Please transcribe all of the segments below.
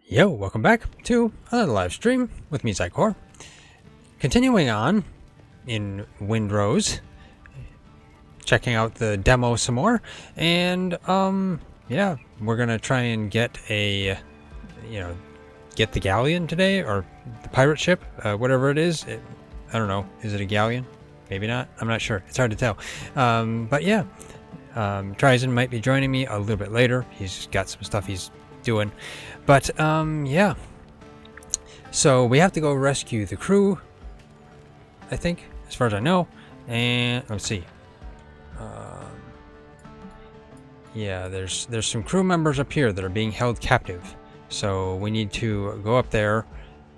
Yo, welcome back to another live stream with me, Xycor. Continuing on in Windrose, checking out the demo some more, and yeah, we're gonna try and get a, get the galleon today, or the pirate ship, whatever it is. I don't know, is it a galleon? Maybe not, I'm not sure, it's hard to tell. But yeah, TriZon might be joining me a little bit later. He's got some stuff he's doing, but yeah, so we have to go rescue the crew, I think, as far as I know. And let's see, yeah, there's some crew members up here that are being held captive, so we need to go up there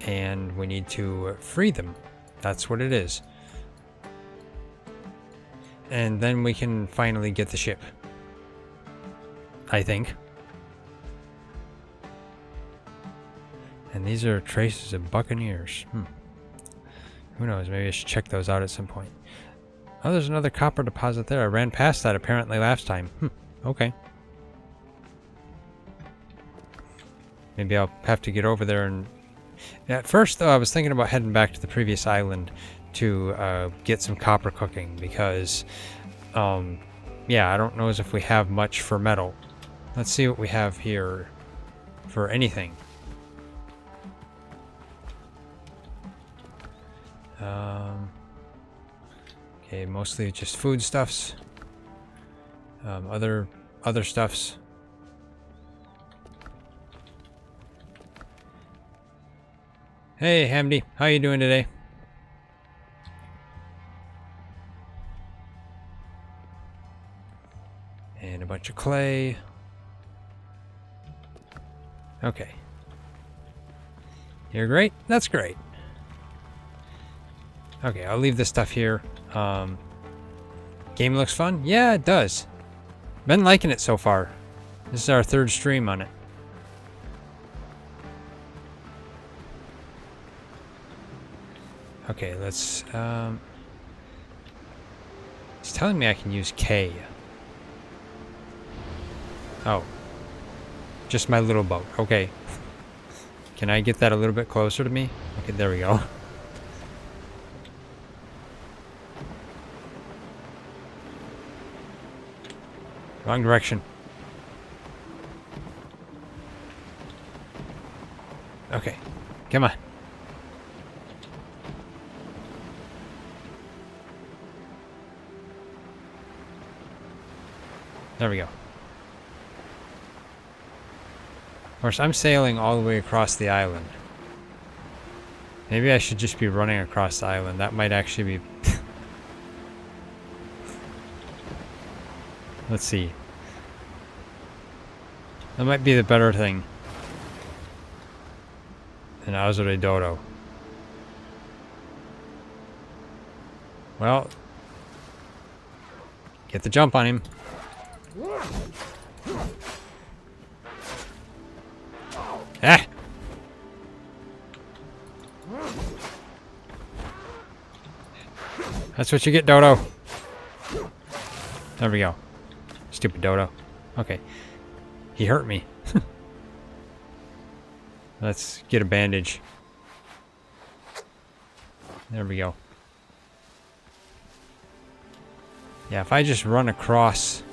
and we need to free them. That's what it is, and then we can finally get the ship, I think. And these are traces of buccaneers. Who knows? Maybe I should check those out at some point. Oh, there's another copper deposit there. I ran past that apparently last time. Okay. Maybe I'll have to get over there and... At first, though, I was thinking about heading back to the previous island to get some copper cooking because, yeah, I don't know as if we have much for metal. Let's see what we have here for anything. Okay, mostly just foodstuffs. Other stuffs. Hey, AMD, how you doing today? And a bunch of clay. Okay. You're great? That's great. Okay, I'll leave this stuff here. Game looks fun? Yeah, it does. Been liking it so far. This is our third stream on it. Okay, let's... It's telling me I can use K. Oh. Just my little boat. Okay. Can I get that a little bit closer to me? Okay, there we go. Wrong direction. Okay, come on. There we go. Of course, I'm sailing all the way across the island. Maybe I should just be running across the island. That might actually be... Let's see. That might be the better thing than Azure Dodo. Well, get the jump on him. Ah! That's what you get, Dodo. There we go. Stupid Dodo. Okay. He hurt me. Let's get a bandage. There we go. Yeah, if I just run across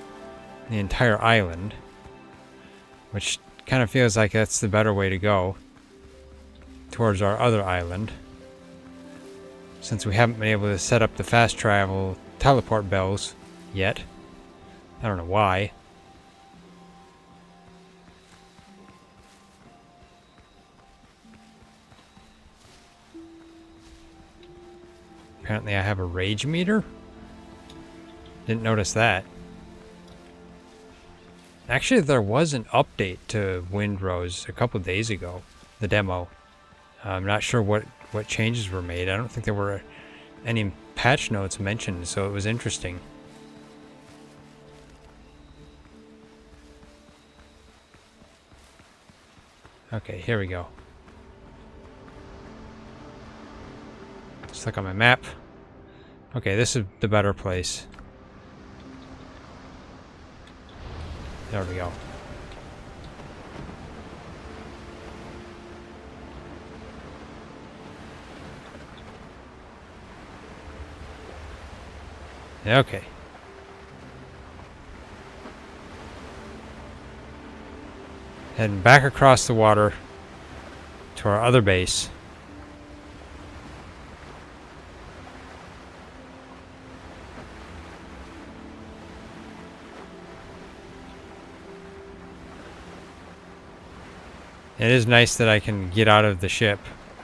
the entire island, which kind of feels like that's the better way to go towards our other island, since we haven't been able to set up the fast travel teleport bells yet. I don't know why. Apparently I have a rage meter? Didn't notice that. Actually, there was an update to Windrose a couple days ago, the demo. I'm not sure what changes were made. I don't think there were any patch notes mentioned, so it was interesting. Okay, here we go. Let's look on my map. Okay, this is the better place. There we go. Okay. Heading back across the water to our other base. It is nice that I can get out of the ship,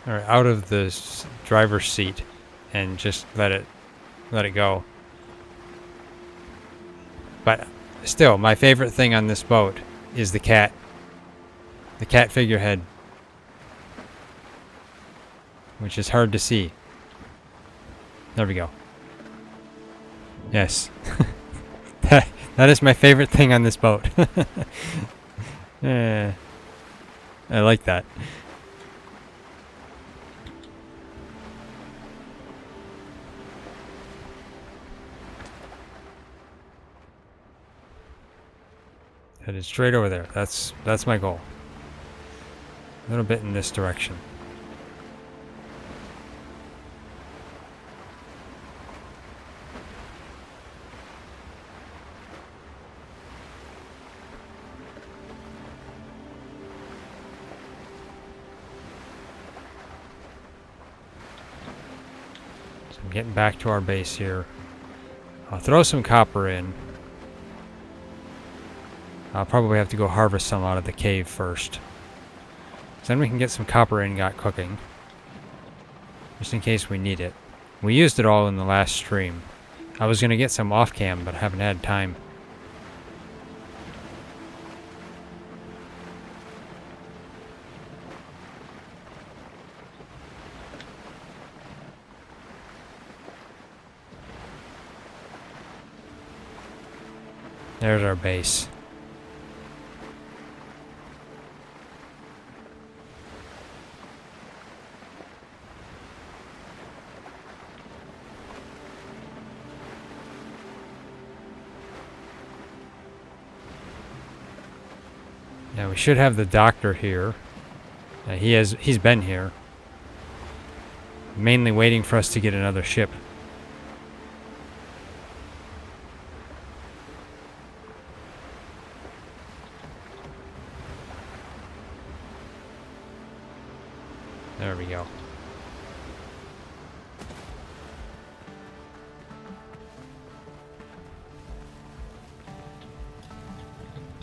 or out of the driver's seat, and just let it go. But still, my favorite thing on this boat is the cat figurehead, which is hard to see. There we go. Yes. That is my favorite thing on this boat. I like that. Headed straight over there. That's my goal. A little bit in this direction. So I'm getting back to our base here. I'll throw some copper in. I'll probably have to go harvest some out of the cave first. Then we can get some copper ingot cooking. Just in case we need it. We used it all in the last stream. I was going to get some off cam, but I haven't had time. There's our base. Now we should have the doctor here. He's been here. Mainly waiting for us to get another ship. There we go.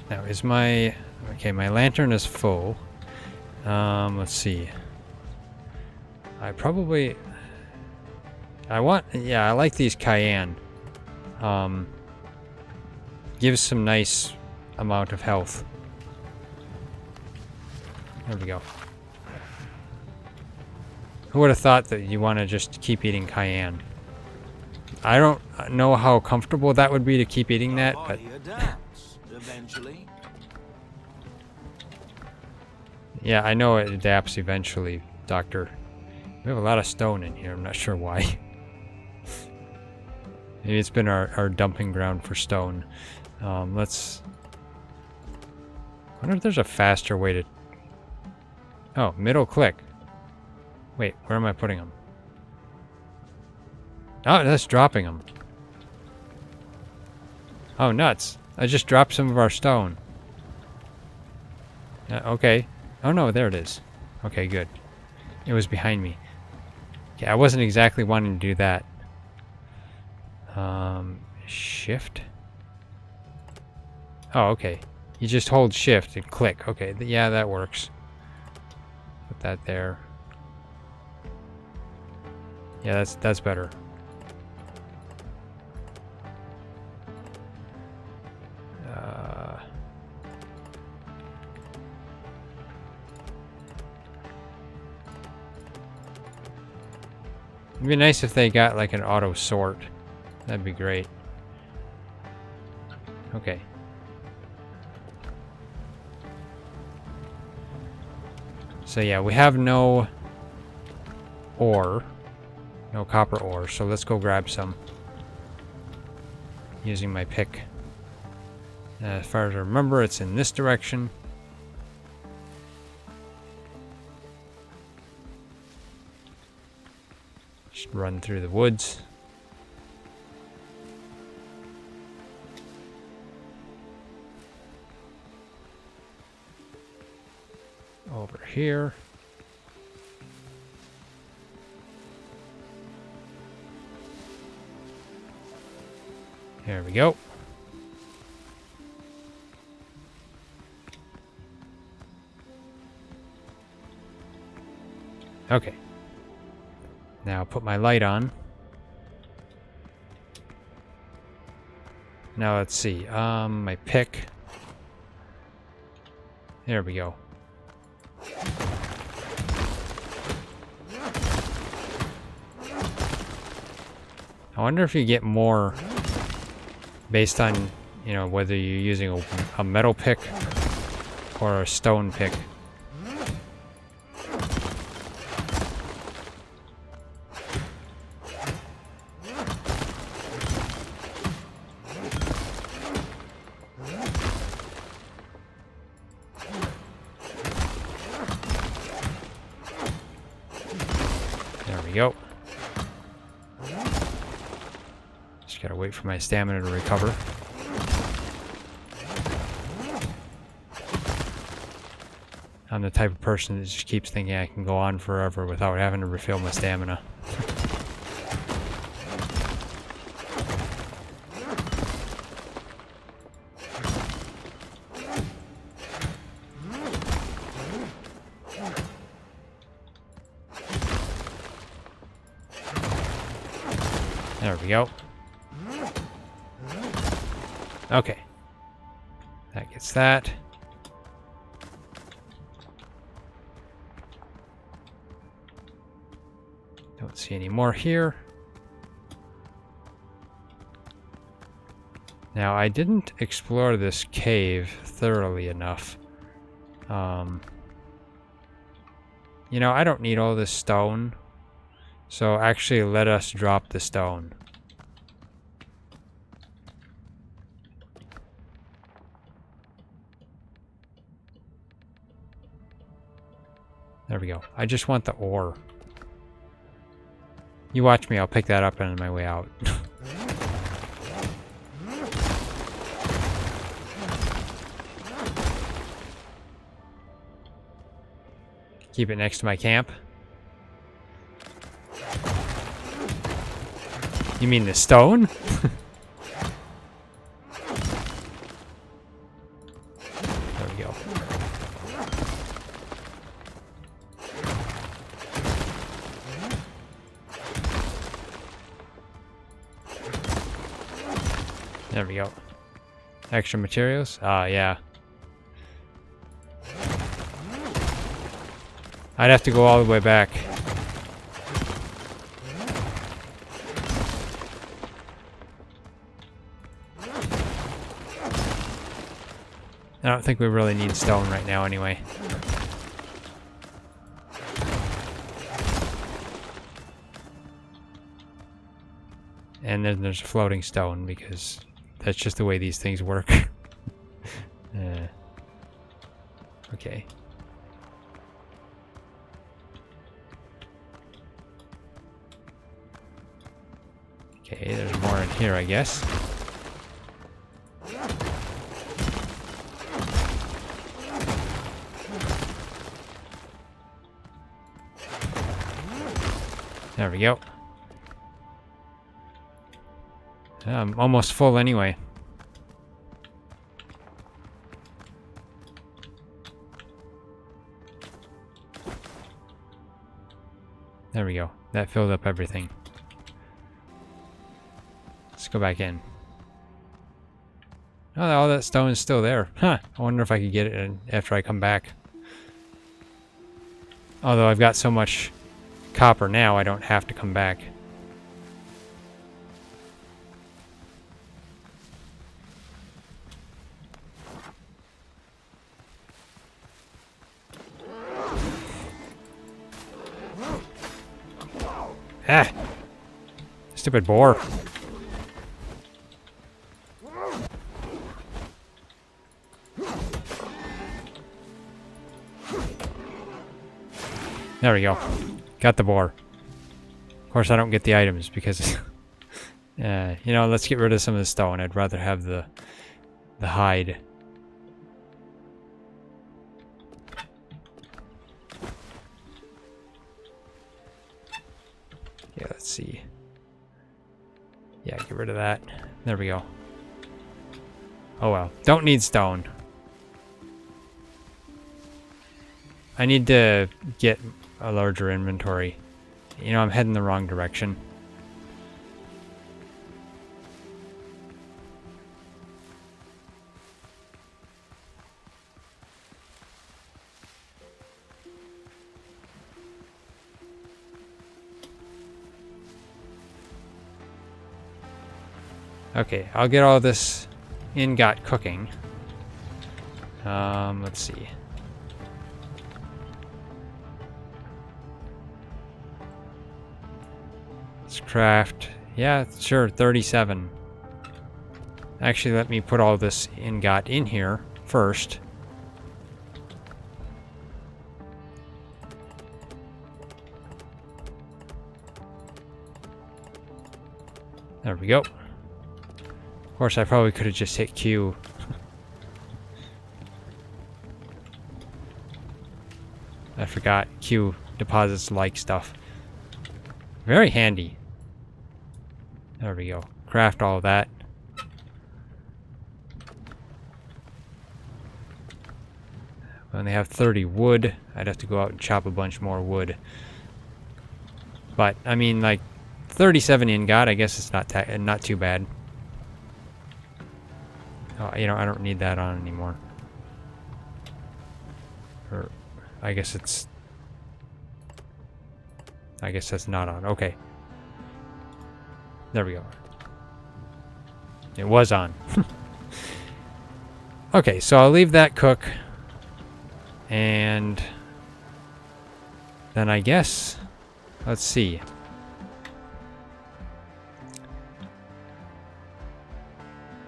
Now is my... Okay, my lantern is full. Let's see. I like these cayenne. Gives some nice amount of health. There we go. Who would have thought that you want to just keep eating cayenne? I don't know how comfortable that would be to keep eating that, but... Yeah, I know it adapts eventually, Doctor. We have a lot of stone in here. I'm not sure why. Maybe it's been our dumping ground for stone. Let's... I wonder if there's a faster way to... Oh, middle click. Wait, where am I putting them? Oh, that's dropping them. Oh, nuts. I just dropped some of our stone. Okay. Oh no, there it is. Okay, good. It was behind me. Yeah, I wasn't exactly wanting to do that. Shift? Oh, okay. You just hold shift and click. Okay, yeah, that works. Put that there. Yeah, that's better. It'd be nice if they got like an auto sort. That'd be great. Okay. So yeah, we have no ore. No copper ore, so let's go grab some. Using my pick. As far as I remember, it's in this direction. Just run through the woods. over here. There we go. Okay. Now put my light on. Now let's see. My pick. There we go. I wonder if you get more based on, you know, whether you're using a metal pick or a stone pick. There we go. Just gotta wait for my stamina to recover. I'm the type of person that just keeps thinking I can go on forever without having to refill my stamina. There we go. Okay. That gets that. Don't see any more here. Now, I didn't explore this cave thoroughly enough. You know, I don't need all this stone. So actually, let us drop the stone. There we go. I just want the ore. You watch me, I'll pick that up on my way out. Keep it next to my camp. You mean the stone? There we go. There we go. Extra materials? Yeah. I'd have to go all the way back. I don't think we really need stone right now anyway. And then there's a floating stone because that's just the way these things work. Okay. Okay, there's more in here, I guess. There we go. I'm almost full anyway. There we go. That filled up everything. Let's go back in. Oh, all that stone is still there. Huh. I wonder if I could get it after I come back. Although I've got so much copper now, I don't have to come back. Ah! Stupid boar. There we go. Got the boar. Of course, I don't get the items because, you know, let's get rid of some of the stone. I'd rather have the hide. Yeah, let's see. Yeah, get rid of that. There we go. Oh well. Don't need stone. I need to get a larger inventory. You know, I'm heading the wrong direction. Okay, I'll get all this ingot cooking. Let's see. Let's craft. Yeah, sure, 37. Actually, let me put all this ingot in here first. There we go. Of course, I probably could have just hit Q. I forgot Q deposits like stuff. Very handy. There we go. Craft all of that. We only have 30 wood. I'd have to go out and chop a bunch more wood. But, I mean, like, 37 ingot, I guess it's not too bad. Oh, you know, I don't need that on anymore. Or, I guess it's... I guess that's not on. Okay. There we go. It was on. Okay, so I'll leave that cook. And... then I guess... let's see.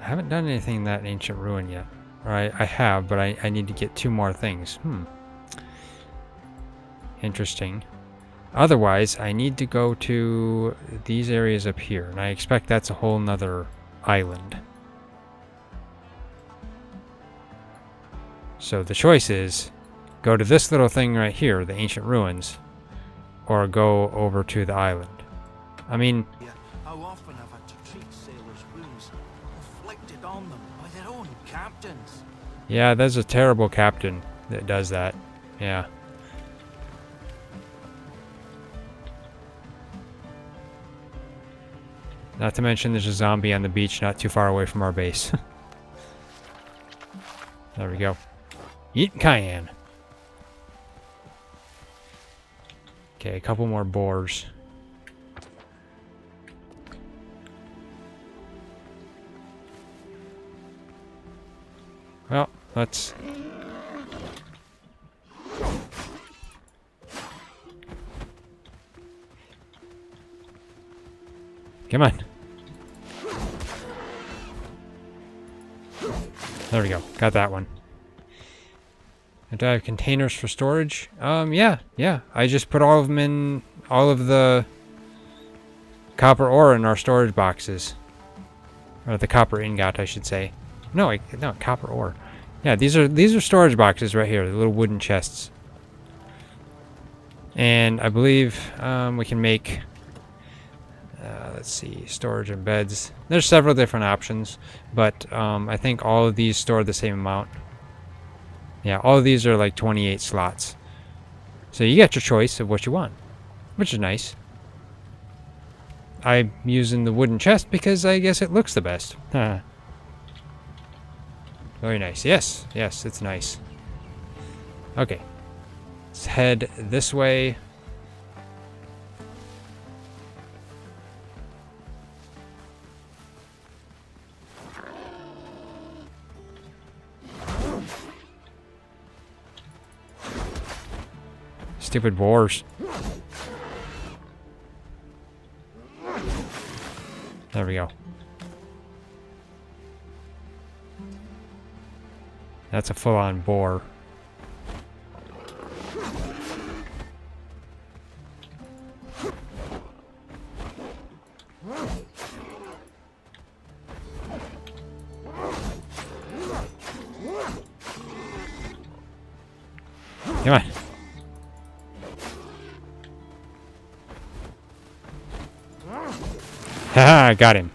I haven't done anything in that ancient ruin yet. Or I have, but I need to get 2 more things. Interesting. Otherwise, I need to go to these areas up here. And I expect that's a whole nother island. So the choice is, go to this little thing right here, the ancient ruins, or go over to the island. I mean... how often I've had to treat sailors' wounds inflicted on them by their own captains. Yeah, there's a terrible captain that does that. Yeah. Not to mention there's a zombie on the beach not too far away from our base. There we go. Eat cayenne. Okay, a couple more boars. Well, let's... come on. There we go. Got that one. Do I have containers for storage? Yeah. I just put all of them in, all of the copper ore in our storage boxes. Or the copper ingot, I should say. No, copper ore. Yeah, these are storage boxes right here, the little wooden chests. And I believe we can make, let's see, storage and beds. There's several different options, but I think all of these store the same amount. Yeah, all of these are like 28 slots. So you get your choice of what you want, which is nice. I'm using the wooden chest because I guess it looks the best. Very nice. Yes, it's nice. Okay. Let's head this way. Stupid boars. There we go. That's a full-on boar. Come on. Haha, I got him.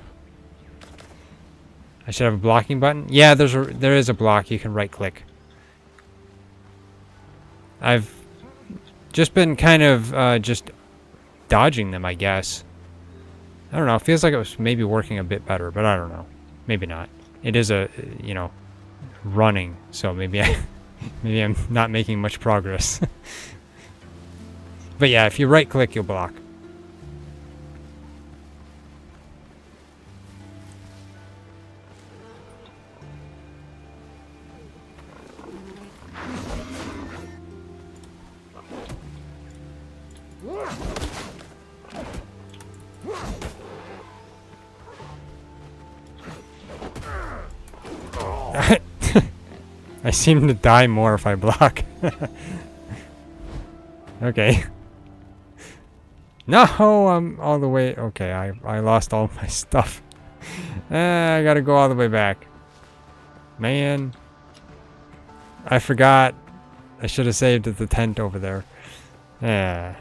I should have a blocking button. Yeah, there is a block. You can right click. I've just been kind of just dodging them, I guess. I don't know. It feels like it was maybe working a bit better, but I don't know. Maybe not. It is a, running, so maybe maybe I'm not making much progress. But yeah, if you right click, you'll block. I seem to die more if I block. Okay. No, I'm all the way. Okay, I lost all my stuff. I gotta go all the way back. Man. I forgot. I should have saved at the tent over there. Yeah.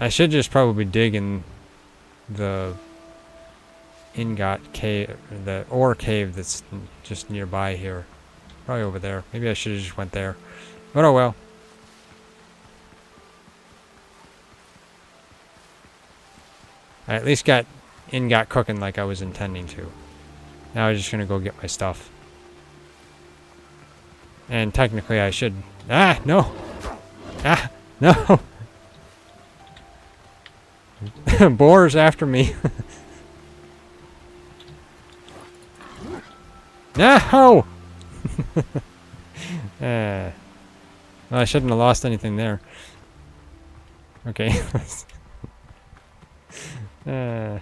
I should just probably dig in the ingot cave, the ore cave that's just nearby here. Probably over there. Maybe I should have just went there. But oh well. I at least got ingot cooking like I was intending to. Now I'm just gonna go get my stuff. And technically I should... Ah! No! Ah! No! Boar's after me. No! Well, I shouldn't have lost anything there. Okay. At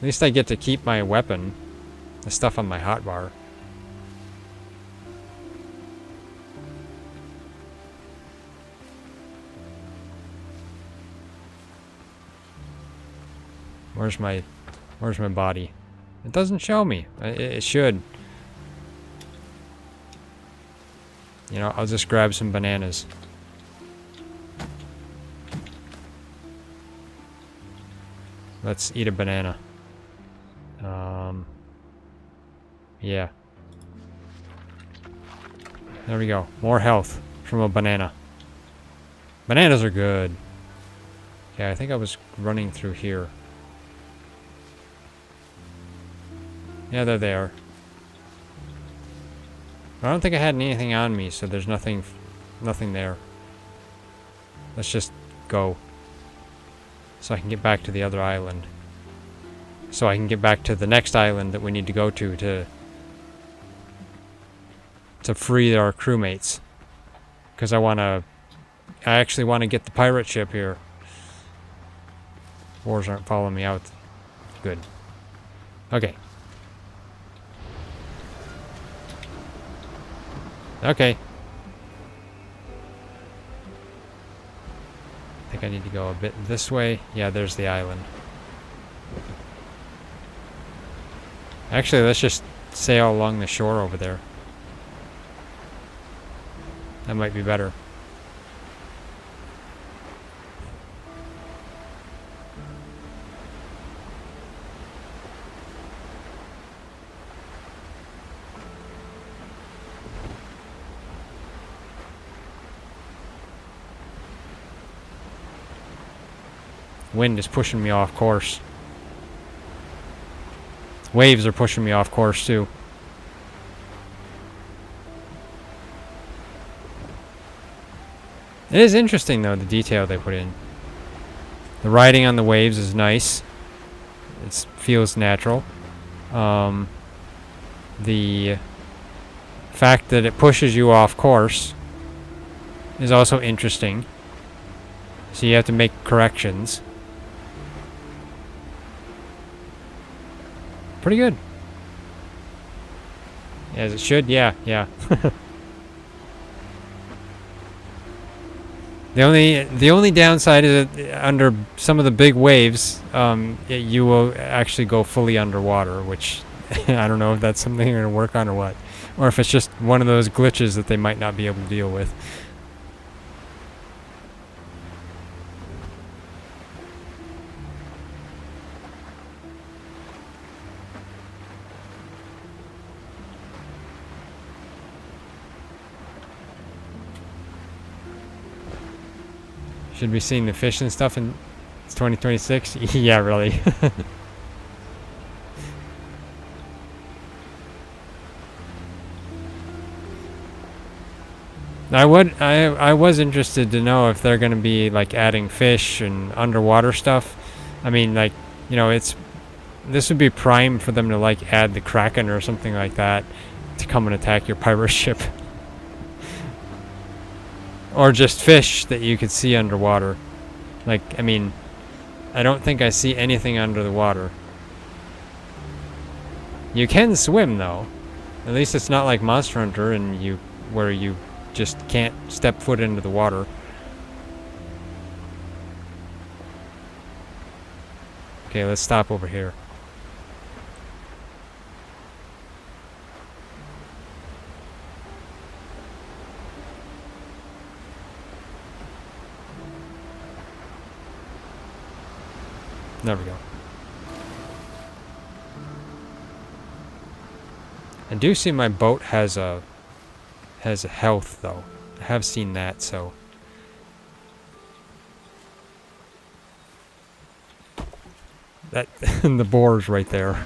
least I get to keep my weapon. The stuff on my hotbar. Where's my body? It doesn't show me. It should. I'll just grab some bananas. Let's eat a banana. Yeah. There we go. More health from a banana. Bananas are good. Okay, I think I was running through here. Yeah, they're there. I don't think I had anything on me, so there's nothing there. Let's just go. So I can get back to the other island. So I can get back to the next island that we need to go to free our crewmates. Because I actually want to get the pirate ship here. Wars aren't following me out. Good. Okay. Okay. I think I need to go a bit this way. Yeah, there's the island. Actually, let's just sail along the shore over there. That might be better. Wind is pushing me off course. Waves are pushing me off course too. It is interesting though, the detail they put in. The riding on the waves is nice. It feels natural. The fact that it pushes you off course is also interesting. So you have to make corrections. Pretty good. As it should, yeah. The only downside is that under some of the big waves, you will actually go fully underwater, which I don't know if that's something you're going to work on or what. Or if it's just one of those glitches that they might not be able to deal with. Should be seeing the fish and stuff in 2026? Yeah, really. I was interested to know if they're going to be like adding fish and underwater stuff. I mean, like, you know, this would be prime for them to like add the Kraken or something like that to come and attack your pirate ship. Or just fish that you could see underwater. Like, I mean, I don't think I see anything under the water. You can swim though. At least it's not like Monster Hunter and where you just can't step foot into the water. Okay, let's stop over here. There we go. I do see my boat has a health though. I have seen that, so that the boar's right there.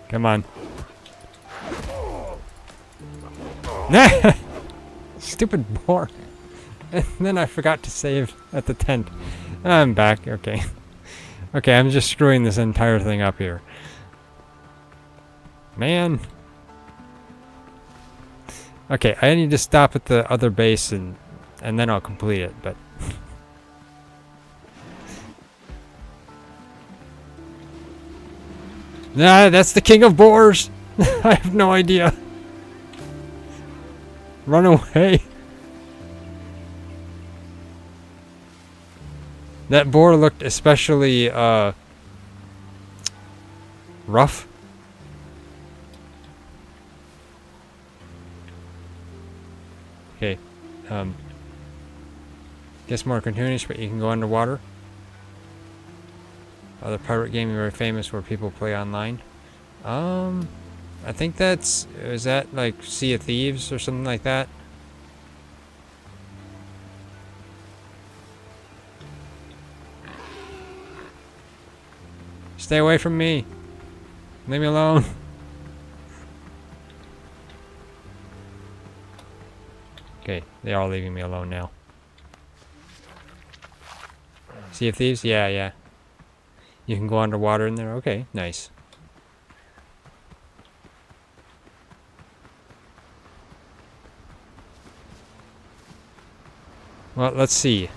Come on. Stupid boar. And then I forgot to save at the tent. I'm back. Okay. Okay, I'm just screwing this entire thing up here. Man. Okay, I need to stop at the other base and then I'll complete it, but nah, that's the king of boars. I have no idea. Run away. That boar looked especially rough. Okay. Guess more cartoonish, but you can go underwater. Other pirate game very famous where people play online. I think is that like Sea of Thieves or something like that? Stay away from me. Leave me alone. Okay, they are leaving me alone now. Sea of Thieves? Yeah, yeah. You can go underwater in there? Okay, nice. Well, let's see.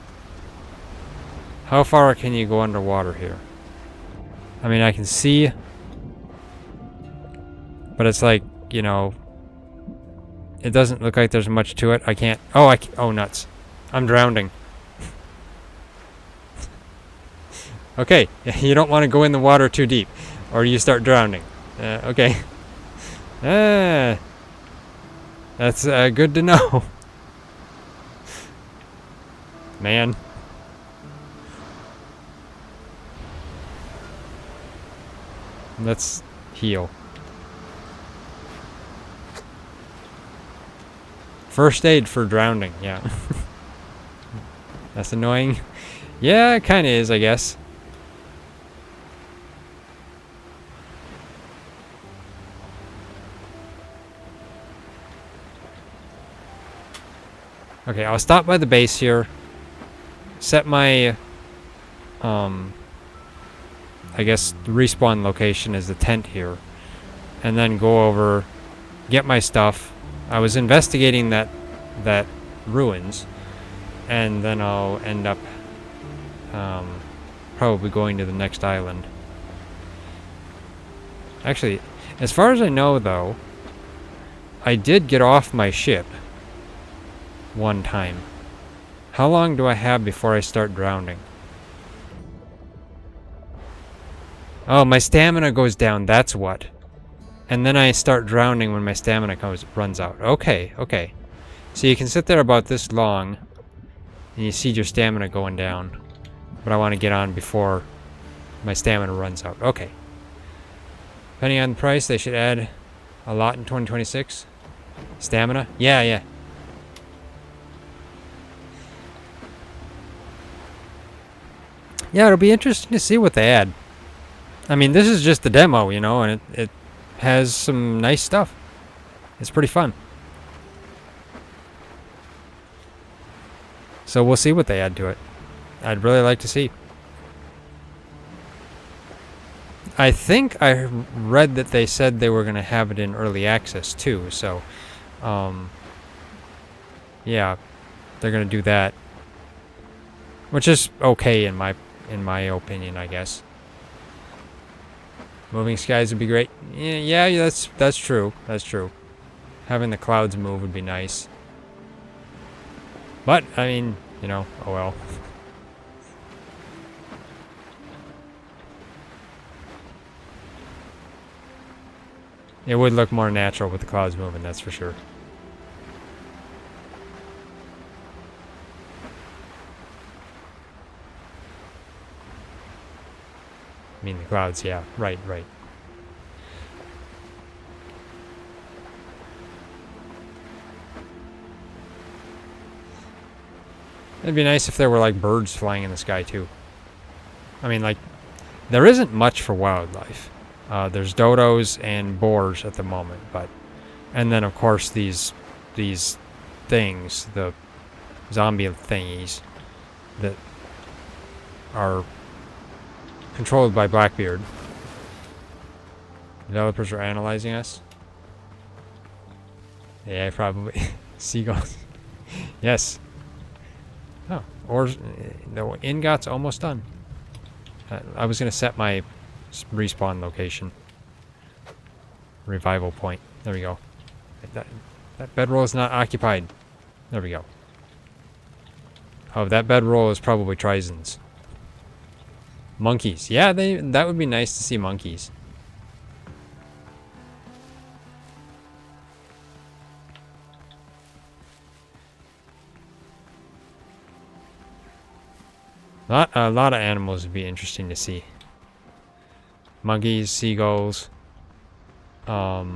How far can you go underwater here? I mean, I can see, but it's like, you know, it doesn't look like there's much to it. I can't. Oh, oh, nuts. I'm drowning. Okay, you don't want to go in the water too deep, or you start drowning. Okay. That's good to know. Man. Let's heal. First aid for drowning, yeah. That's annoying. Yeah, it kind of is, I guess. Okay, I'll stop by the base here. Set my, I guess the respawn location is the tent here. And then go over, get my stuff. I was investigating that ruins. And then I'll end up probably going to the next island. Actually, as far as I know, though, I did get off my ship one time. How long do I have before I start drowning? Oh, my stamina goes down, that's what. And then I start drowning when my stamina runs out. Okay, okay. So you can sit there about this long, and you see your stamina going down. But I want to get on before my stamina runs out. Okay. Depending on the price, they should add a lot in 2026. Stamina? Yeah, yeah. Yeah, it'll be interesting to see what they add. I mean, this is just the demo, you know, and it has some nice stuff. It's pretty fun. So we'll see what they add to it. I'd really like to see. I think I read that they said they were going to have it in early access too, so yeah, they're going to do that. Which is okay in my opinion, I guess. Moving skies would be great. Yeah, that's true. That's true. Having the clouds move would be nice. But I mean, you know, oh well. It would look more natural with the clouds moving, that's for sure. I mean the clouds, yeah. Right, right. It'd be nice if there were like birds flying in the sky too. I mean, like, there isn't much for wildlife. There's dodos and boars at the moment, and then of course these things, the zombie thingies that are controlled by Blackbeard. Developers are analyzing us. Yeah, probably. Seagulls. Yes. Oh, or the ingot's almost done. I was gonna set my respawn location. Revival point. There we go. That bedroll is not occupied. There we go. Oh, that bedroll is probably TriZon's. Monkeys. Yeah, that would be nice to see monkeys. A lot of animals would be interesting to see. Monkeys, seagulls, other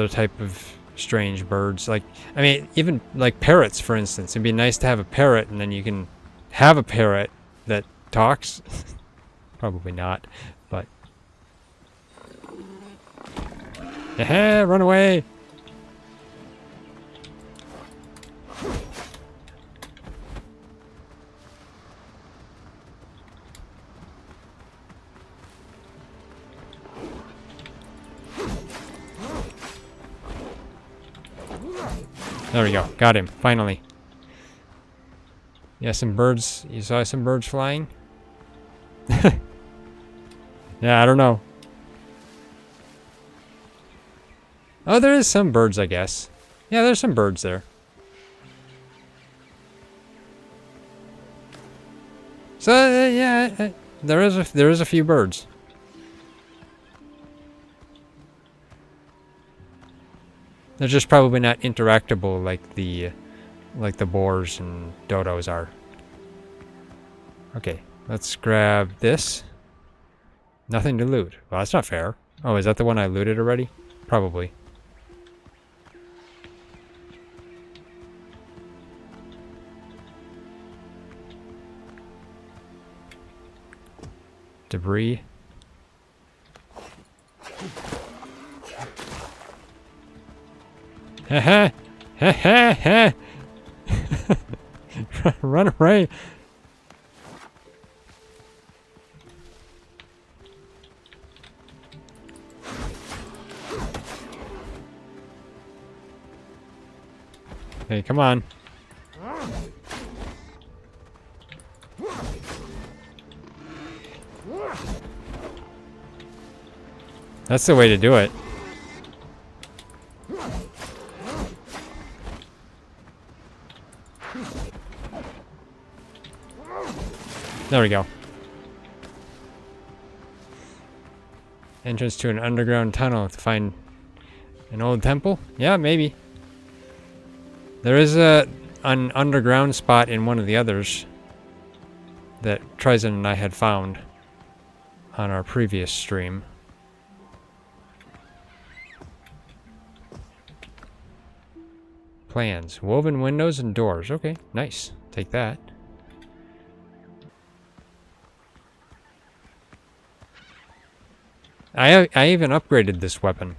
type of strange birds. Like, I mean, even like parrots, for instance. It'd be nice to have a parrot, and then you can have a parrot that talks. Probably not, but run away. There we go. Got him. Finally. Yeah, some birds. You saw some birds flying? Yeah, I don't know. Oh, there is some birds, I guess. Yeah, there's some birds there. So, yeah, there is a few birds. They're just probably not interactable like the boars and dodos are. Okay, let's grab this. Nothing to loot. Well, that's not fair. Oh, is that the one I looted already? Probably. Debris. Ha ha ha ha. Run away. Hey, come on. That's the way to do it. There we go. Entrance to an underground tunnel to find an old temple? Yeah, maybe. There is an underground spot in one of the others that TriZon and I had found on our previous stream. Plans. Woven windows and doors. Okay, nice. Take that. I even upgraded this weapon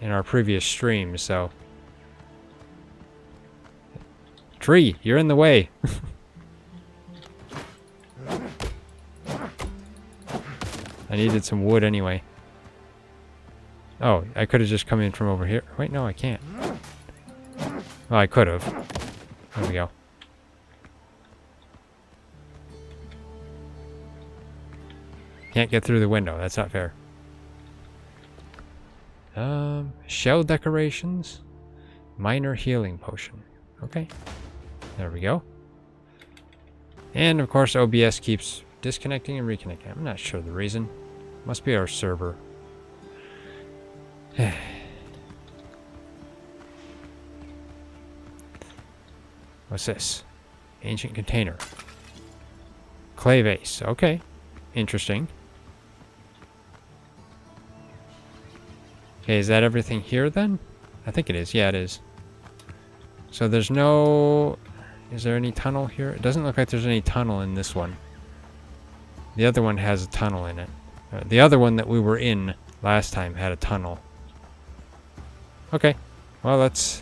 in our previous stream, so... Tree, you're in the way. I needed some wood anyway. Oh, I could have just come in from over here. Wait, no, I can't. Well, I could have. There we go. Can't get through the window. That's not fair. Shell decorations. Minor healing potion. Okay. There we go. And of course OBS keeps disconnecting and reconnecting. I'm not sure the reason. Must be our server. What's this? Ancient container. Clay vase. Okay. Interesting. Okay, is that everything here then? I think it is. Yeah, it is. So there's no... Is there any tunnel here? It doesn't look like there's any tunnel in this one. The other one has a tunnel in it. The other one that we were in last time had a tunnel. Okay. Well, let's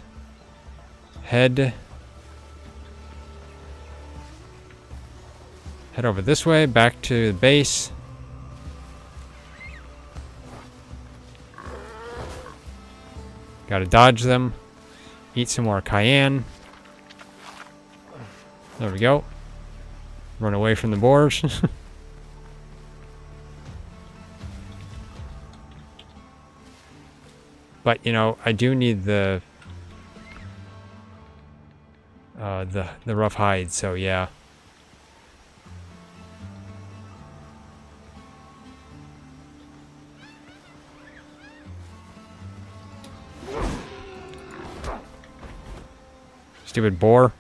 head over this way, back to the base. Gotta dodge them. Eat some more cayenne. There we go. Run away from the boars. But, you know, I do need the rough hide, so yeah. Stupid boar.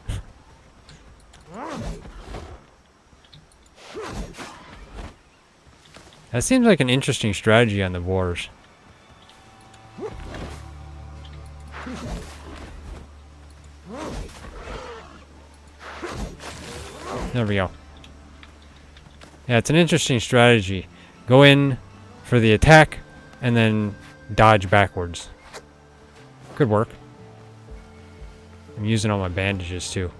That seems like an interesting strategy on the boars. There we go. Yeah, it's an interesting strategy. Go in for the attack and then dodge backwards. Could work. I'm using all my bandages too.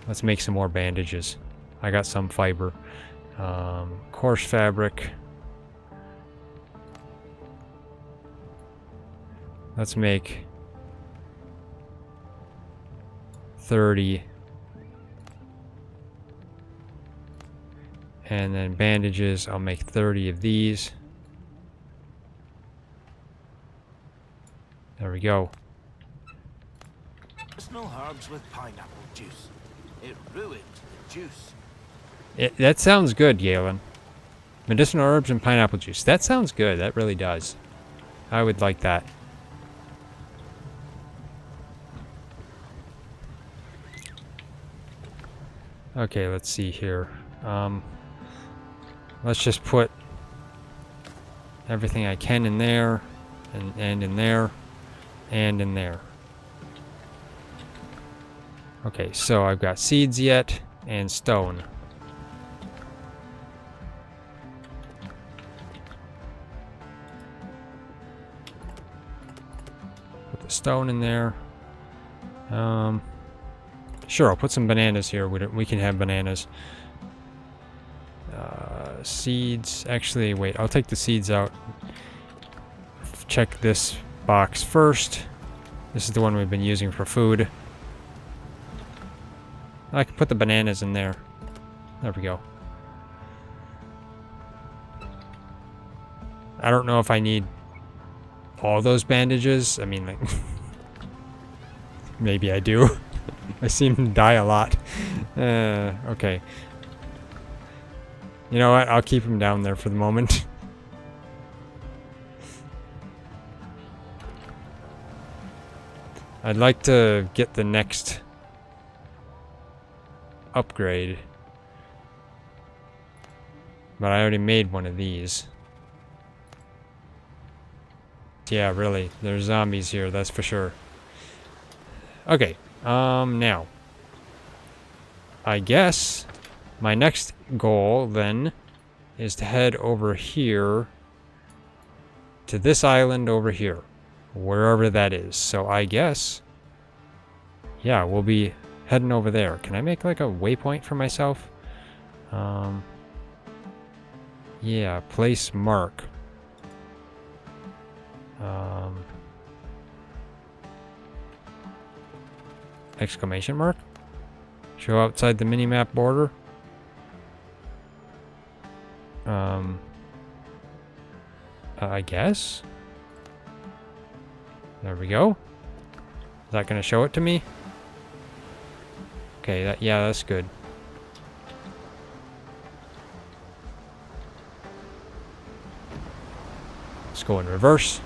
Let's make some more bandages. I got some fiber. Coarse fabric. Let's make 30. And then bandages, I'll make 30 of these. There we go. Medicinal herbs with pineapple juice. It ruined the juice. That sounds good, Galen. Medicinal herbs and pineapple juice. That sounds good. That really does. I would like that. Okay, let's see here. Let's just put everything I can in there, and in there, and in there. Okay, so I've got seeds yet, and stone. Put the stone in there. Sure, I'll put some bananas here. We can have bananas. Seeds. Actually, wait. I'll take the seeds out. Check this box first. This is the one we've been using for food. I can put the bananas in there. There we go. I don't know if I need all those bandages. I mean, like, maybe I do. I seem to die a lot. Okay. You know what? I'll keep him down there for the moment. I'd like to get the next upgrade. But I already made one of these. Yeah, really. There's zombies here, that's for sure. Okay. Now. I guess my next goal then is to head over here to this island over here, wherever that is. So I guess, yeah, we'll be heading over there. Can I make like a waypoint for myself? Yeah, place mark. Exclamation mark? Show outside the minimap border. I guess. There we go. Is that going to show it to me? Okay, yeah, that's good. Let's go in reverse.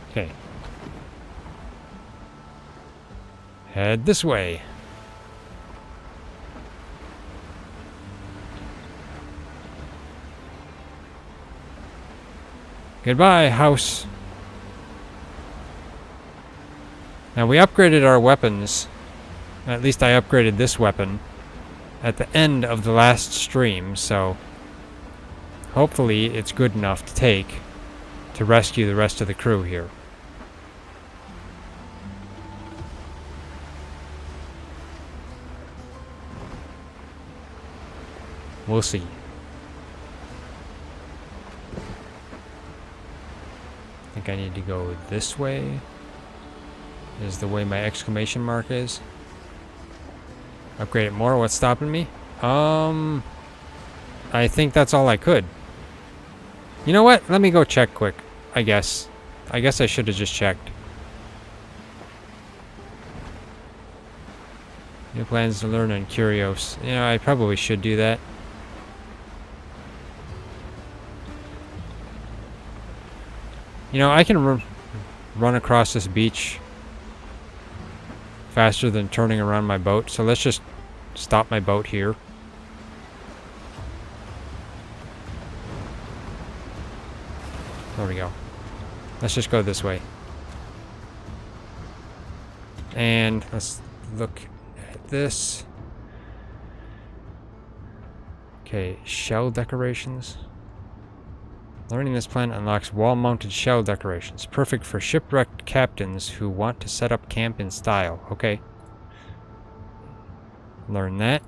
Okay. Head this way. Goodbye, house. Now we upgraded our weapons. At least I upgraded this weapon at the end of the last stream, so hopefully it's good enough to take to rescue the rest of the crew here. We'll see. I think I need to go this way. Is the way my exclamation mark is. Upgrade it more. What's stopping me? I think that's all I could. You know what? Let me go check quick. I guess I should have just checked. New plans to learn on Curios. You know, I probably should do that. You know, I can run across this beach faster than turning around my boat, so let's just stop my boat here. There we go. Let's just go this way. And let's look at this. Okay, shell decorations. Learning this plan unlocks wall-mounted shell decorations, perfect for shipwrecked captains who want to set up camp in style. Okay. Learn that.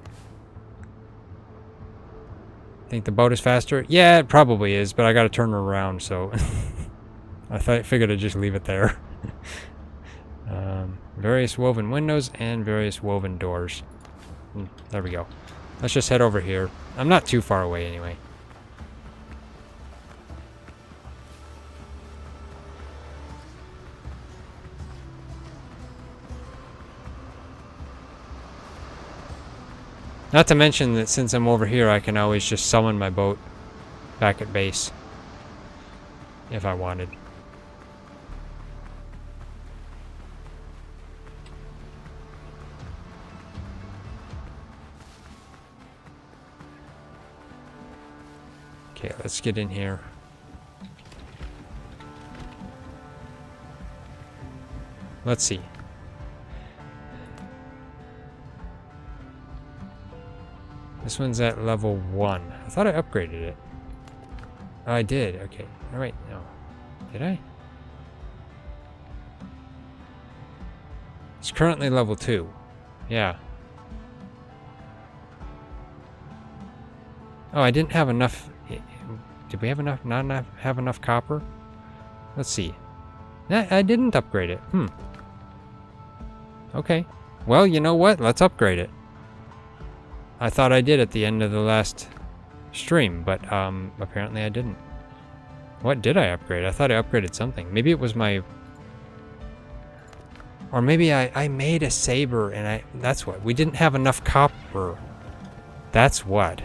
Think the boat is faster? Yeah, it probably is, but I gotta turn her around, so I figured I'd just leave it there. Various woven windows and various woven doors. There we go. Let's just head over here. I'm not too far away anyway. Not to mention that since I'm over here, I can always just summon my boat back at base. If I wanted. Okay, let's get in here. Let's see. This one's at level 1. I thought I upgraded it. Oh, I did. Okay. Oh, wait, no. Did I? It's currently level 2. Yeah. Oh, I didn't have enough. Did we have enough? Not enough? Have enough copper? Let's see. I didn't upgrade it. Okay. Well, you know what? Let's upgrade it. I thought I did at the end of the last stream, but apparently I didn't. What did I upgrade? I thought I upgraded something. Maybe it was my... Or maybe I made a saber and that's what. We didn't have enough copper. That's what.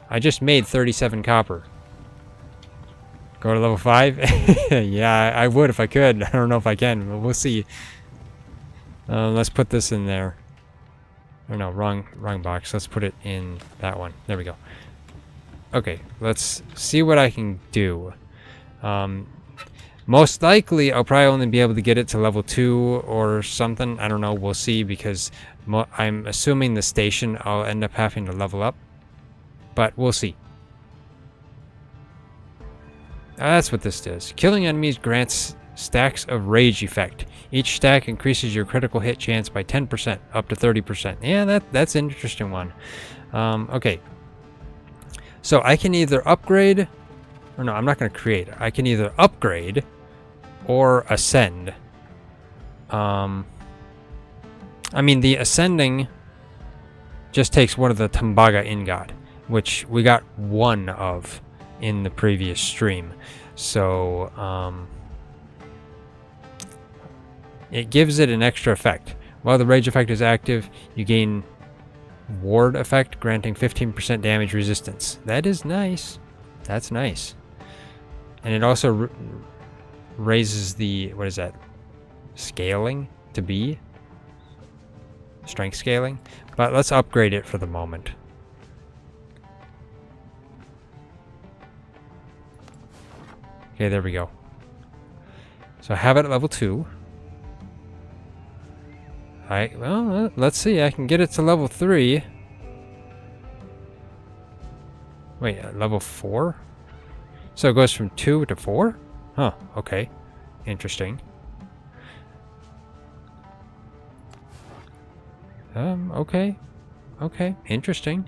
I just made 37 copper. Go to level 5? Yeah, I would if I could. I don't know if I can, but we'll see. Let's put this in there. Oh no, wrong box. Let's put it in that one. There we go. Okay, let's see what I can do. Most likely, I'll probably only be able to get it to level 2 or something. I don't know. We'll see, because I'm assuming the station I'll end up having to level up. But we'll see. That's what this does. Killing enemies grants stacks of rage effect. Each stack increases your critical hit chance by 10%, up to 30%. Yeah, that's an interesting one. Okay. So I can either upgrade... Or no, I'm not going to create. I can either upgrade or ascend. I mean, the ascending just takes one of the Tembaga ingot, which we got one of in the previous stream. So, it gives it an extra effect. While the rage effect is active, you gain ward effect, granting 15% damage resistance. That is nice. That's nice. And it also raises the, what is that? Scaling to B? Strength scaling? But let's upgrade it for the moment. Okay, there we go. So I have it at level 2. Well, let's see. I can get it to level 3. Wait, level 4? So it goes from 2 to 4? Huh, okay. Interesting. Okay. Okay, interesting.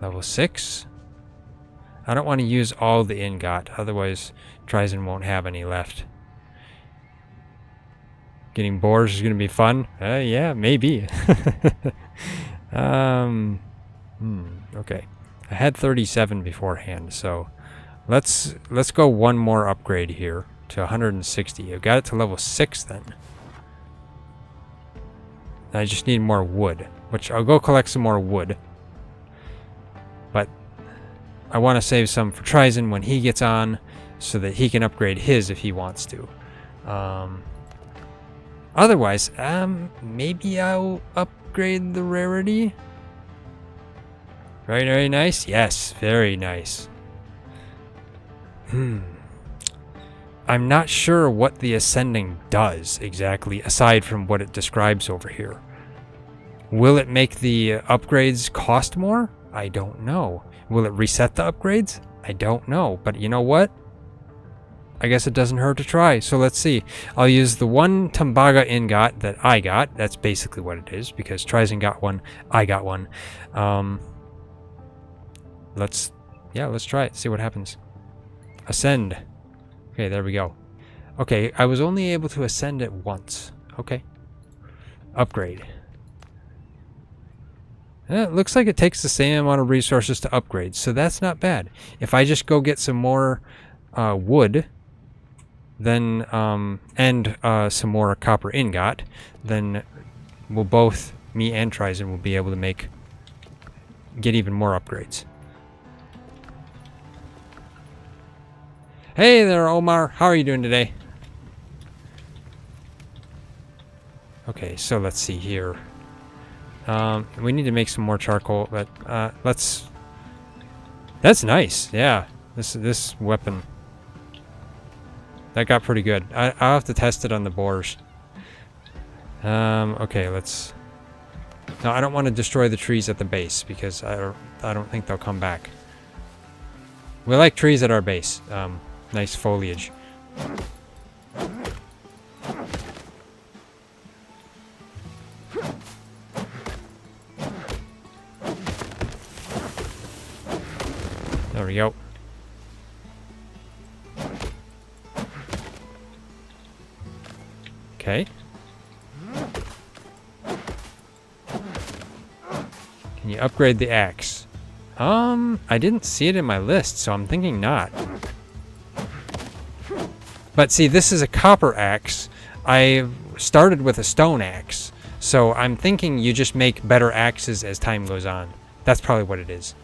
Level 6. I don't want to use all the ingot, otherwise TriZon won't have any left. Getting boars is going to be fun? Yeah, maybe. Okay. I had 37 beforehand, so let's go one more upgrade here to 160. I got it to level 6 then. I just need more wood, which I'll go collect some more wood. But I want to save some for TriZon when he gets on, so that he can upgrade his if he wants to. Otherwise, maybe I'll upgrade the rarity. Very, very nice. Yes, very nice. I'm not sure what the ascending does exactly, aside from what it describes over here. Will it make the upgrades cost more? I don't know. Will it reset the upgrades? I don't know. But you know what? I guess it doesn't hurt to try. So let's see. I'll use the one Tembaga ingot that I got. That's basically what it is, because TriZon got one, I got one. Let's try it. See what happens. Ascend. Okay, there we go. Okay, I was only able to ascend it once. Okay. Upgrade. It looks like it takes the same amount of resources to upgrade, so that's not bad. If I just go get some more wood, then and some more copper ingot, then we'll both, me and TriZon, will be able to get even more upgrades. Hey there, Omar. How are you doing today? Okay, so let's see here. We need to make some more charcoal, but let's... That's nice, yeah. This weapon. That got pretty good. I'll have to test it on the boars. Okay, let's... No, I don't want to destroy the trees at the base, because I don't think they'll come back. We like trees at our base. Nice foliage. There we go. Okay. Can you upgrade the axe? I didn't see it in my list, so I'm thinking not. But see, this is a copper axe. I started with a stone axe, so I'm thinking you just make better axes as time goes on. That's probably what it is.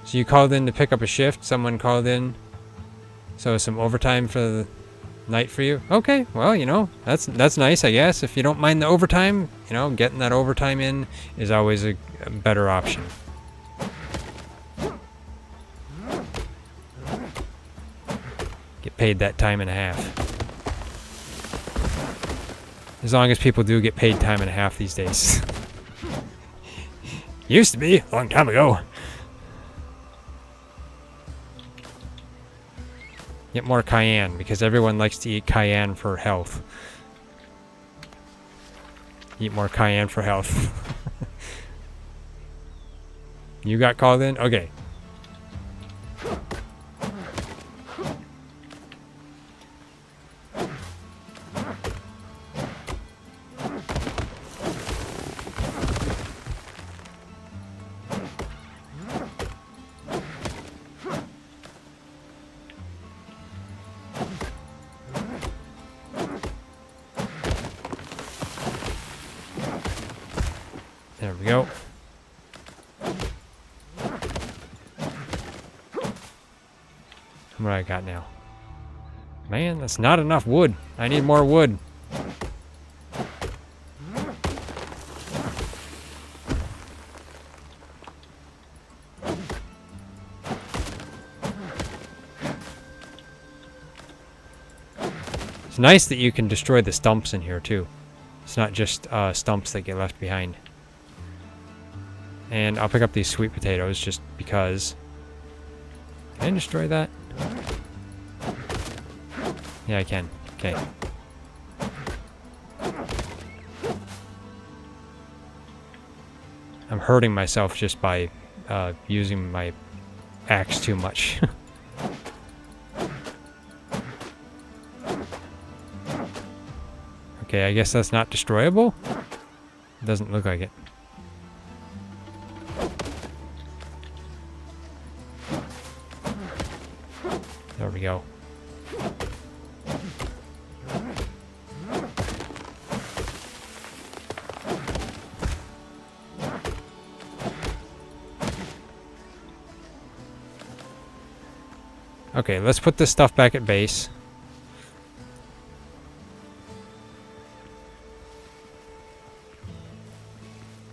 So you called in to pick up a shift? Someone called in? So some overtime for the night for you? Okay, well, you know, that's nice, I guess. If you don't mind the overtime, you know, getting that overtime in is always a better option. Get paid that time and a half. As long as people do get paid time and a half these days. Used to be, a long time ago. Get more cayenne, because everyone likes to eat cayenne for health. Eat more cayenne for health. You got called in? Okay. There we go. What do I got now? Man, that's not enough wood. I need more wood. It's nice that you can destroy the stumps in here too. It's not just stumps that get left behind. And I'll pick up these sweet potatoes just because. Can I destroy that? Yeah, I can. Okay. I'm hurting myself just by using my axe too much. Okay, I guess that's not destroyable? It doesn't look like it. There we go. Okay, let's put this stuff back at base.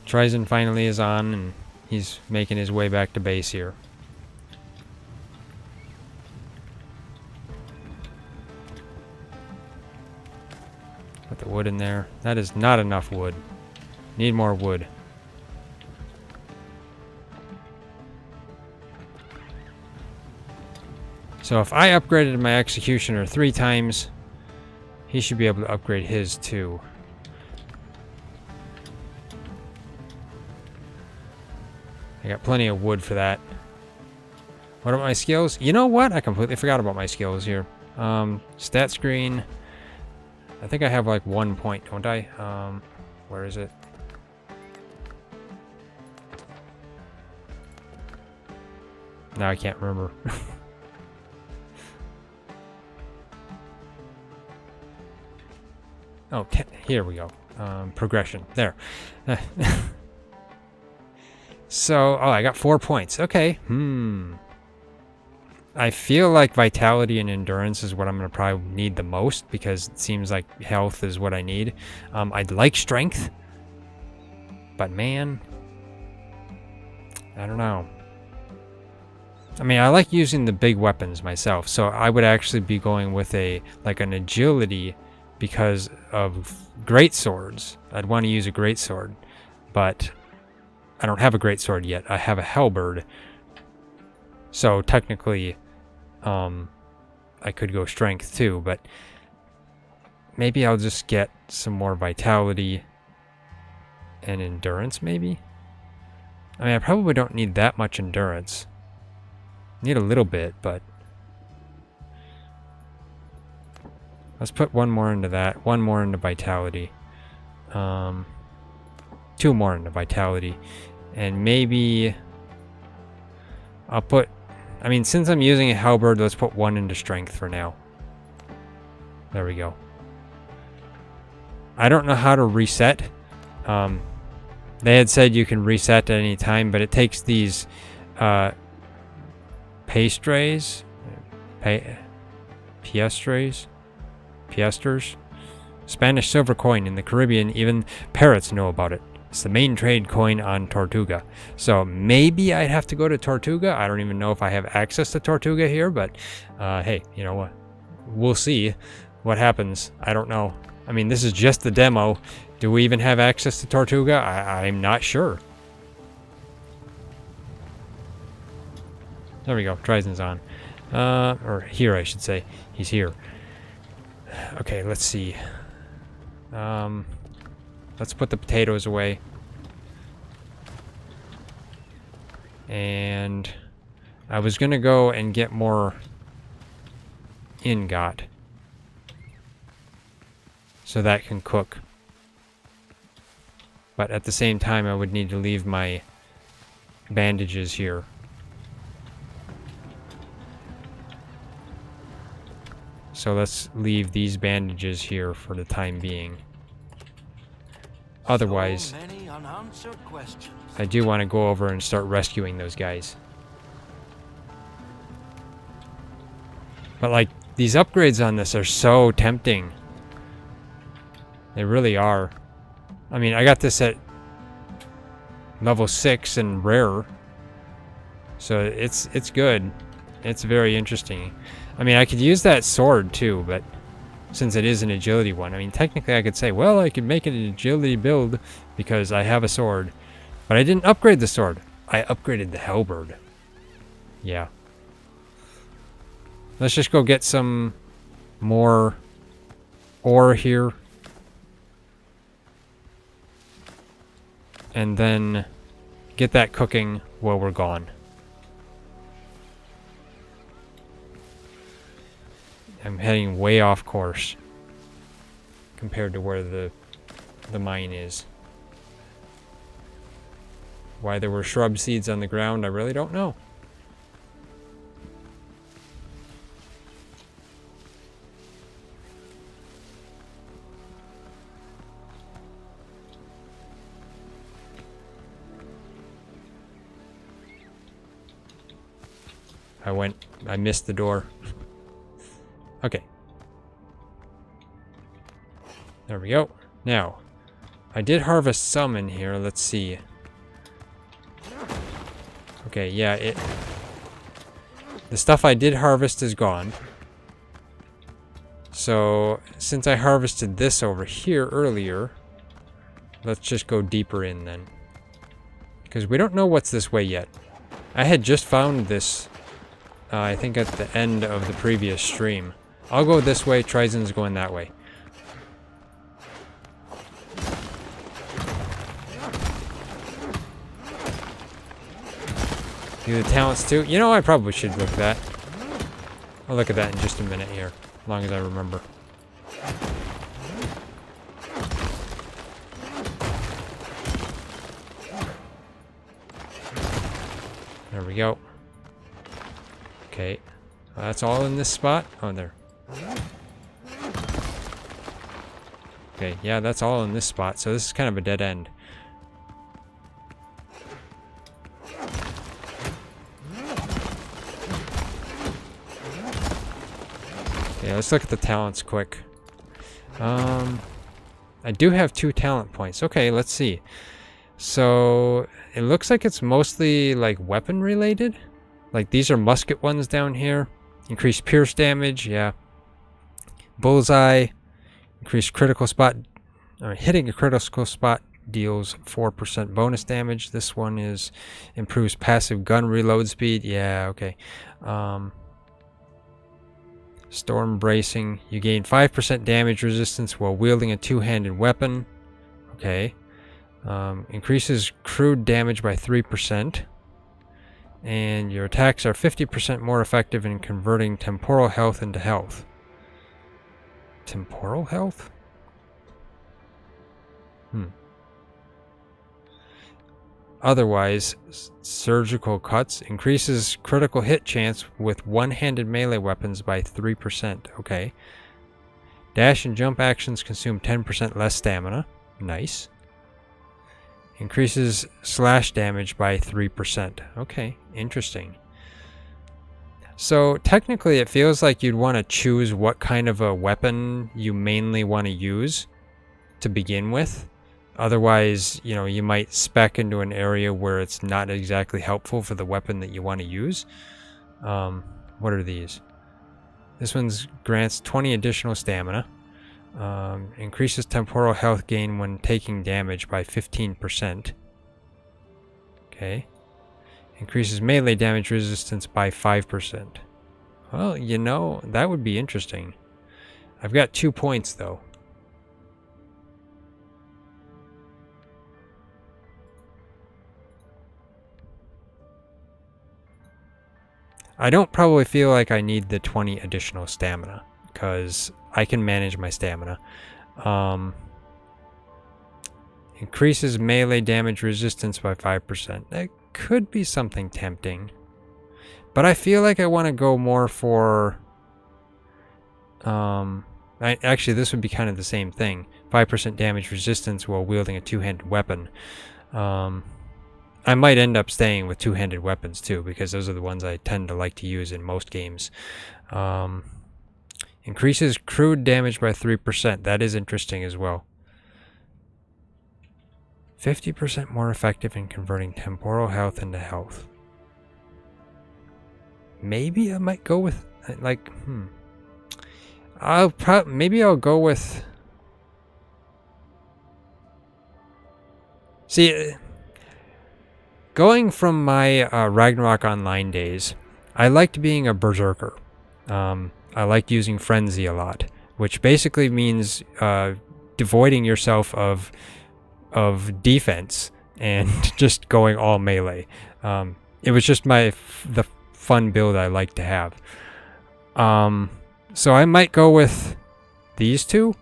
TriZon finally is on, and he's making his way back to base here. Put the wood in there. That is not enough wood. Need more wood. So if I upgraded my executioner 3 times, he should be able to upgrade his too. I got plenty of wood for that. What are my skills? You know what? I completely forgot about my skills here. Stat screen. I think I have like 1 point, don't I? Where is it? Now I can't remember. Oh, here we go. Progression. There. So, oh, I got 4 points. Okay. I feel like vitality and endurance is what I'm going to probably need the most, because it seems like health is what I need. I'd like strength, but man, I don't know. I mean, I like using the big weapons myself, so I would actually be going with an agility because of great swords. I'd want to use a great sword, but I don't have a great sword yet. I have a halberd. So technically, I could go strength too, but maybe I'll just get some more vitality and endurance, maybe? I mean, I probably don't need that much endurance. Need a little bit, but Let's put one more into that. One more into vitality. Two more into vitality. And maybe I'll put... I mean, since I'm using a halberd, let's put one into strength for now. There we go. I don't know how to reset. They had said you can reset at any time, but it takes these piasters, Spanish silver coin in the Caribbean. Even parrots know about it. It's the main trade coin on Tortuga. So maybe I'd have to go to Tortuga. I don't even know if I have access to Tortuga here, but hey, you know what? We'll see what happens. I don't know. I mean, this is just the demo. Do we even have access to Tortuga? I'm not sure. There we go. TriZon's on. Or here, I should say. He's here. Okay, let's see. Let's put the potatoes away. And I was going to go and get more ingot. So that can cook. But at the same time, I would need to leave my bandages here. So let's leave these bandages here for the time being. Otherwise, I do want to go over and start rescuing those guys. But like, these upgrades on this are so tempting. They really are. I mean, I got this at level 6 and rare. So it's good. It's very interesting. I mean, I could use that sword too, but since it is an agility one, I mean, technically I could say, well, I could make it an agility build because I have a sword. But I didn't upgrade the sword. I upgraded the halberd. Yeah. Let's just go get some more ore here. And then get that cooking while we're gone. I'm heading way off course compared to where the mine is. Why there were shrub seeds on the ground, I really don't know. I missed the door. Okay. There we go. Now, I did harvest some in here. Let's see. Okay, yeah, the stuff I did harvest is gone. So, since I harvested this over here earlier, let's just go deeper in then. Because we don't know what's this way yet. I had just found this, I think at the end of the previous stream. I'll go this way, TriZon's going that way. Do the talents too? You know, I probably should look at that. I'll look at that in just a minute here, as long as I remember. There we go. Okay. That's all in this spot? Oh, there. Okay, yeah, that's all in this spot, so this is kind of a dead end. Okay, let's look at the talents quick. I do have 2 talent points. Okay, let's see. So, it looks like it's mostly, like, weapon related. Like, these are musket ones down here. Increased pierce damage, yeah. Bullseye. Increased critical spot. Or hitting a critical spot deals 4% bonus damage. This one is improves passive gun reload speed. Yeah, okay. Storm bracing. You gain 5% damage resistance while wielding a 2-handed weapon. Okay. Increases crude damage by 3%. And your attacks are 50% more effective in converting temporal health into health. Temporal health? Otherwise, surgical cuts increases critical hit chance with one-handed melee weapons by 3%. Okay. Dash and jump actions consume 10% less stamina. Nice. Increases slash damage by 3%. Okay, interesting. So technically it feels like you'd want to choose what kind of a weapon you mainly want to use to begin with. Otherwise, you know, you might spec into an area where it's not exactly helpful for the weapon that you want to use. What are these? This one's grants 20 additional stamina. Increases temporal health gain when taking damage by 15%. Okay. Increases melee damage resistance by 5%. Well, you know, that would be interesting. I've got 2 points, though. I don't probably feel like I need the 20 additional stamina, because I can manage my stamina. Increases melee damage resistance by 5%. That could be something tempting. But I feel like I want to go more for... actually, this would be kind of the same thing. 5% damage resistance while wielding a two-handed weapon. I might end up staying with two-handed weapons too, because those are the ones I tend to like to use in most games. Increases crude damage by 3%. That is interesting as well. 50% more effective in converting temporal health into health. Maybe I might go with, like, maybe I'll go with... See, going from my Ragnarok Online days, I liked being a berserker. I liked using Frenzy a lot, which basically means devoiding yourself of defense and just going all melee. It was just the fun build I like to have. So I might go with these two,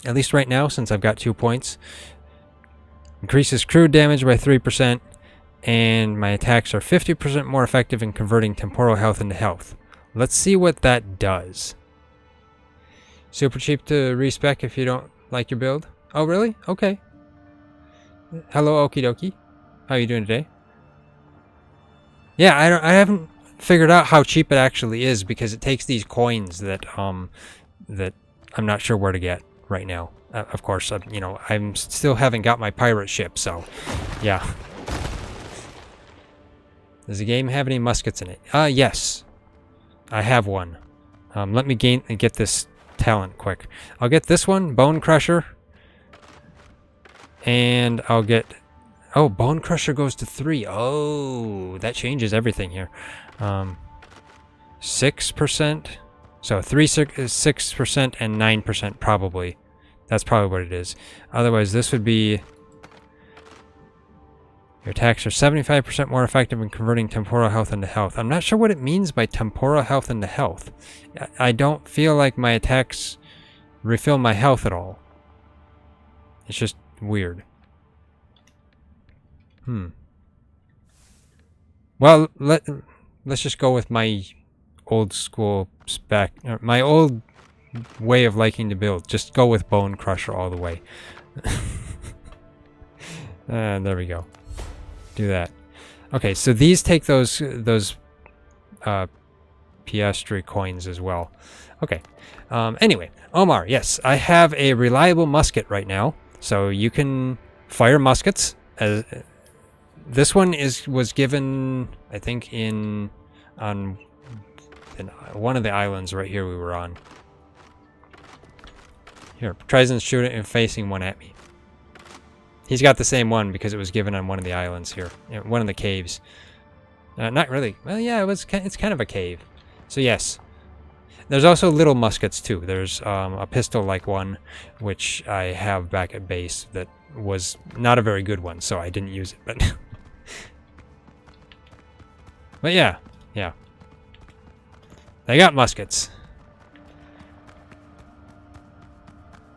at least right now, since I've got 2 points. Increases crude damage by 3%, and my attacks are 50% more effective in converting temporal health into health. Let's see what that does. Super cheap to respec if you don't like your build. Oh, really? Okay. Hello, okie dokie. How are you doing today? Yeah, I haven't figured out how cheap it actually is, because it takes these coins that that I'm not sure where to get right now. Of course, you know, I'm still haven't got my pirate ship, so yeah. Does the game have any muskets in it? Yes. I have one. Let me get this talent quick. I'll get this one, Bone Crusher. And I'll get... Oh, Bone Crusher goes to 3. Oh, that changes everything here. 6%. So 6% and 9% probably. That's probably what it is. Otherwise, this would be... Your attacks are 75% more effective in converting temporal health into health. I'm not sure what it means by temporal health into health. I don't feel like my attacks refill my health at all. It's just weird. Well, let's just go with my old school spec, my old way of liking to build. Just go with Bone Crusher all the way. And there we go. Do that. Okay, so these take those piastre coins as well. Okay. Anyway, Omar, yes, I have a reliable musket right now, so you can fire muskets. This one was given, I think, on one of the islands right here we were on. Here, TriZon's shooting and facing one at me. He's got the same one because it was given on one of the islands here, one of the caves. Not really. Well, yeah, it's kind of a cave. So yes, there's also little muskets too. There's a pistol-like one, which I have back at base that was not a very good one, so I didn't use it. But yeah. They got muskets.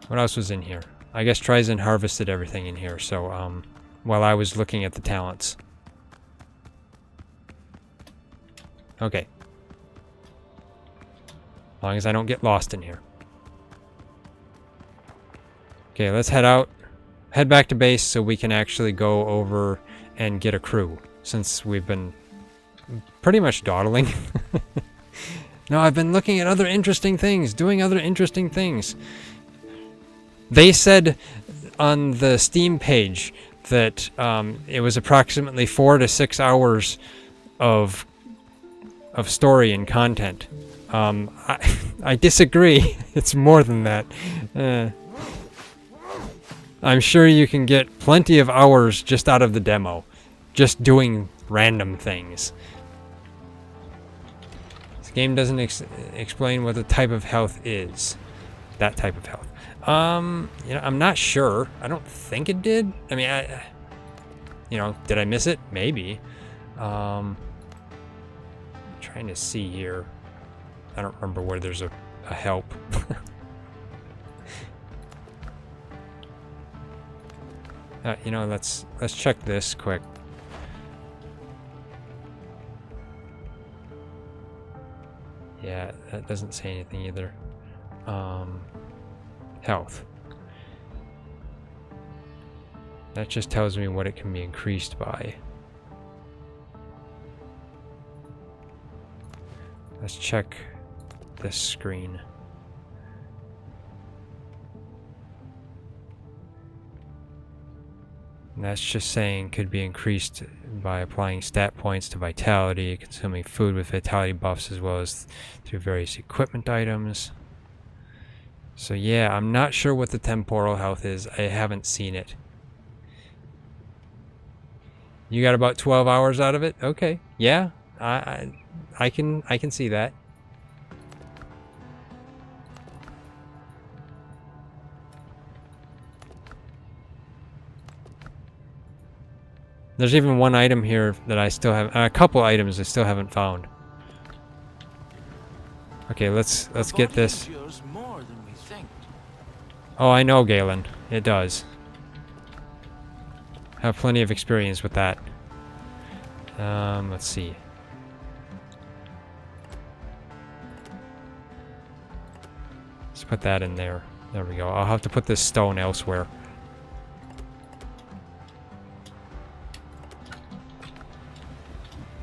What else was in here? I guess TriZon harvested everything in here, so, while I was looking at the talents. Okay. As long as I don't get lost in here. Okay, let's head out. Head back to base so we can actually go over and get a crew, since we've been pretty much dawdling. No, I've been looking at other interesting things, doing other interesting things. They said on the Steam page that it was approximately 4 to 6 hours of story and content. I disagree. It's more than that. I'm sure you can get plenty of hours just out of the demo, just doing random things. This game doesn't explain what the type of health is. That type of health. You know, I'm not sure. I don't think it did. I mean, you know, did I miss it? Maybe. Trying to see here. I don't remember where there's a help. You know, let's check this quick. Yeah, that doesn't say anything either. Health. That just tells me what it can be increased by. Let's check this screen. And that's just saying could be increased by applying stat points to vitality, consuming food with vitality buffs, as well as through various equipment items. So yeah, I'm not sure what the temporal health is. I haven't seen it. You got about 12 hours out of it? Okay. Yeah. I can see that. There's even one item here that I still have, a couple items I still haven't found. Okay, let's get this. Oh, I know, Galen. It does. Have plenty of experience with that. Let's see. Let's put that in there. There we go. I'll have to put this stone elsewhere.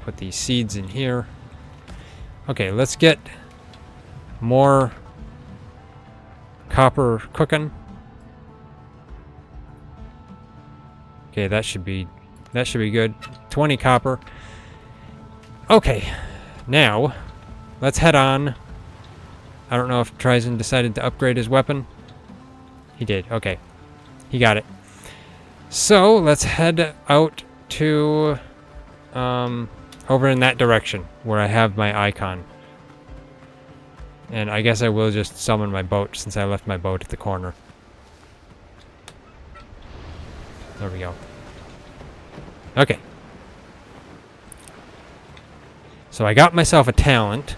Put these seeds in here. Okay, let's get more copper cooking. Okay, that should be good. 20 copper. Okay, now let's head on. I don't know if TriZon decided to upgrade his weapon. He did. Okay, he got it. So let's head out to over in that direction where I have my icon. And I guess I will just summon my boat since I left my boat at the corner. There we go. Okay. So I got myself a talent.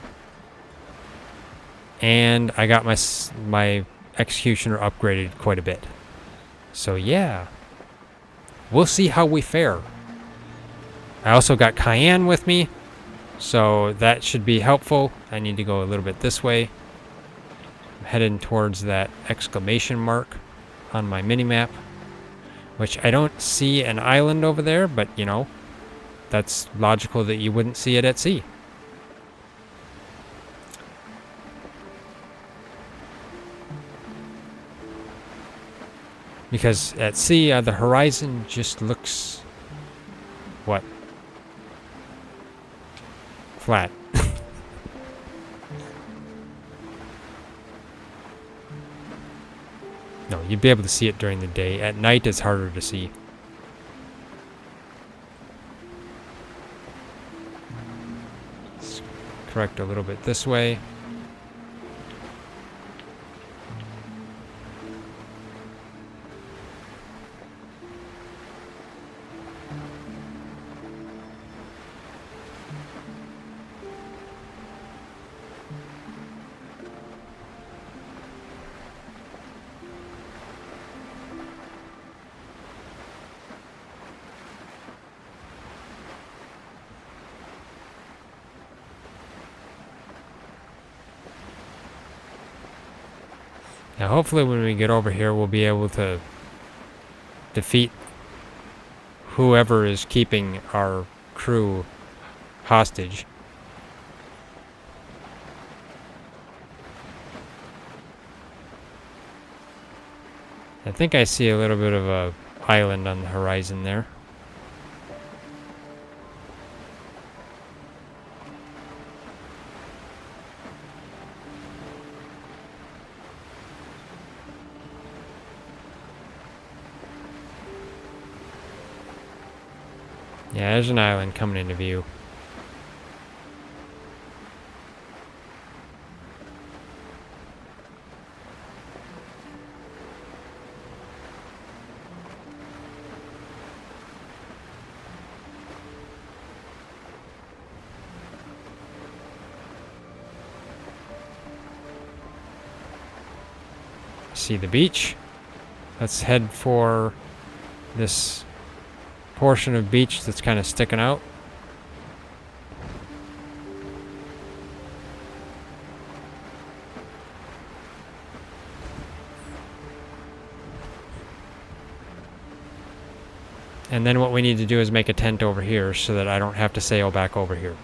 And I got my executioner upgraded quite a bit. So yeah. We'll see how we fare. I also got Cayenne with me. So that should be helpful. I need to go a little bit this way. I'm heading towards that exclamation mark on my minimap. Which I don't see an island over there, but you know, that's logical that you wouldn't see it at sea. Because at sea, the horizon just looks... what? Flat. No, you'd be able to see it during the day. At night, it's harder to see. Let's correct a little bit this way. Now hopefully when we get over here we'll be able to defeat whoever is keeping our crew hostage. I think I see a little bit of a island on the horizon there. Yeah, there's an island coming into view. See the beach. Let's head for this portion of beach that's kind of sticking out. And then what we need to do is make a tent over here so that I don't have to sail back over here.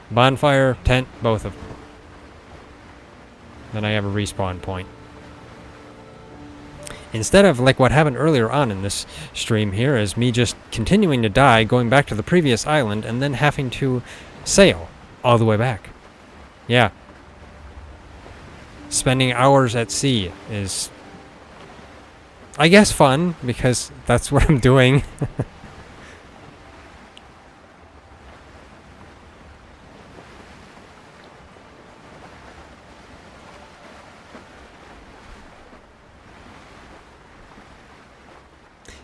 Bonfire, tent, both of them. Then I have a respawn point. Instead of like what happened earlier on in this stream here, is me just continuing to die, going back to the previous island, and then having to sail all the way back. Yeah. Spending hours at sea is, I guess, fun, because that's what I'm doing.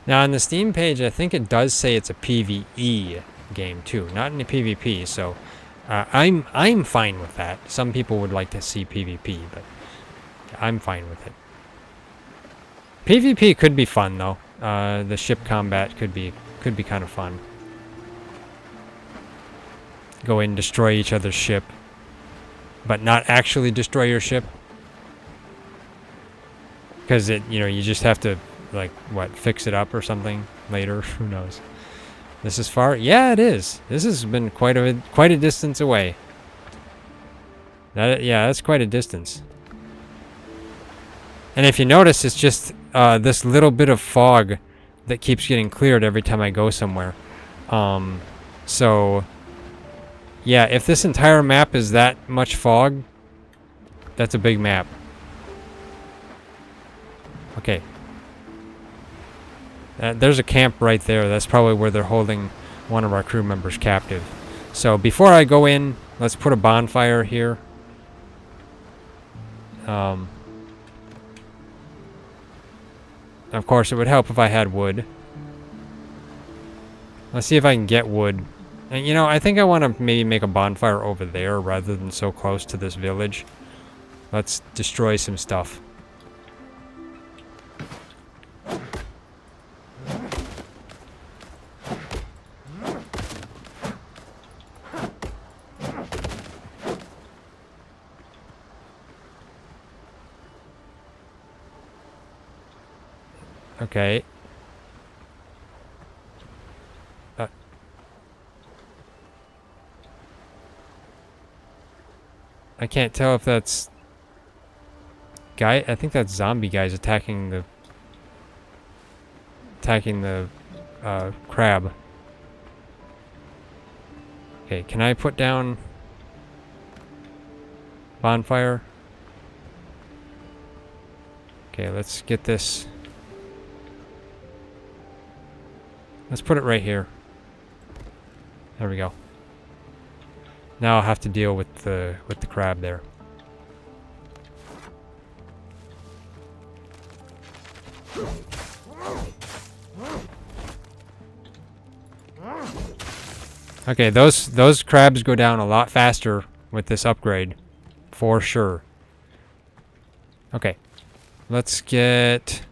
Now on the Steam page, I think it does say it's a PvE game too, not in a PvP. So I'm fine with that. Some people would like to see PvP, but I'm fine with it. PvP could be fun though. The ship combat could be kind of fun. Go in, destroy each other's ship, but not actually destroy your ship, because you just have to, like, what, fix it up or something later. Who knows? This is far. Yeah, it is. This has been quite a distance away. Yeah, that's quite a distance. And if you notice, it's just this little bit of fog that keeps getting cleared every time I go somewhere. So yeah, if this entire map is that much fog, that's a big map. Okay. There's a camp right there. That's probably where they're holding one of our crew members captive. So before I go in, let's put a bonfire here. Of course, it would help if I had wood. Let's see if I can get wood. And I think I want to maybe make a bonfire over there rather than so close to this village. Let's destroy some stuff. Okay. I can't tell if that's guy. I think that's zombie guys attacking the crab. Okay, can I put down bonfire? Okay, let's get this. Let's put it right here. There we go. Now I'll have to deal with the crab there. Okay, those crabs go down a lot faster with this upgrade, for sure. Okay, let's get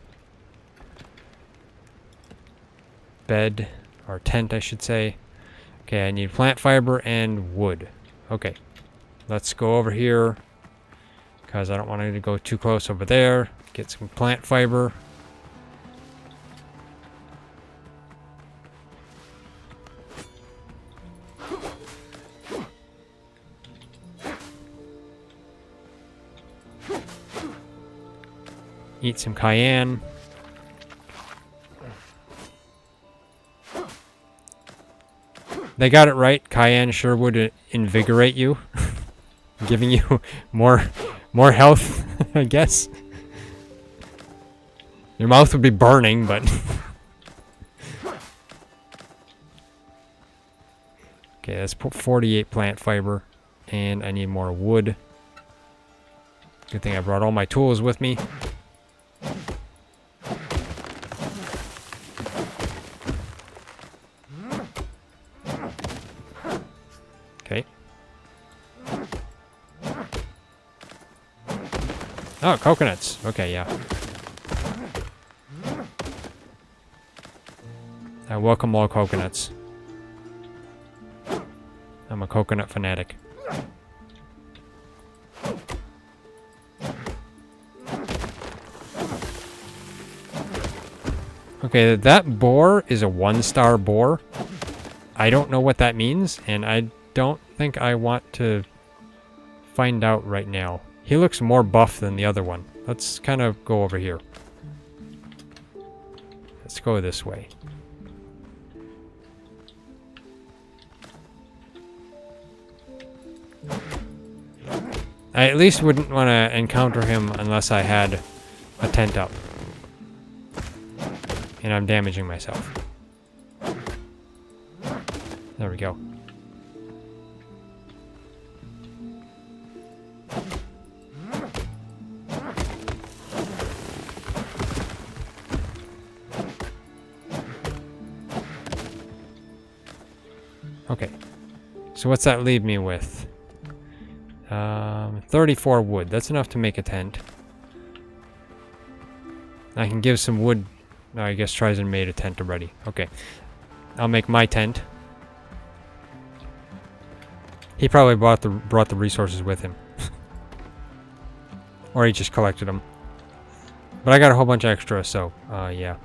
bed, or tent I should say. Okay, I need plant fiber and wood. Okay, let's go over here, because I don't want to go too close over there. Get some plant fiber. Eat some cayenne. They got it right. Cayenne sure would invigorate you, giving you more health, I guess. Your mouth would be burning, but okay, let's put 48 plant fiber, and I need more wood. Good thing I brought all my tools with me. Okay. Oh, coconuts. Okay, yeah. I welcome all coconuts. I'm a coconut fanatic. Okay, that boar is a 1-star boar. I don't know what that means, and I don't think I want to find out right now. He looks more buff than the other one. Let's kind of go over here. Let's go this way. I at least wouldn't want to encounter him unless I had a tent up. And I'm damaging myself. There we go. Okay. So what's that leave me with? 34 wood. That's enough to make a tent. I can give some wood. No, I guess TriZon made a tent already. Okay. I'll make my tent. He probably brought the resources with him. Or he just collected them. But I got a whole bunch extra, so, yeah.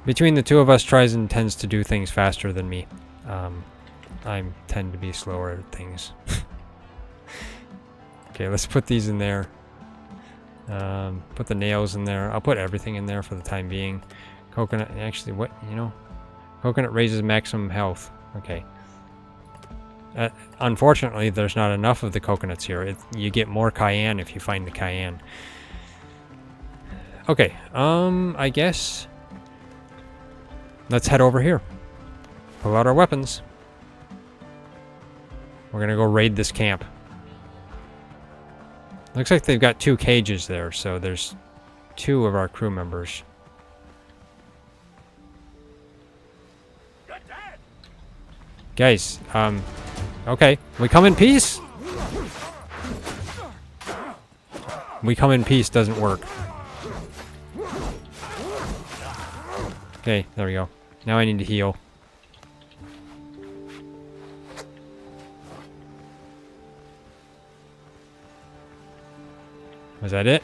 Between the two of us, TriZon tends to do things faster than me. I tend to be slower at things. Okay, let's put these in there. Put the nails in there. I'll put everything in there for the time being. Coconut, actually, what, you know? Coconut raises maximum health. Okay. Unfortunately, there's not enough of the coconuts here. You get more cayenne if you find the cayenne. Okay, I guess let's head over here. Pull out our weapons. We're gonna go raid this camp. Looks like they've got 2 cages there, so there's 2 of our crew members. Guys, okay, we come in peace? We come in peace doesn't work. Okay, there we go. Now I need to heal. Was that it?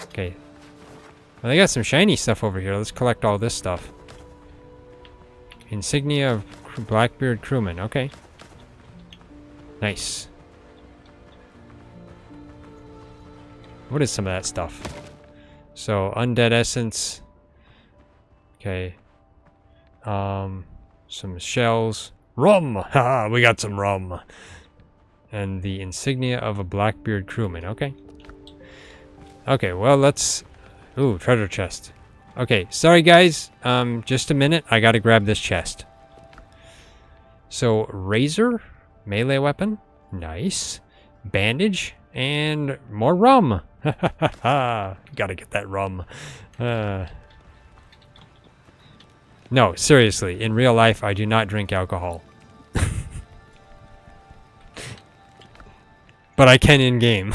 Okay. Well, they got some shiny stuff over here. Let's collect all this stuff. Insignia of Blackbeard Crewman. Okay. Nice. What is some of that stuff? So, Undead Essence. Okay. Some shells. Rum! Haha, we got some rum. And the insignia of a Blackbeard Crewman. Okay. Okay, well, let's... Ooh, treasure chest. Okay, sorry guys. Just a minute. I gotta grab this chest. So, razor. Melee weapon. Nice. Bandage. And more rum. Ha ha ha ha. Gotta get that rum. No, seriously. In real life, I do not drink alcohol. But I can in-game.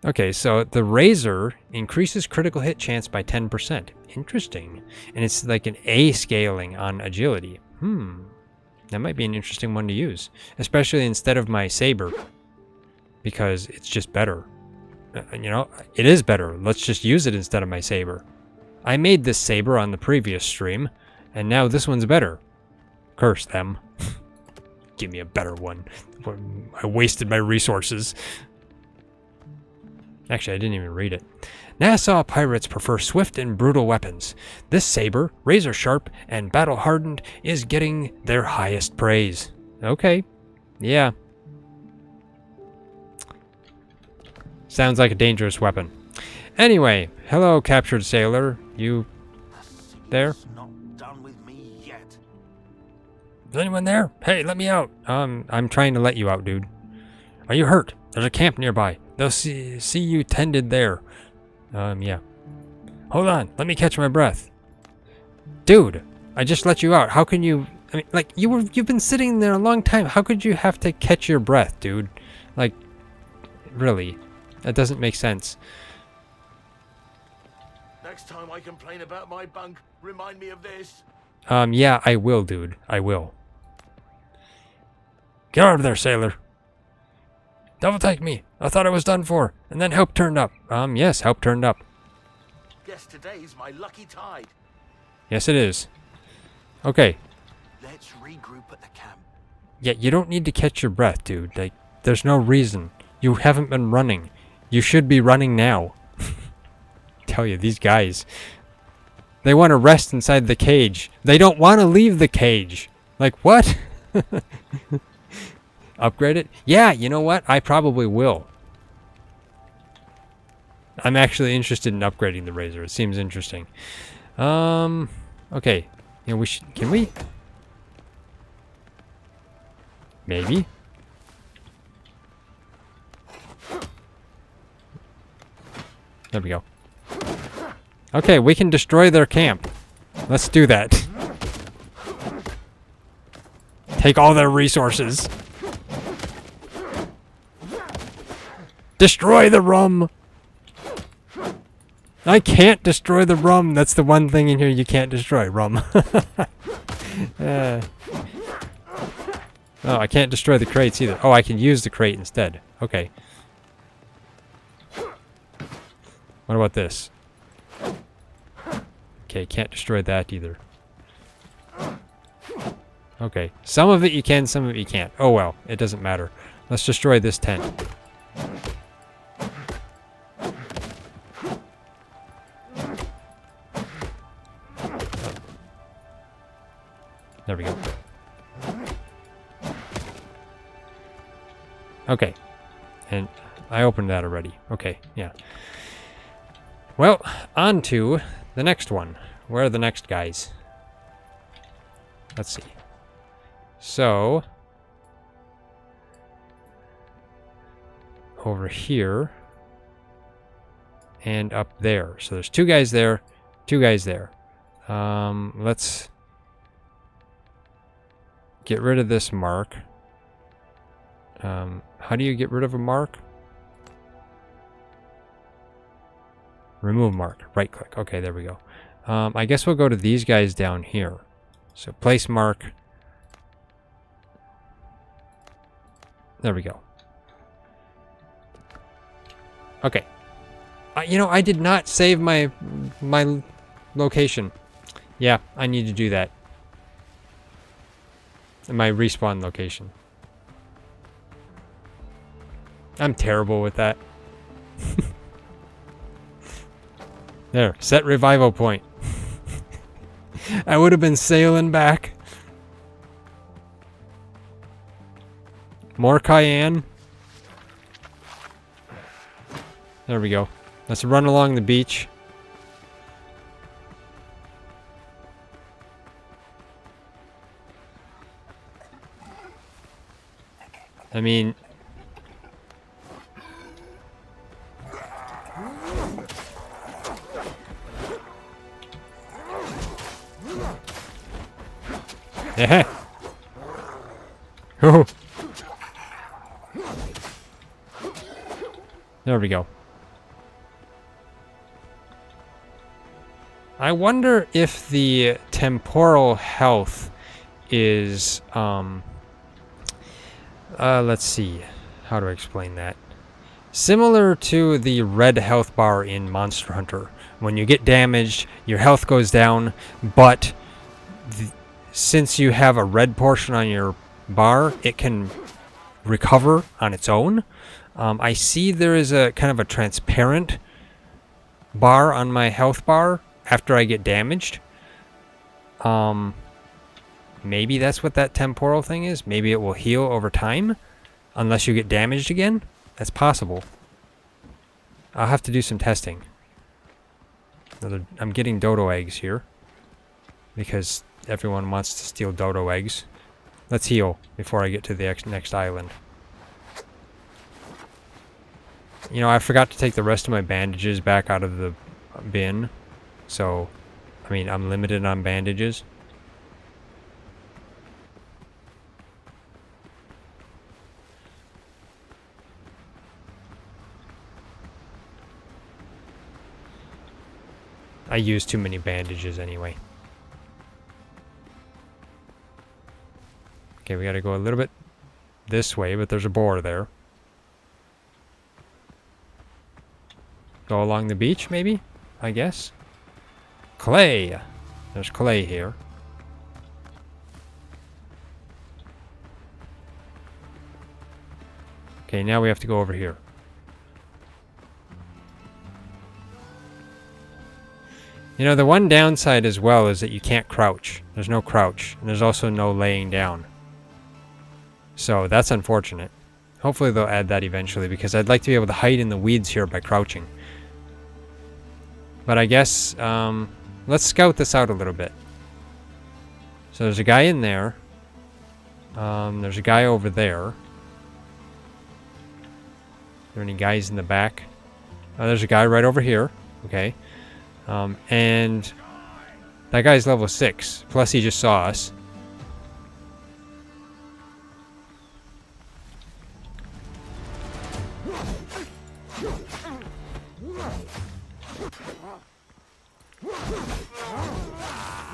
Okay, so the razor increases critical hit chance by 10%. Interesting. And it's like an A scaling on agility. That might be an interesting one to use, especially instead of my saber, because it's just better. You know, it is better. Let's just use it instead of my saber. I made this saber on the previous stream, and now this one's better. Curse them. Give me a better one. I wasted my resources. Actually, I didn't even read it. Nassau pirates prefer swift and brutal weapons. This saber, razor sharp and battle hardened, is getting their highest praise. Okay. Yeah. Sounds like a dangerous weapon. Anyway, hello, captured sailor. You there? Not done with me yet. Is anyone there? Hey, let me out. I'm trying to let you out, dude. Are you hurt? There's a camp nearby. They'll see you tended there. Yeah. Hold on. Let me catch my breath. Dude, I just let you out. How can you... I mean, like, you've been sitting there a long time. How could you have to catch your breath, dude? Like, really? That doesn't make sense. Next time I complain about my bunk, remind me of this. Yeah, I will, dude. I will. Get out of there, sailor. Double take me. I thought I was done for. And then help turned up. Yes, help turned up. Guess today's my lucky tide. Yes, it is. Okay. Let's regroup at the camp. Yeah, you don't need to catch your breath, dude. Like, there's no reason. You haven't been running. You should be running now. Tell you, these guys. They want to rest inside the cage. They don't want to leave the cage. Like, what? Upgrade it? Yeah, you know what? I probably will. I'm actually interested in upgrading the razor. It seems interesting. Okay. You know, we should... Can we? Maybe. There we go. Okay, we can destroy their camp. Let's do that. Take all their resources. Destroy the rum! I can't destroy the rum. That's the one thing in here you can't destroy. Rum. Oh, I can't destroy the crates either. Oh, I can use the crate instead. Okay. What about this? Okay, can't destroy that either. Okay. Some of it you can, some of it you can't. Oh well, it doesn't matter. Let's destroy this tent. There we go. Okay. And I opened that already. Okay, yeah. Well, on to the next one. Where are the next guys? Let's see. So, over here and up there. So there's two guys there, two guys there. Let's get rid of this mark. How do you get rid of a mark? Remove mark. Right click. Okay, there we go. I guess we'll go to these guys down here. So place mark. There we go. Okay. You know, I did not save my location. Yeah, I need to do that. My respawn location. I'm terrible with that. There, set revival point. I would have been sailing back. More cayenne. There we go. Let's run along the beach. I mean... Yeah. Oh. There we go. I wonder if the temporal health is, let's see, how to explain that. Similar to the red health bar in Monster Hunter. When you get damaged, your health goes down, but since you have a red portion on your bar, it can recover on its own. I see there is a kind of a transparent bar on my health bar after I get damaged. Maybe that's what that temporal thing is. Maybe it will heal over time unless you get damaged again. That's possible. I'll have to do some testing. I'm getting dodo eggs here because everyone wants to steal dodo eggs. Let's heal before I get to the next island. You know, I forgot to take the rest of my bandages back out of the bin. So, I mean, I'm limited on bandages. I use too many bandages anyway. Okay, we gotta go a little bit this way, but there's a boar there. Go along the beach, maybe? I guess. Clay! There's clay here. Okay, now we have to go over here. You know, the one downside as well is that you can't crouch. There's no crouch. And there's also no laying down. So that's unfortunate. Hopefully they'll add that eventually, because I'd like to be able to hide in the weeds here by crouching. But I guess, let's scout this out a little bit. So there's a guy in there. There's a guy over there. Are there any guys in the back? Oh, there's a guy right over here. Okay. And that guy's level 6. Plus he just saw us.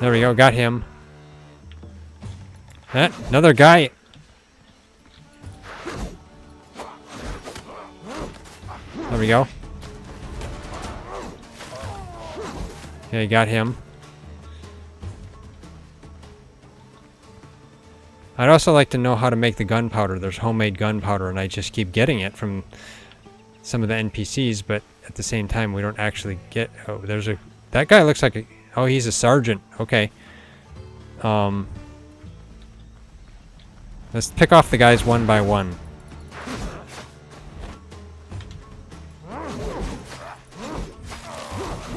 There we go, got him. Another guy. There we go. Okay, got him. I'd also like to know how to make the gunpowder. There's homemade gunpowder, and I just keep getting it from some of the NPCs, but at the same time, we don't actually get... Oh, there's a... That guy looks like a... Oh, he's a sergeant. Okay. Let's pick off the guys one by one.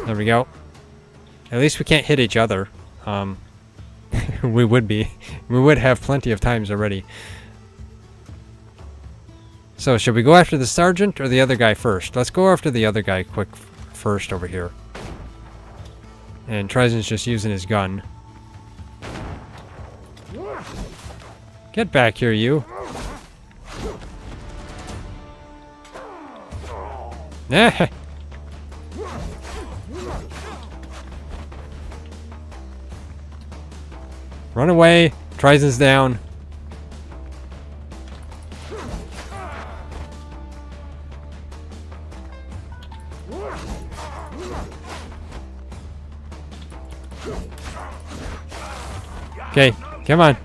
There we go. At least we can't hit each other. We would have plenty of times already. So, should we go after the sergeant or the other guy first? Let's go after the other guy quick first over here. And TriZon's just using his gun. Get back here, you. Eh. Run away. TriZon's down. Okay, come on.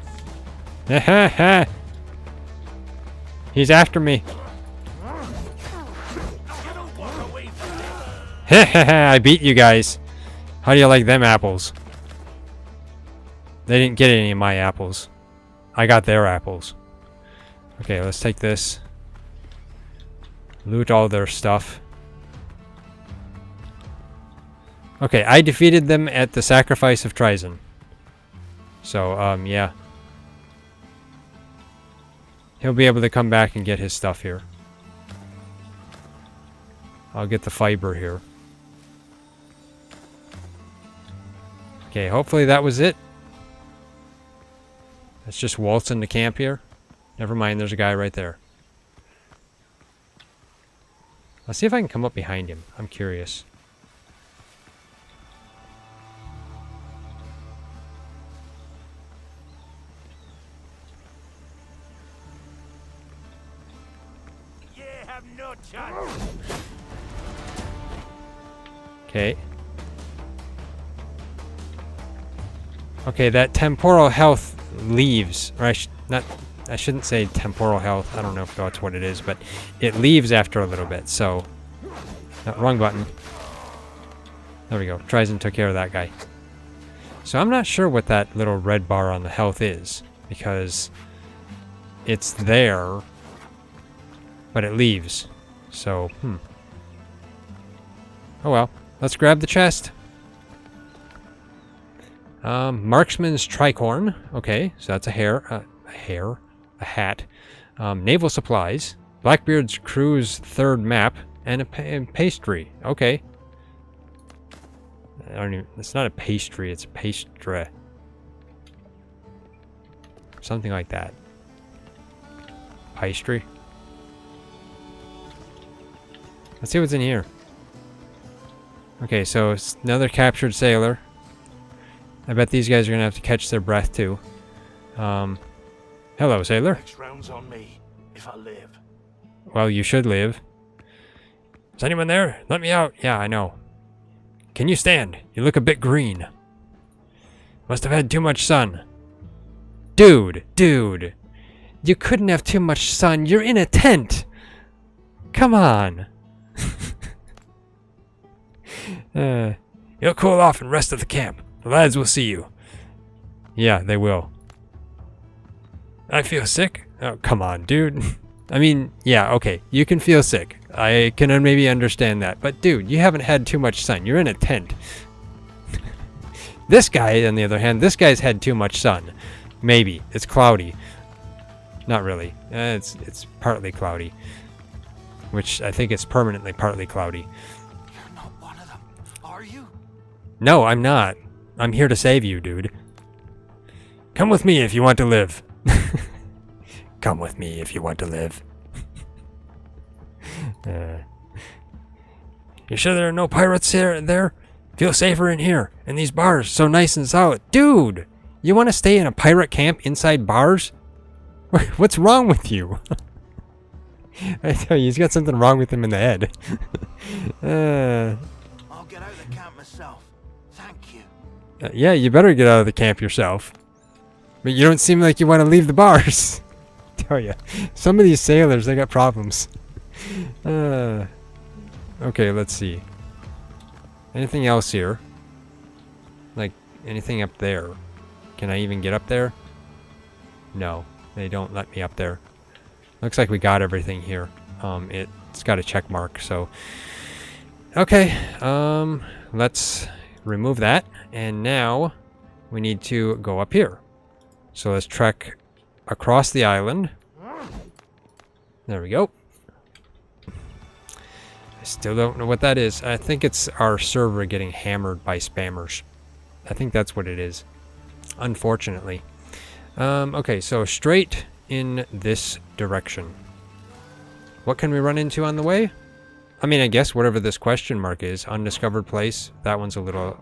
He's after me. I beat you guys. How do you like them apples? They didn't get any of my apples. I got their apples. Okay, let's take this. Loot all their stuff. Okay, I defeated them at the sacrifice of TriZon. So, yeah. He'll be able to come back and get his stuff here. I'll get the fiber here. Okay, hopefully that was it. Let's just waltz into camp here. Never mind, there's a guy right there. Let's see if I can come up behind him. I'm curious. have no chance. Okay. Okay, that temporal health leaves. Or I shouldn't say temporal health. I don't know if that's what it is, but it leaves after a little bit. So, no, wrong button. There we go. TriZon took care of that guy. So I'm not sure what that little red bar on the health is, because it's there, but it leaves. So, oh well. Let's grab the chest. Marksman's tricorn. Okay, so that's a hat. Naval supplies. Blackbeard's crew's third map, and a pastry. Okay. It's not a pastry, it's a pastry. Something like that. Pastry. Let's see what's in here. Okay, so it's another captured sailor. I bet these guys are gonna have to catch their breath too. Hello, sailor. Next round's on me, if I live. Well, you should live. Is anyone there? Let me out. Yeah, I know. Can you stand? You look a bit green. Must have had too much sun. Dude. You couldn't have too much sun. You're in a tent. Come on. You'll cool off and rest at the camp. The lads will see you. Yeah, they will. I feel sick. Oh, come on, dude. I mean, yeah, okay. You can feel sick. I can maybe understand that. But, dude, you haven't had too much sun. You're in a tent. This guy, on the other hand, this guy's had too much sun. Maybe. It's cloudy. Not really. It's partly cloudy. Which I think it's permanently partly cloudy. You're not one of them, are you? No, I'm not. I'm here to save you, dude. Come with me if you want to live. Come with me if you want to live. You sure there are no pirates there? Feel safer in here, in these bars, so nice and solid. Dude, you want to stay in a pirate camp inside bars? What's wrong with you? I tell you, he's got something wrong with him in the head. I'll get out of the camp myself. Thank you. Yeah, you better get out of the camp yourself. But you don't seem like you want to leave the bars. Tell ya, some of these sailors, they got problems. Okay, let's see. Anything else here? Like, anything up there? Can I even get up there? No, they don't let me up there. Looks like we got everything here. It's got a check mark, so... Okay, let's remove that. And now, we need to go up here. So let's trek across the island. There we go. I still don't know what that is. I think it's our server getting hammered by spammers. I think that's what it is. Unfortunately. Okay, so straight in this direction. What can we run into on the way? I mean, I guess whatever this question mark is. Undiscovered place. That one's a little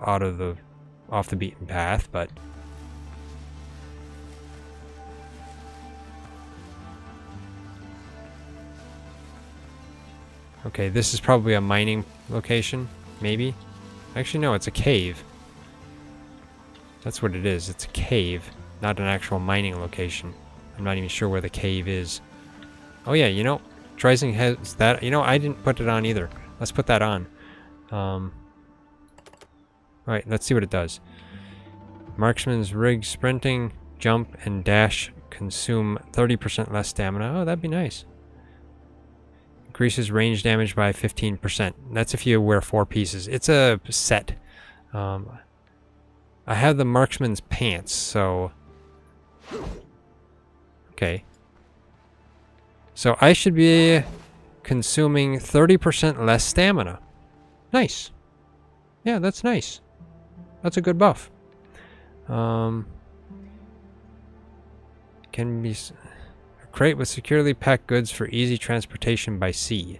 off the beaten path, but... Okay, this is probably a mining location, maybe? Actually, no, it's a cave. That's what it is. It's a cave, not an actual mining location. I'm not even sure where the cave is. Oh yeah, you know, TriZon has that. You know, I didn't put it on either. Let's put that on. Alright, let's see what it does. Marksman's rig sprinting, jump, and dash consume 30% less stamina. Oh, that'd be nice. Increases range damage by 15%. That's if you wear 4 pieces. It's a set. I have the marksman's pants, so... Okay. So I should be consuming 30% less stamina. Nice. Yeah, that's nice. That's a good buff. Can be... Crate with securely packed goods for easy transportation by sea.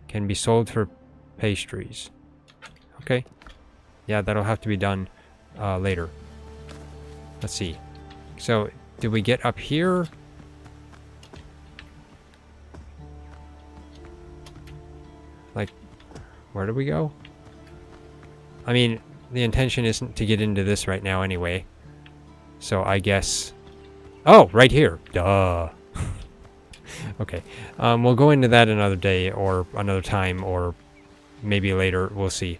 Can be sold for pastries. Okay. Yeah, that'll have to be done later. Let's see. So, did we get up here? Where do we go? I mean, the intention isn't to get into this right now anyway. So I guess... Oh, right here. Duh. Okay. We'll go into that another day or another time or maybe later. We'll see.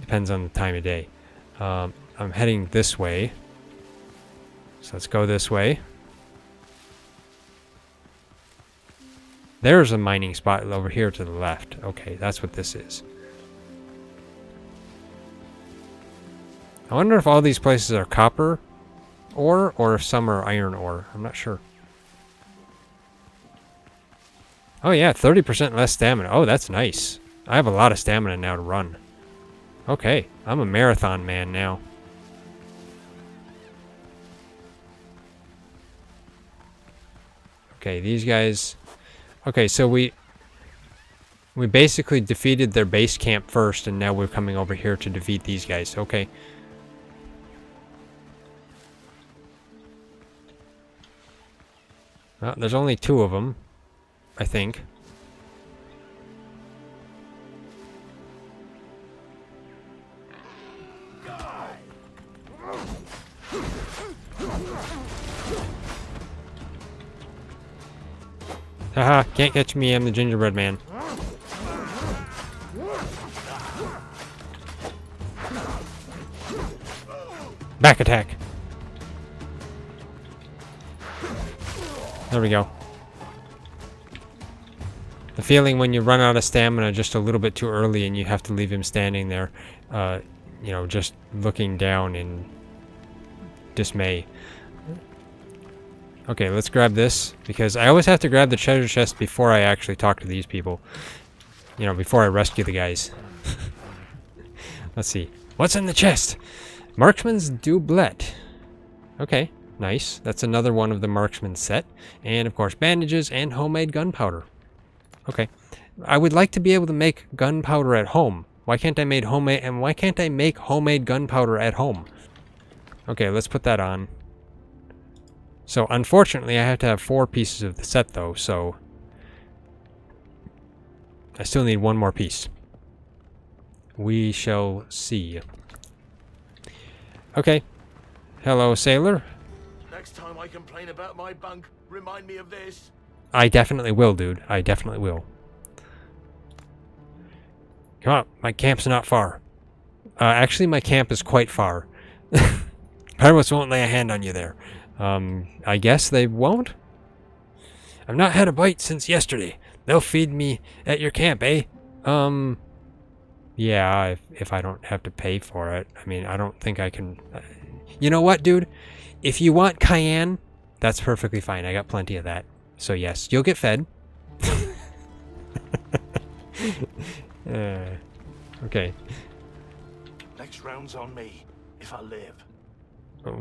Depends on the time of day. I'm heading this way. So let's go this way. There's a mining spot over here to the left. Okay, that's what this is. I wonder if all these places are copper ore or if some are iron ore. I'm not sure. Oh yeah, 30% less stamina. Oh, that's nice. I have a lot of stamina now to run. Okay, I'm a marathon man now. Okay, these guys... Okay, so we basically defeated their base camp first, and now we're coming over here to defeat these guys. Okay. Well, there's only 2 of them, I think. Haha, can't catch me, I'm the gingerbread man. Back attack. There we go. The feeling when you run out of stamina just a little bit too early and you have to leave him standing there, you know, just looking down in dismay. Okay, let's grab this, because I always have to grab the treasure chest before I actually talk to these people. You know, before I rescue the guys. Let's see. What's in the chest? Marksman's doublet. Okay, nice. That's another one of the marksman set. And, of course, bandages and homemade gunpowder. Okay. I would like to be able to make gunpowder at home. Why can't I make homemade gunpowder at home? Okay, let's put that on. So, unfortunately, I have to have 4 pieces of the set, though, so... I still need 1 more piece. We shall see. Okay. Hello, sailor. Next time I complain about my bunk, remind me of this. I definitely will, dude. I definitely will. Come on, my camp's not far. Actually, my camp is quite far. Pirates won't lay a hand on you there. I guess they won't? I've not had a bite since yesterday. They'll feed me at your camp, eh? Yeah, if I don't have to pay for it. I mean, I don't think I can... You know what, dude? If you want cayenne, that's perfectly fine. I got plenty of that. So yes, you'll get fed. Okay. Next round's on me, if I live.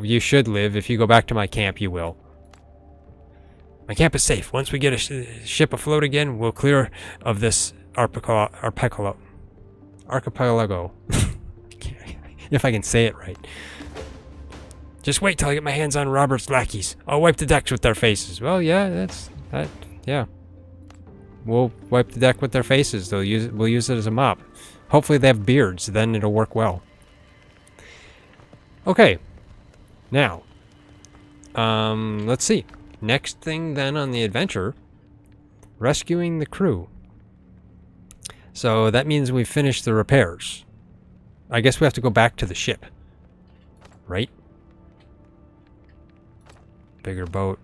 You should live. If you go back to my camp, you will. My camp is safe. Once we get a ship afloat again, we'll clear of this archipelago. If I can say it right. Just wait till I get my hands on Robert's lackeys. I'll wipe the decks with their faces. Well, yeah, yeah. We'll wipe the deck with their faces. We'll use it as a mop. Hopefully they have beards. Then it'll work well. Okay. Now, let's see. Next thing then on the adventure, rescuing the crew. So that means we've finished the repairs. I guess we have to go back to the ship. Right? Bigger boat.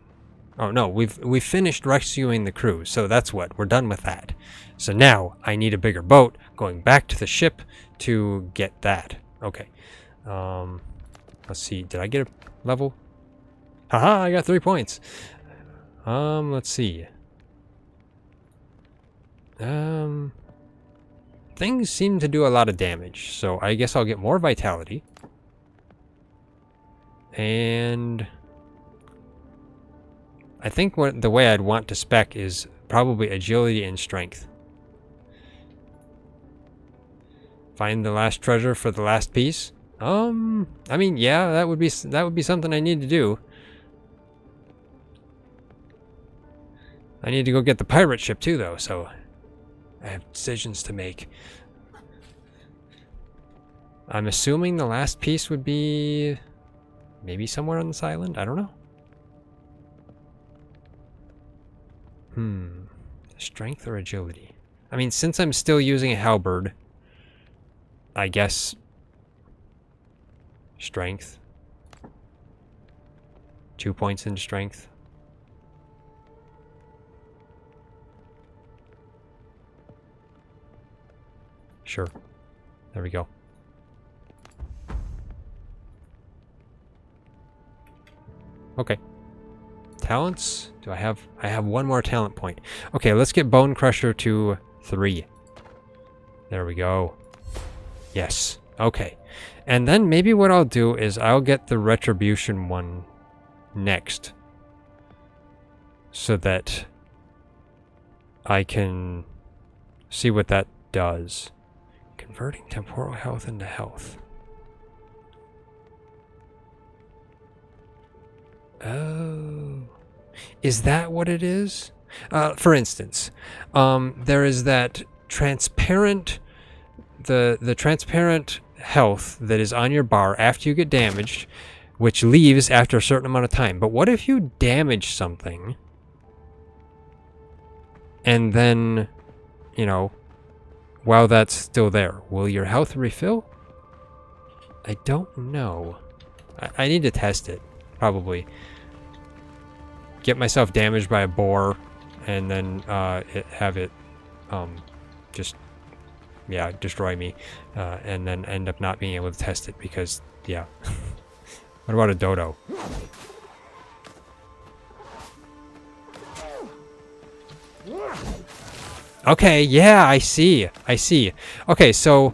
Oh no, we've finished rescuing the crew, so that's what. We're done with that. So now I need a bigger boat going back to the ship to get that. Okay. Let's see. Did I get a level? Haha, I got 3 points. Let's see. Things seem to do a lot of damage, so I guess I'll get more vitality. And I think the way I'd want to spec is probably agility and strength. Find the last treasure for the last piece. I mean, yeah, that would be something I need to do. I need to go get the pirate ship too, though, so I have decisions to make. I'm assuming the last piece would be maybe somewhere on this island. I don't know. Strength or agility? I mean, since I'm still using a halberd, I guess strength. 2 points in strength. Sure. There we go. Okay. Talents? Do I have one more talent point. Okay, let's get Bone Crusher to 3. There we go. Yes. Okay. And then maybe what I'll do is I'll get the Retribution one next. So that I can see what that does. Converting temporal health into health. Oh. Is that what it is? For instance, there is that transparent, the transparent health that is on your bar after you get damaged, which leaves after a certain amount of time. But what if you damage something and then, you know, while that's still there, will your health refill? I don't know. I need to test it, probably. Get myself damaged by a boar, and then have it just, yeah, destroy me, and then end up not being able to test it because, yeah. What about a dodo? Okay, yeah, I see. Okay, so,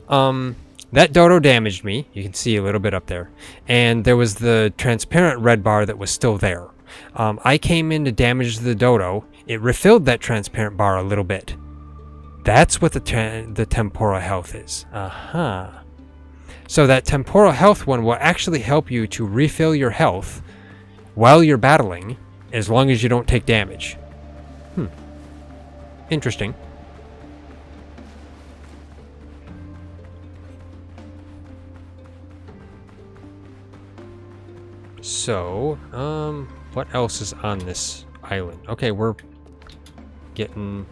that dodo damaged me. You can see a little bit up there. And there was the transparent red bar that was still there. I came in to damage the dodo. It refilled that transparent bar a little bit. That's what the temporal health is. So that temporal health one will actually help you to refill your health while you're battling, as long as you don't take damage. Interesting. So, what else is on this island? Okay, we're getting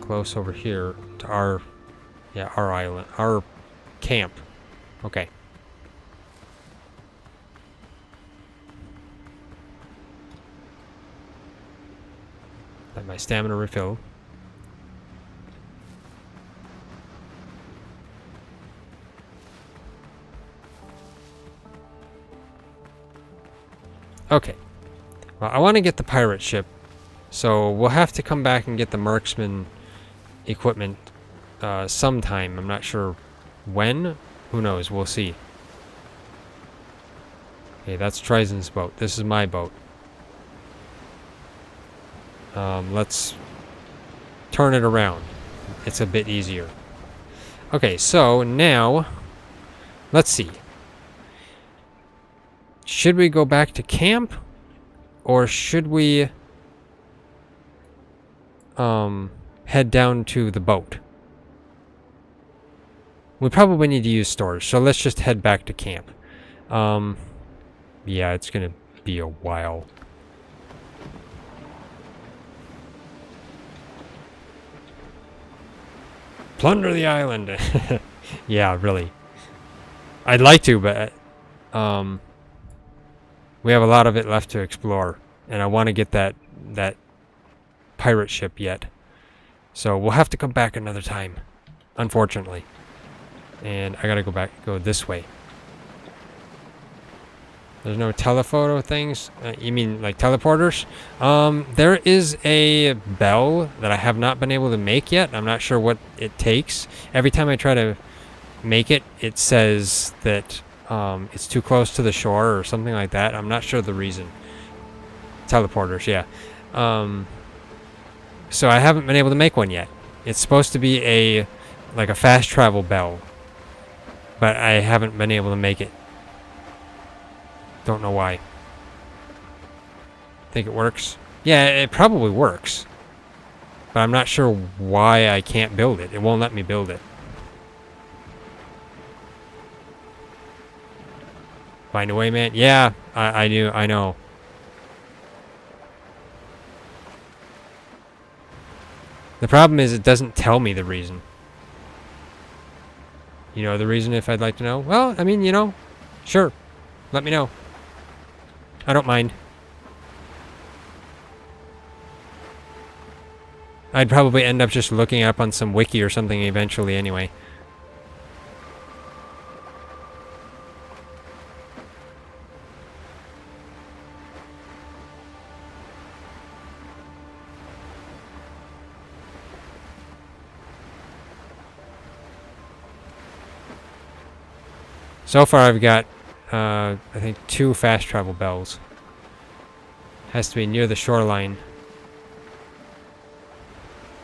close over here to our island, our camp. Okay. Let my stamina refill. Okay. Well, I want to get the pirate ship, so we'll have to come back and get the marksman equipment sometime. I'm not sure when. Who knows? We'll see. Okay, that's TriZon's boat. This is my boat. Let's turn it around. It's a bit easier. Okay, so now, let's see. Should we go back to camp? Or should we head down to the boat? We probably need to use storage, so let's just head back to camp. Yeah, it's gonna be a while. Plunder the island. Yeah, really. I'd like to, but we have a lot of it left to explore, and I want to get that pirate ship yet. So we'll have to come back another time, unfortunately. And I gotta go this way. There's no telephoto things? You mean like teleporters? There is a bell that I have not been able to make yet. I'm not sure what it takes. Every time I try to make it, it says that it's too close to the shore or something like that. I'm not sure the reason. Teleporters, yeah. So I haven't been able to make one yet. It's supposed to be like a fast travel bell, but I haven't been able to make it. Don't know why. Think it works? Yeah, it probably works. but I'm not sure why I can't build it. It won't let me build it. Find a way, man. Yeah, I know. The problem is it doesn't tell me the reason. You know the reason if I'd like to know? Well, I mean, you know, sure. Let me know. I don't mind. I'd probably end up just looking up on some wiki or something eventually anyway. So far I've got, I think 2 fast travel bells. Has to be near the shoreline.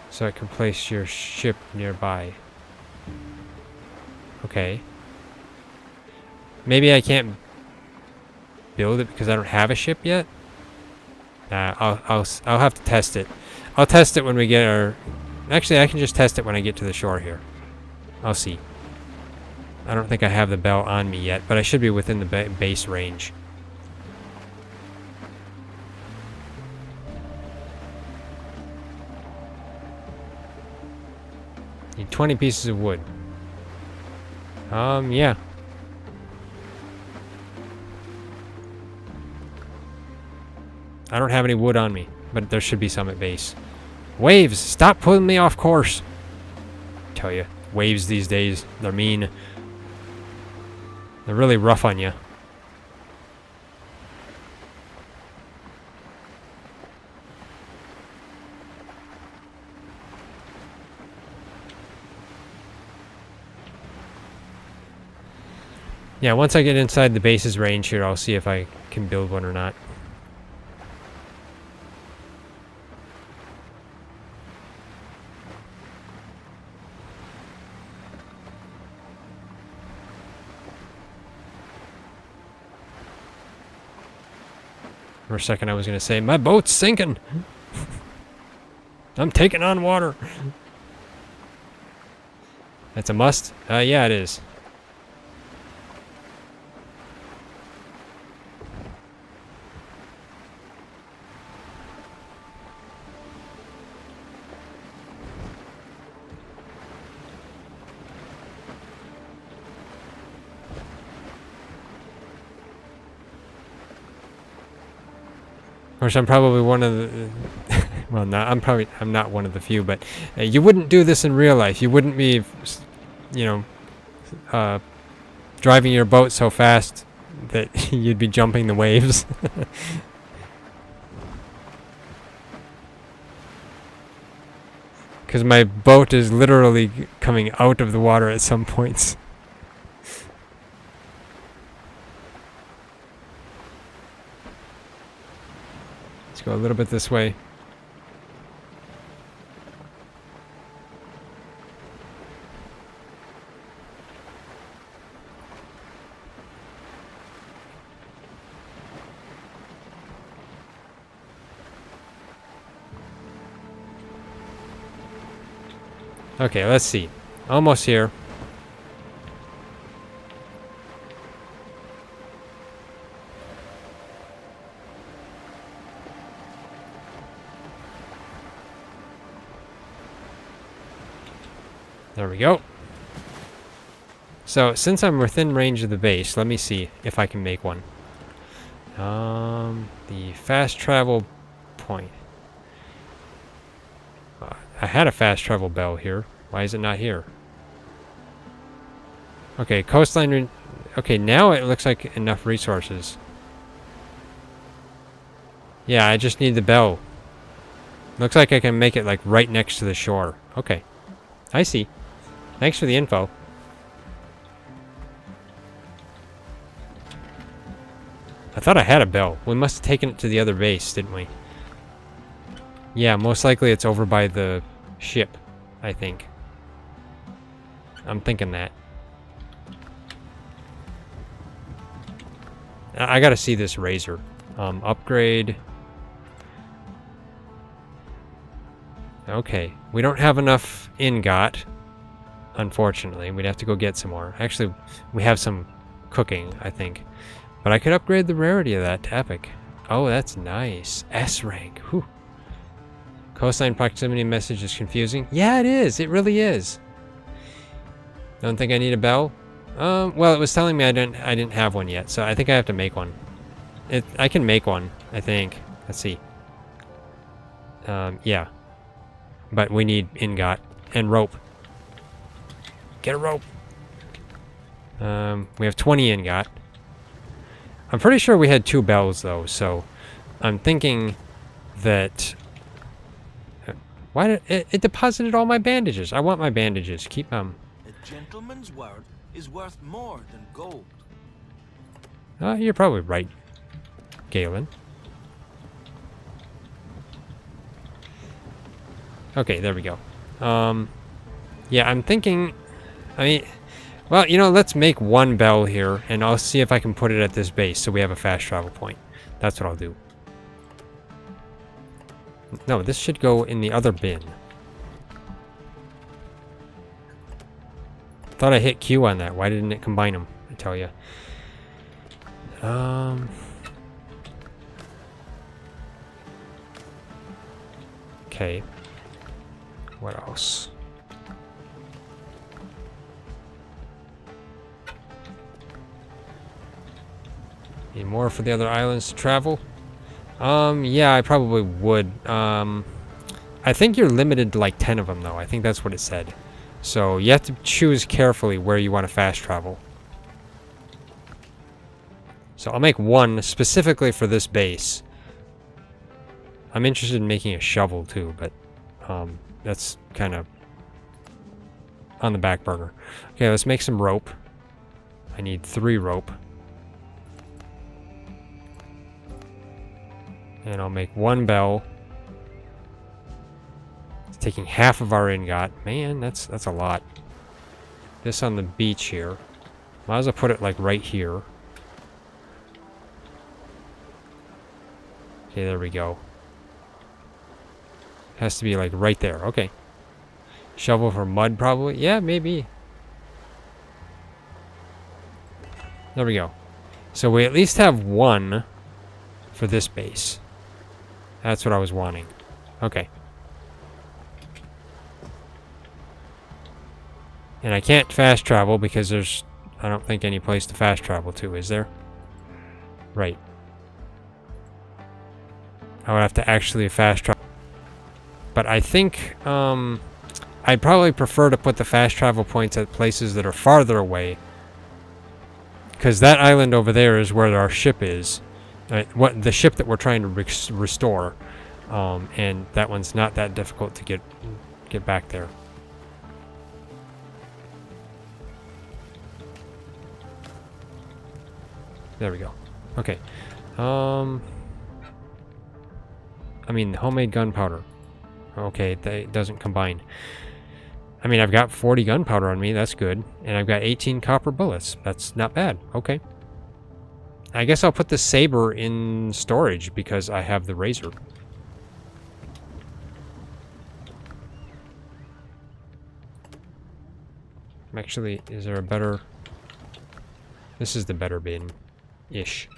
So it can place your ship nearby. Okay. Maybe I can't build it because I don't have a ship yet? Nah, I'll have to test it. I'll test it when we get our... Actually, I can just test it when I get to the shore here. I'll see. I don't think I have the bell on me yet, but I should be within the base range. Need 20 pieces of wood. Yeah. I don't have any wood on me, but there should be some at base. Waves! Stop pulling me off course! Tell you, waves these days, they're mean. They're really rough on you. Yeah, once I get inside the base's range here, I'll see if I can build one or not. For a second I was going to say, my boat's sinking! I'm taking on water! That's a must? Yeah, it is. Of course, I'm probably one of the... well, I'm not one of the few, but you wouldn't do this in real life. You wouldn't be, you know, driving your boat so fast that you'd be jumping the waves. Because my boat is literally coming out of the water at some points. Go a little bit this way. Okay, let's see. Almost here. There we go. So, since I'm within range of the base, let me see if I can make one. The fast travel point. I had a fast travel bell here. Why is it not here? Okay, coastline... Okay, now it looks like enough resources. Yeah, I just need the bell. Looks like I can make it, like, right next to the shore. Okay. I see. Thanks for the info. I thought I had a bell. We must have taken it to the other base, didn't we? Yeah, most likely it's over by the ship, I think. I'm thinking that. I gotta see this razor. Upgrade. Okay, we don't have enough ingot, unfortunately. We'd have to go get some more. Actually, we have some cooking, I think. But I could upgrade the rarity of that to epic. Oh, that's nice. S rank. Whew. Cosine proximity message is confusing. Yeah, it is. It really is. Don't think I need a bell? Well, it was telling me I didn't have one yet, so I think I have to make one. I can make one, I think. Let's see. Yeah. But we need ingot and rope. Get a rope. We have 20 ingot. I'm pretty sure we had 2 bells though, so I'm thinking that why did it deposited all my bandages? I want my bandages. Keep them. A gentleman's word is worth more than gold. You're probably right, Galen. Okay, there we go. Yeah, I'm thinking, I mean, well, you know, let's make 1 bell here, and I'll see if I can put it at this base so we have a fast travel point. That's what I'll do. No, this should go in the other bin. Thought I hit Q on that. Why didn't it combine them? I tell you. Okay. What else? Need more for the other islands to travel? Yeah, I probably would. I think you're limited to like 10 of them though. I think that's what it said. So you have to choose carefully where you want to fast travel. So I'll make 1 specifically for this base. I'm interested in making a shovel too, but that's kind of on the back burner. Okay, let's make some rope. I need 3 rope. And I'll make 1 bell. It's taking half of our ingot. Man, that's a lot. This on the beach here. Might as well put it like right here. Okay, there we go. Has to be like right there. Okay. Shovel for mud probably. Yeah, maybe. There we go. So we at least have 1 for this base. That's what I was wanting. Okay. And I can't fast travel because there's, I don't think, any place to fast travel to, is there? Right. I would have to actually fast travel. But I think I'd probably prefer to put the fast travel points at places that are farther away. Because that island over there is where our ship is. What the ship that we're trying to restore, and that one's not that difficult to get back there. There we go. Okay. I mean, homemade gunpowder. Okay, that doesn't combine. I mean, I've got 40 gunpowder on me. That's good, and I've got 18 copper bullets. That's not bad. Okay. I guess I'll put the saber in storage because I have the razor. Actually, is there a better... This is the better bin-ish.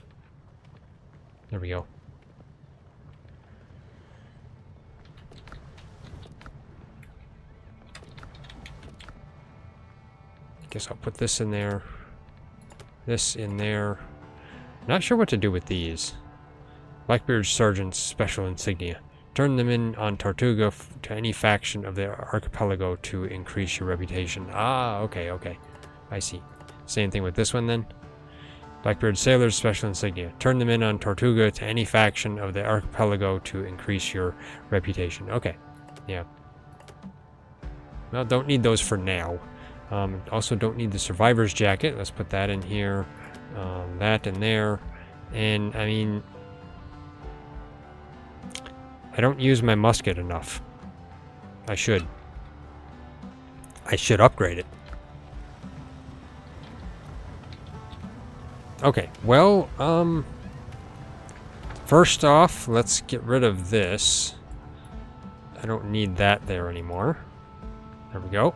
There we go. Guess I'll put this in there. This in there. Not sure what to do with these. Blackbeard Sergeant's special insignia. Turn them in on Tortuga to any faction of the archipelago to increase your reputation. Ah, okay, okay. I see. Same thing with this one then. Blackbeard Sailor's special insignia. Turn them in on Tortuga to any faction of the archipelago to increase your reputation. Okay. Yeah. Well, don't need those for now. Also don't need the survivor's jacket. Let's put that in here. That in there. And, I mean... I don't use my musket enough. I should. I should upgrade it. Okay, well, first off, let's get rid of this. I don't need that there anymore. There we go.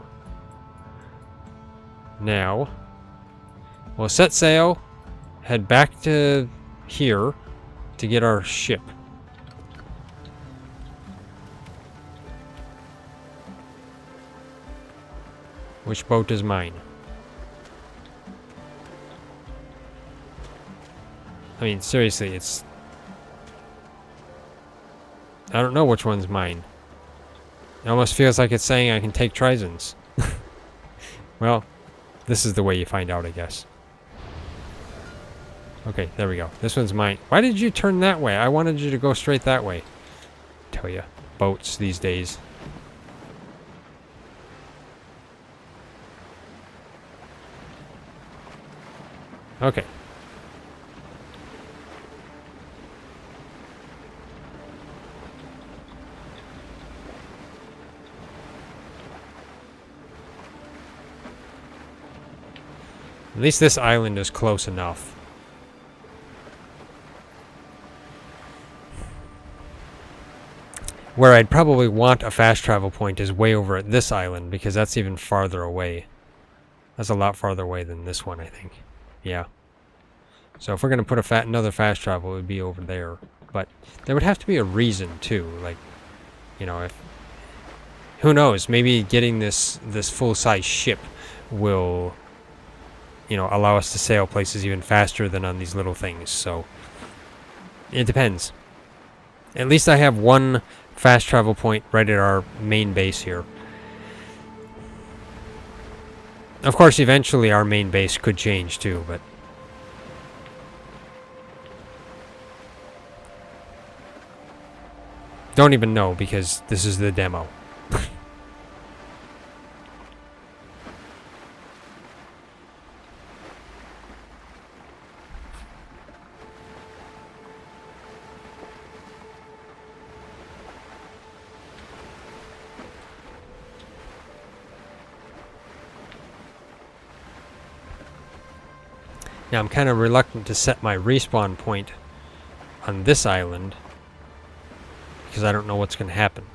Now, we'll set sail, head back to here to get our ship. Which boat is mine? I mean, seriously, it's... I don't know which one's mine. It almost feels like it's saying I can take TriZons. Well, this is the way you find out, I guess. Okay, there we go. This one's mine. Why did you turn that way? I wanted you to go straight that way. Tell ya, boats these days. Okay. At least this island is close enough. Where I'd probably want a fast travel point is way over at this island, because that's even farther away. That's a lot farther away than this one, I think. Yeah. So if we're going to put another fast travel, it would be over there. But there would have to be a reason, too. Like, you know, if... Who knows? Maybe getting this full-size ship will... you know, allow us to sail places even faster than on these little things, so... It depends. At least I have one fast travel point right at our main base here. Of course, eventually our main base could change too, but... Don't even know, because this is the demo. Now, I'm kind of reluctant to set my respawn point on this island because I don't know what's going to happen.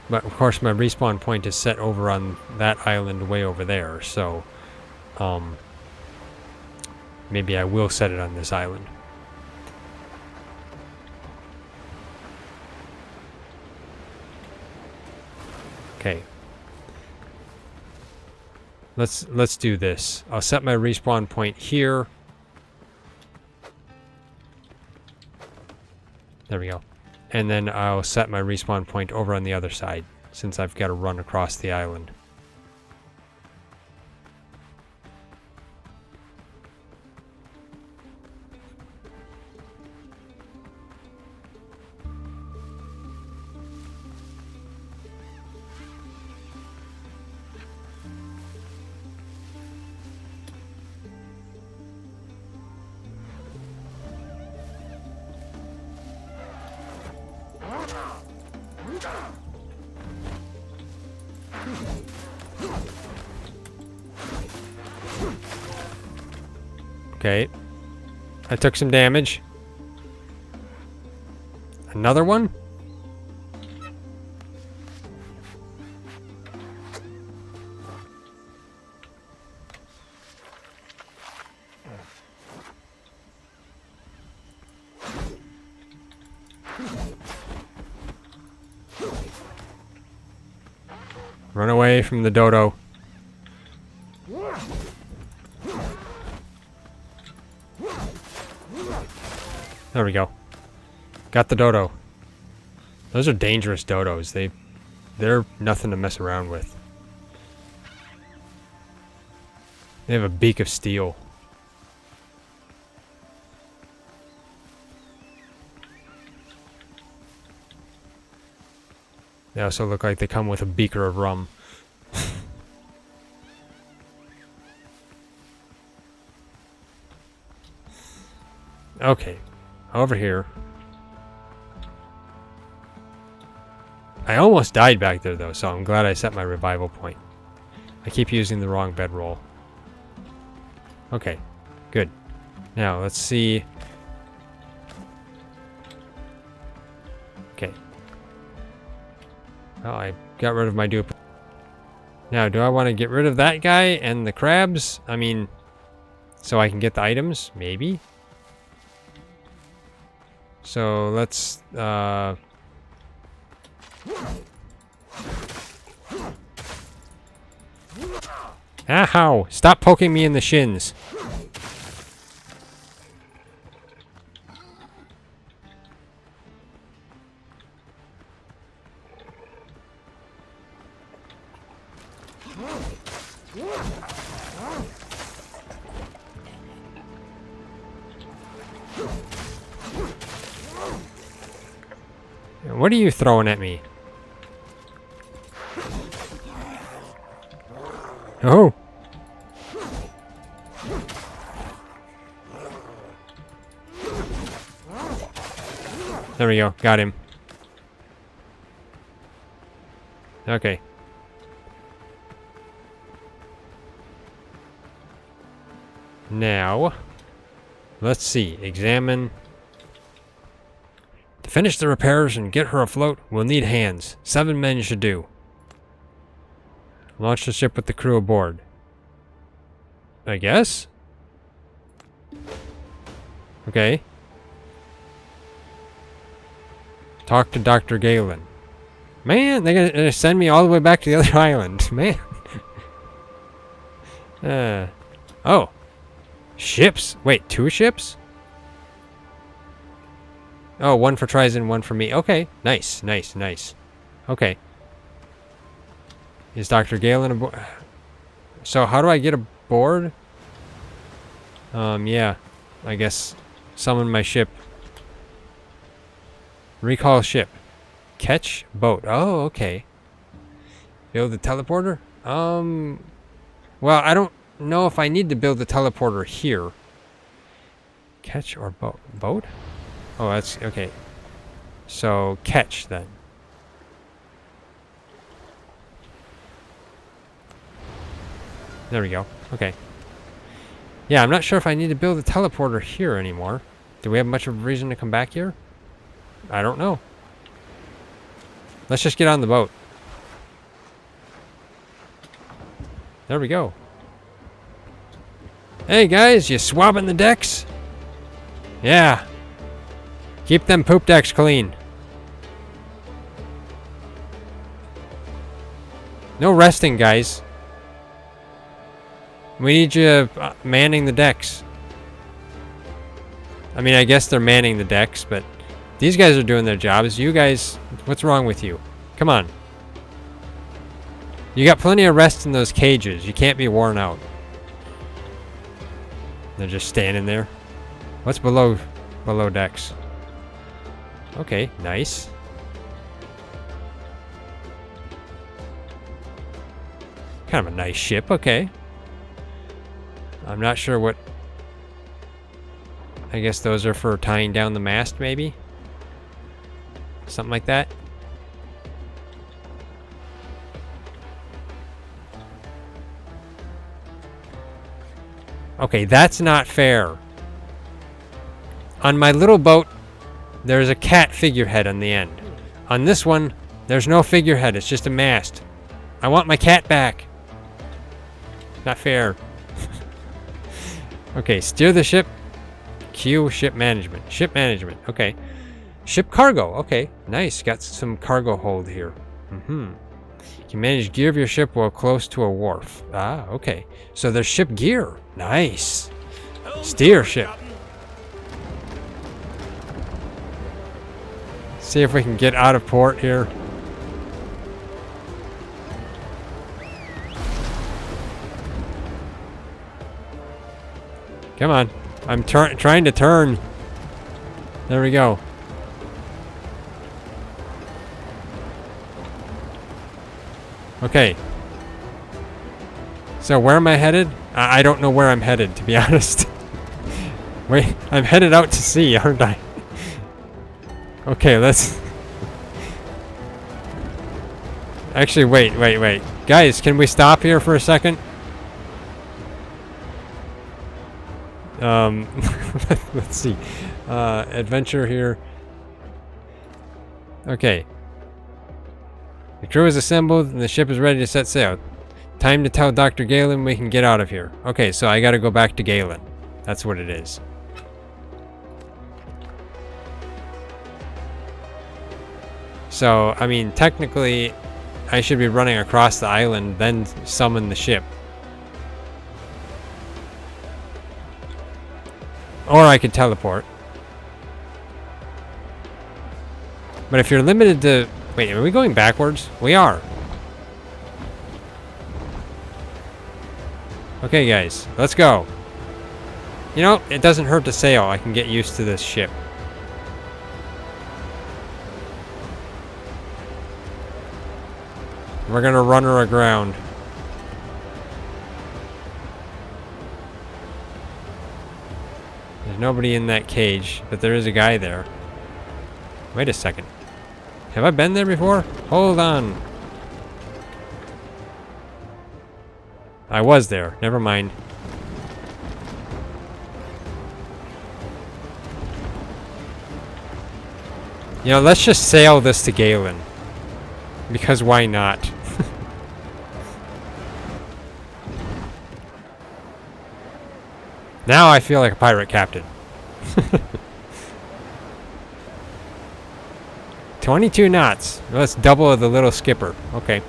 But, of course, my respawn point is set over on that island way over there, so maybe I will set it on this island. Okay. Let's do this. I'll set my respawn point here. There we go. And then I'll set my respawn point over on the other side, since I've got to run across the island. Okay. I took some damage. Another one? Run away from the dodo. There we go. Got the dodo. Those are dangerous dodos. They're nothing to mess around with. They have a beak of steel. They also look like they come with a beaker of rum. Okay. Over here. I almost died back there, though, so I'm glad I set my revival point. I keep using the wrong bedroll. Okay, good. Now, let's see. Okay. Oh, I got rid of my dupe. Now, do I want to get rid of that guy and the crabs? I mean, so I can get the items? Maybe. So, let's, Ow! Stop poking me in the shins. What are you throwing at me? Oh! There we go. Got him. Okay. Now, let's see. Examine. To finish the repairs and get her afloat, we'll need hands. 7 men should do. Launch the ship with the crew aboard. I guess? Okay. Talk to Dr. Galen. Man, they're gonna send me all the way back to the other island. Man. Oh. Ships? Wait, 2 ships? Oh, 1 for TriZon, 1 for me. Okay. Nice, nice, nice. Okay. Is Dr. Galen aboard? So, how do I get aboard? Yeah. I guess summon my ship. Recall ship. Catch boat. Oh, okay. Build the teleporter? Well, I don't know if I need to build the teleporter here. Catch or boat? Boat? Oh, that's okay. So, catch then. There we go. Okay. Yeah, I'm not sure if I need to build a teleporter here anymore. Do we have much of a reason to come back here? I don't know. Let's just get on the boat. There we go. Hey guys, you swabbing the decks? Yeah. Keep them poop decks clean. No resting, guys. We need you manning the decks. I mean, I guess they're manning the decks, but these guys are doing their jobs. You guys, what's wrong with you? Come on. You got plenty of rest in those cages. You can't be worn out. They're just standing there. What's below decks? Okay, nice. Kind of a nice ship, okay. I'm not sure what... I guess those are for tying down the mast, maybe? Something like that? Okay, that's not fair. On my little boat, there's a cat figurehead on the end. On this one, there's no figurehead, it's just a mast. I want my cat back. Not fair. Okay, steer the ship. Q, ship management. Ship management, okay. Ship cargo, okay. Nice, got some cargo hold here. You can manage gear of your ship while close to a wharf. Ah, okay. So there's ship gear. Nice. Steer ship. See if we can get out of port here. Come on. I'm trying to turn. There we go. Okay. So where am I headed? I don't know where I'm headed, to be honest. Wait, I'm headed out to sea, aren't I? Okay, let's... Actually, wait. Guys, can we stop here for a second? Let's see. Adventure here. Okay. The crew is assembled and the ship is ready to set sail. Time to tell Dr. Galen we can get out of here. Okay, so I gotta go back to Galen. That's what it is. So, I mean, technically, I should be running across the island, then summon the ship. Or I could teleport. But if you're limited to... Wait, are we going backwards? We are. Okay, guys, let's go. You know, it doesn't hurt to sail. I can get used to this ship. We're gonna run her aground. There's nobody in that cage, but there is a guy there. Wait a second. Have I been there before? Hold on. I was there. Never mind. You know, let's just sail this to Galen. Because why not? Now I feel like a pirate captain. 22 knots. Well, that's double of the little skipper. Okay.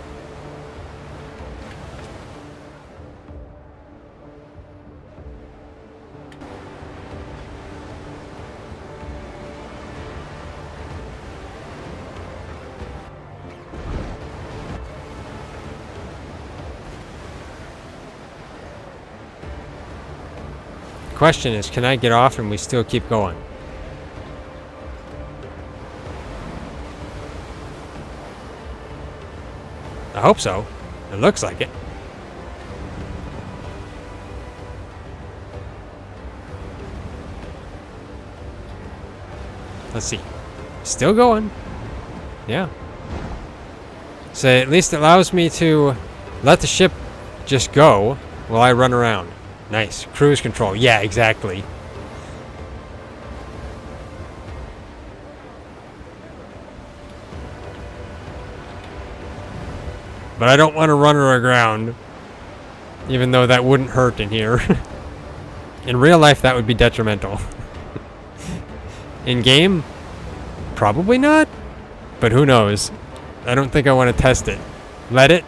Question is, can I get off and we still keep going? I hope so. It looks like it. Let's see. Still going. Yeah. So at least it allows me to let the ship just go while I run around. Nice. Cruise control. Yeah, exactly. But I don't want to run her aground. Even though that wouldn't hurt in here. In real life, that would be detrimental. In game? Probably not. But who knows? I don't think I want to test it. Let it?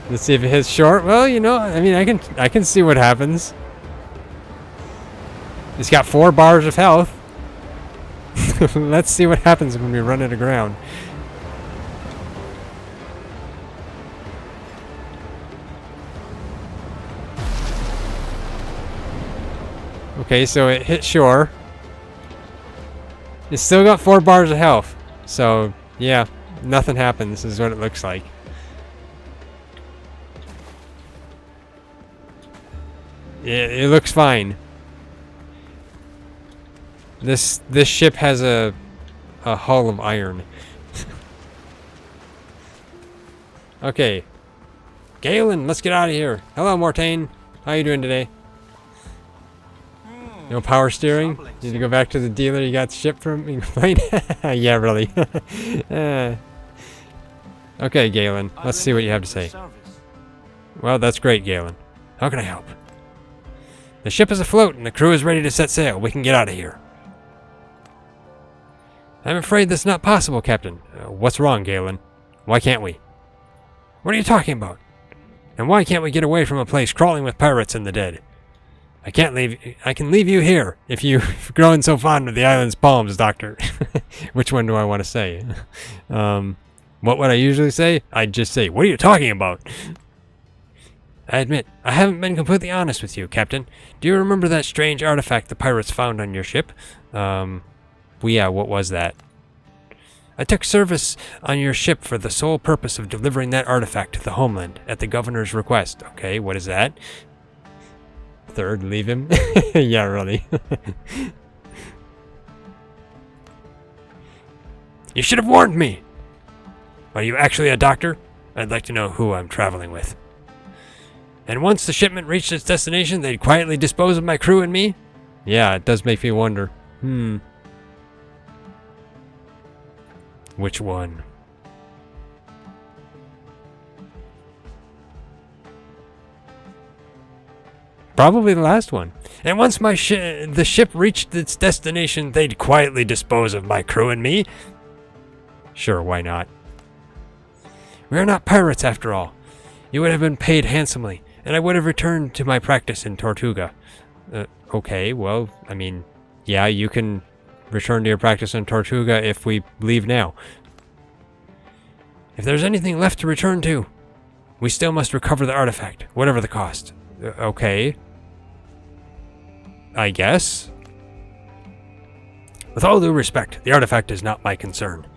Let's see if it hits short. Well, you know, I mean, I can see what happens. It's got 4 bars of health. Let's see what happens when we run it aground. Okay, so it hit shore. It's still got 4 bars of health. So, yeah, nothing happens is what it looks like. It looks fine. This ship has a hull of iron. Okay. Galen, let's get out of here. Hello, Mortain. How you doing today? No power steering? Need to go back to the dealer you got the ship from? Yeah, really. Okay, Galen. Let's see what you have to say. Well, that's great, Galen. How can I help? The ship is afloat and the crew is ready to set sail. We can get out of here. I'm afraid that's not possible, Captain. What's wrong, Galen? Why can't we? What are you talking about? And why can't we get away from a place crawling with pirates and the dead? I can leave you here if you've grown so fond of the island's palms, Doctor. Which one do I want to say? What would I usually say? I'd just say, what are you talking about? I admit, I haven't been completely honest with you, Captain. Do you remember that strange artifact the pirates found on your ship? Well, yeah, what was that? I took service on your ship for the sole purpose of delivering that artifact to the homeland at the governor's request. Okay, what is that? Third, leave him? Yeah, really. You should have warned me! Are you actually a doctor? I'd like to know who I'm traveling with. And once the shipment reached its destination, they'd quietly dispose of my crew and me? Yeah, it does make me wonder. Which one? Probably the last one. And once the ship reached its destination, they'd quietly dispose of my crew and me? Sure, why not? We are not pirates, after all. You would have been paid handsomely, and I would have returned to my practice in Tortuga. Okay, well, I mean, yeah, you can return to your practice in Tortuga if we leave now. If there's anything left to return to, we still must recover the artifact, whatever the cost. Okay. I guess. With all due respect, the artifact is not my concern.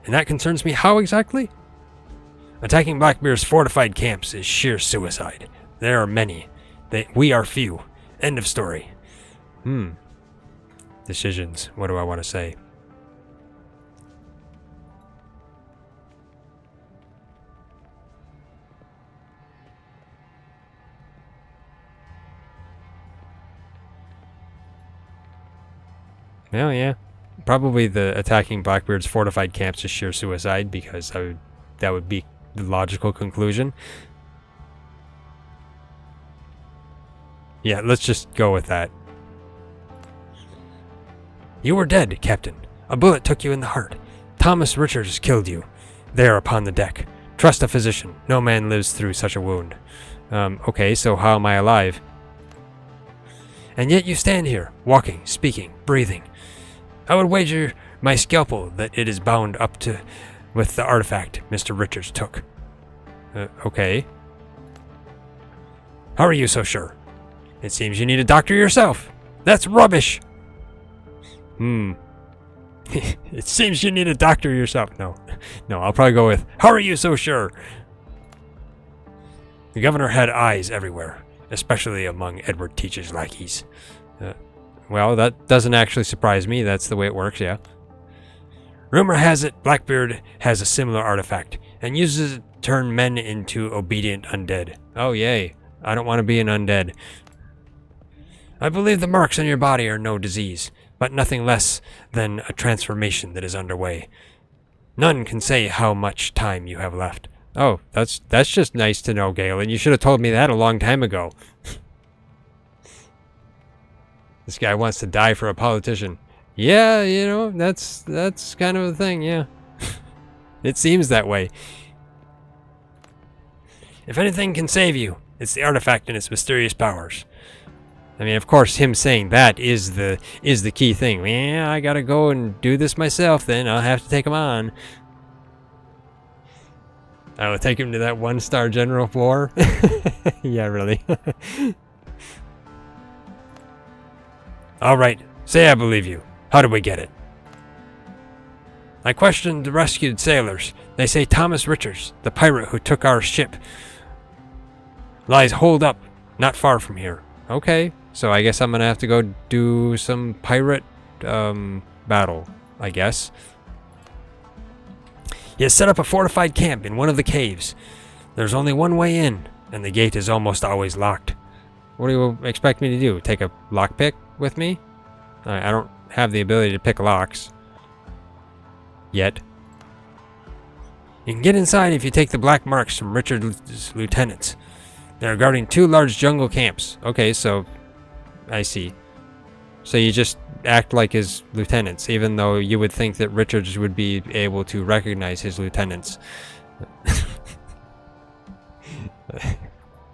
And that concerns me how exactly? Attacking Blackbeard's fortified camps is sheer suicide. There are many. We are few. End of story. Decisions. What do I want to say? Well, yeah. Probably the attacking Blackbeard's fortified camps is sheer suicide, because that would be the logical conclusion. Yeah, let's just go with that. You were dead, Captain. A bullet took you in the heart. Thomas Richards killed you. There upon the deck. Trust a physician. No man lives through such a wound. Okay, so how am I alive? And yet you stand here, walking, speaking, breathing. I would wager my scalpel that it is bound up with the artifact Mr. Richards took. Okay. How are you so sure? It seems you need a doctor yourself. That's rubbish! It seems you need a doctor yourself. No, I'll probably go with, how are you so sure? The governor had eyes everywhere, especially among Edward Teach's lackeys. Well, that doesn't actually surprise me. That's the way it works, yeah. Rumor has it Blackbeard has a similar artifact, and uses it to turn men into obedient undead. Oh, yay. I don't want to be an undead. I believe the marks on your body are no disease, but nothing less than a transformation that is underway. None can say how much time you have left. Oh, that's just nice to know, Galen. You should have told me that a long time ago. This guy wants to die for a politician. Yeah, you know, that's kind of a thing, yeah. It seems that way. If anything can save you, it's the artifact and its mysterious powers. I mean, of course, him saying that is the key thing. Yeah, I gotta go and do this myself then. I'll have to take him on. I will take him to that 1-star general war. Yeah, really. Alright, say I believe you. How did we get it? I questioned the rescued sailors. They say Thomas Richards, the pirate who took our ship, lies holed up not far from here. Okay, so I guess I'm gonna have to go do some pirate battle, I guess. He has set up a fortified camp in one of the caves. There's only one way in, and the gate is almost always locked. What do you expect me to do? Take a lockpick with me? I don't have the ability to pick locks. Yet. You can get inside if you take the black marks from Richard's lieutenants. They're guarding 2 large jungle camps. Okay, so I see. So you just act like his lieutenants, even though you would think that Richards would be able to recognize his lieutenants.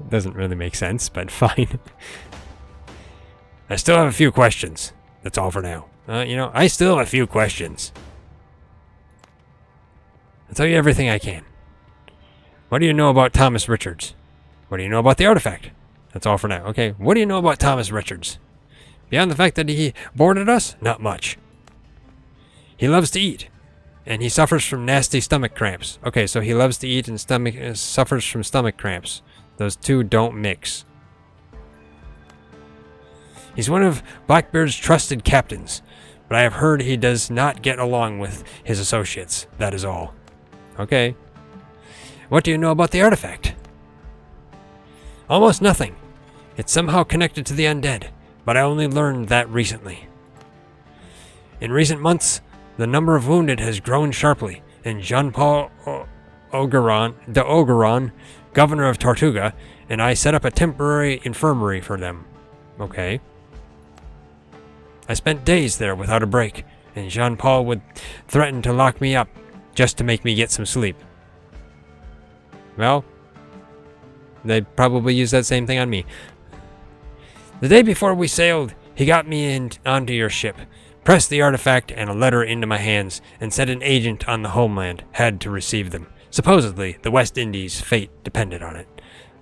Doesn't really make sense, but fine. I still have a few questions. That's all for now. You know, I still have a few questions. I'll tell you everything I can. What do you know about Thomas Richards? What do you know about the artifact? That's all for now. Okay, what do you know about Thomas Richards? Beyond the fact that he boarded us? Not much. He loves to eat, and he suffers from nasty stomach cramps. Okay, so he loves to eat and suffers from stomach cramps. Those two don't mix. He's one of Blackbeard's trusted captains, but I have heard he does not get along with his associates. That is all. Okay. What do you know about the artifact? Almost nothing. It's somehow connected to the undead, but I only learned that recently. In recent months, the number of wounded has grown sharply, and Jean-Paul Ogeron, governor of Tortuga, and I set up a temporary infirmary for them. Okay. I spent days there without a break, and Jean-Paul would threaten to lock me up just to make me get some sleep. Well, they'd probably use that same thing on me. The day before we sailed, he got me onto your ship, pressed the artifact and a letter into my hands, and said an agent on the homeland had to receive them. Supposedly, the West Indies' fate depended on it.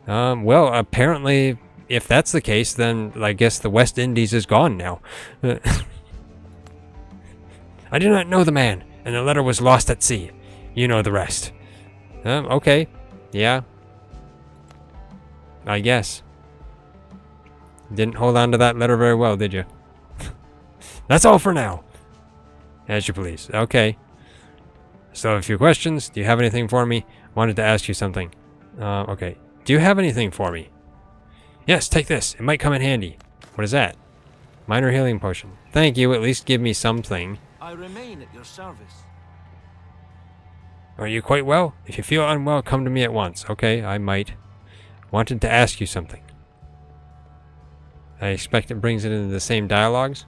Well, apparently, if that's the case, then I guess the West Indies is gone now. I do not know the man, and the letter was lost at sea. You know the rest. Okay. Yeah. I guess. Didn't hold on to that letter very well, did you? That's all for now. As you please. Okay. So a few questions. Do you have anything for me? Wanted to ask you something. Okay. Do you have anything for me? Yes, take this. It might come in handy. What is that? Minor healing potion. Thank you. At least give me something. I remain at your service. Are you quite well? If you feel unwell, come to me at once. Okay, I might. Wanted to ask you something. I expect it brings it into the same dialogues.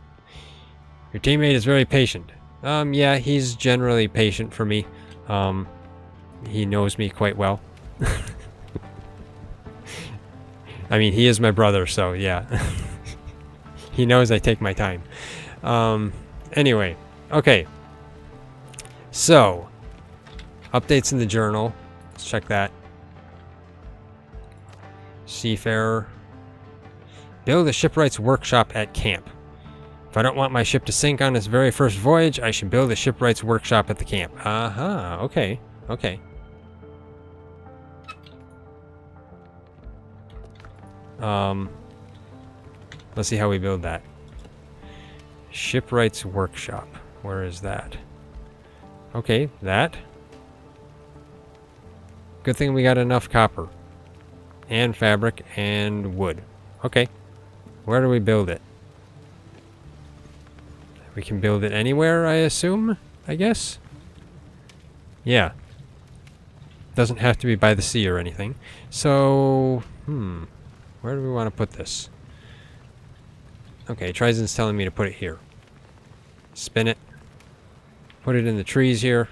Your teammate is very patient. Yeah, he's generally patient for me. He knows me quite well. I mean, he is my brother, so yeah. He knows I take my time. Anyway, okay. So, updates in the journal. Let's check that. Seafarer. Build a shipwright's workshop at camp. If I don't want my ship to sink on its very first voyage, I should build a shipwright's workshop at the camp. Uh-huh. Okay. Okay. Let's see how we build that. Shipwright's workshop. Where is that? Okay, that. Good thing we got enough copper. And fabric and wood. Okay. Where do we build it? We can build it anywhere, I assume? I guess? Yeah. Doesn't have to be by the sea or anything. So, where do we want to put this? Okay, TriZon's telling me to put it here. Spin it. Put it in the trees here.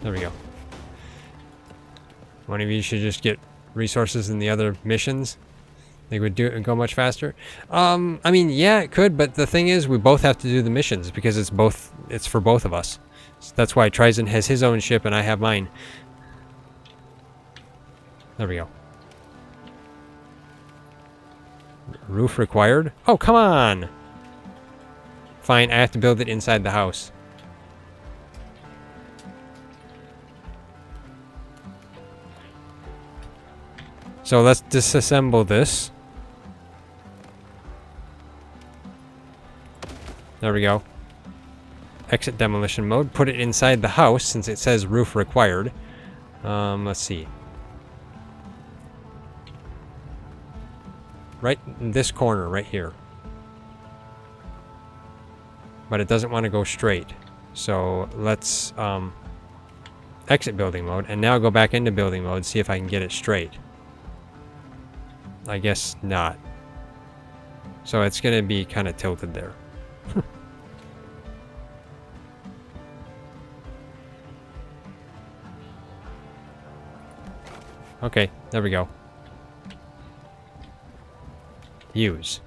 There we go. One of you should just get resources in the other missions. They would go much faster. I mean, yeah, it could, but the thing is, we both have to do the missions because it's for both of us. So that's why TriZon has his own ship and I have mine. There we go. Roof required? Oh, come on! Fine, I have to build it inside the house. So let's disassemble this. There we go. Exit demolition mode. Put it inside the house since it says roof required. Let's see. Right in this corner, right here. But it doesn't want to go straight. So let's exit building mode and now go back into building mode, see if I can get it straight. I guess not. So it's going to be kind of tilted there. Okay, there we go. Use.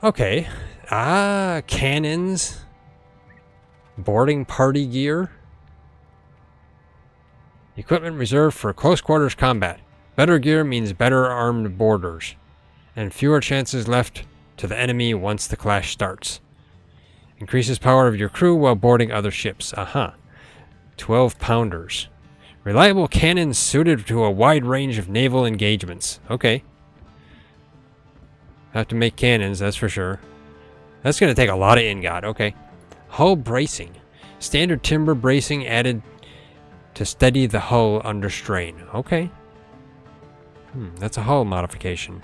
Okay. Ah, cannons. Boarding party gear. Equipment reserved for close quarters combat. Better gear means better armed boarders, and fewer chances left to the enemy once the clash starts. Increases power of your crew while boarding other ships. 12 pounders. Reliable cannons suited to a wide range of naval engagements. Okay. Have to make cannons, that's for sure. That's going to take a lot of ingot. Okay. Hull bracing. Standard timber bracing added To steady the hull under strain. Okay. That's a hull modification.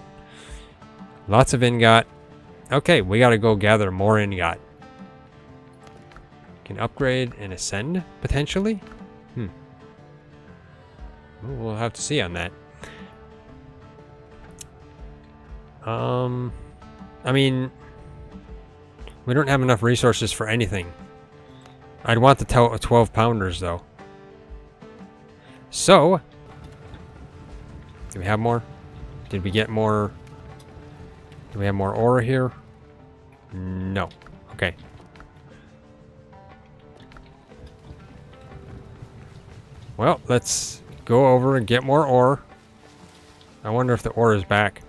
Lots of ingot. Okay, we gotta go gather more ingot. Can upgrade and ascend, potentially? We'll have to see on that. I mean, we don't have enough resources for anything. I'd want the 12 pounders though. So, do we have more? Did we get more? Do we have more ore here? No. Okay. Well, let's go over and get more ore. I wonder if the ore is back.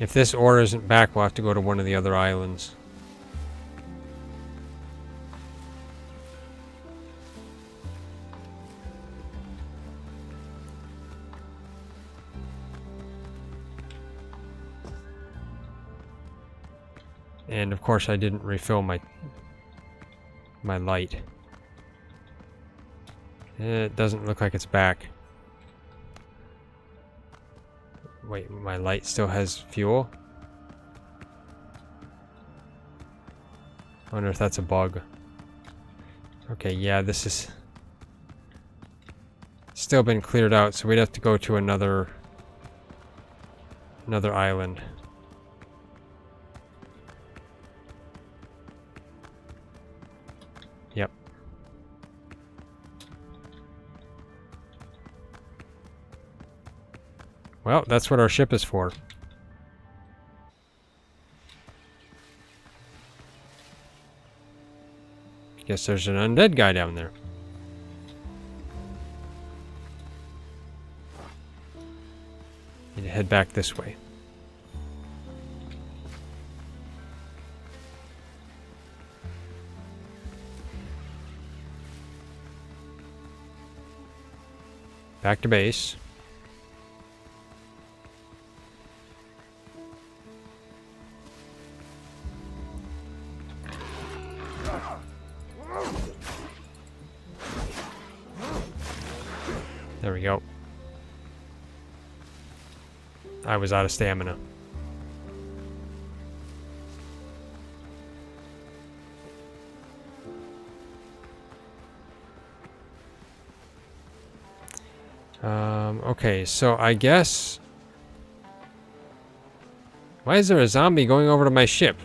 If this ore isn't back, we'll have to go to one of the other islands. And of course I didn't refill my light. It doesn't look like it's back. Wait, my light still has fuel? I wonder if that's a bug. Okay, yeah, this is still been cleared out, so we'd have to go to another island. Yep. Well, that's what our ship is for. Guess there's an undead guy down there. Need to head back this way. Back to base. There we go. I was out of stamina. Okay, so I guess... Why is there a zombie going over to my ship?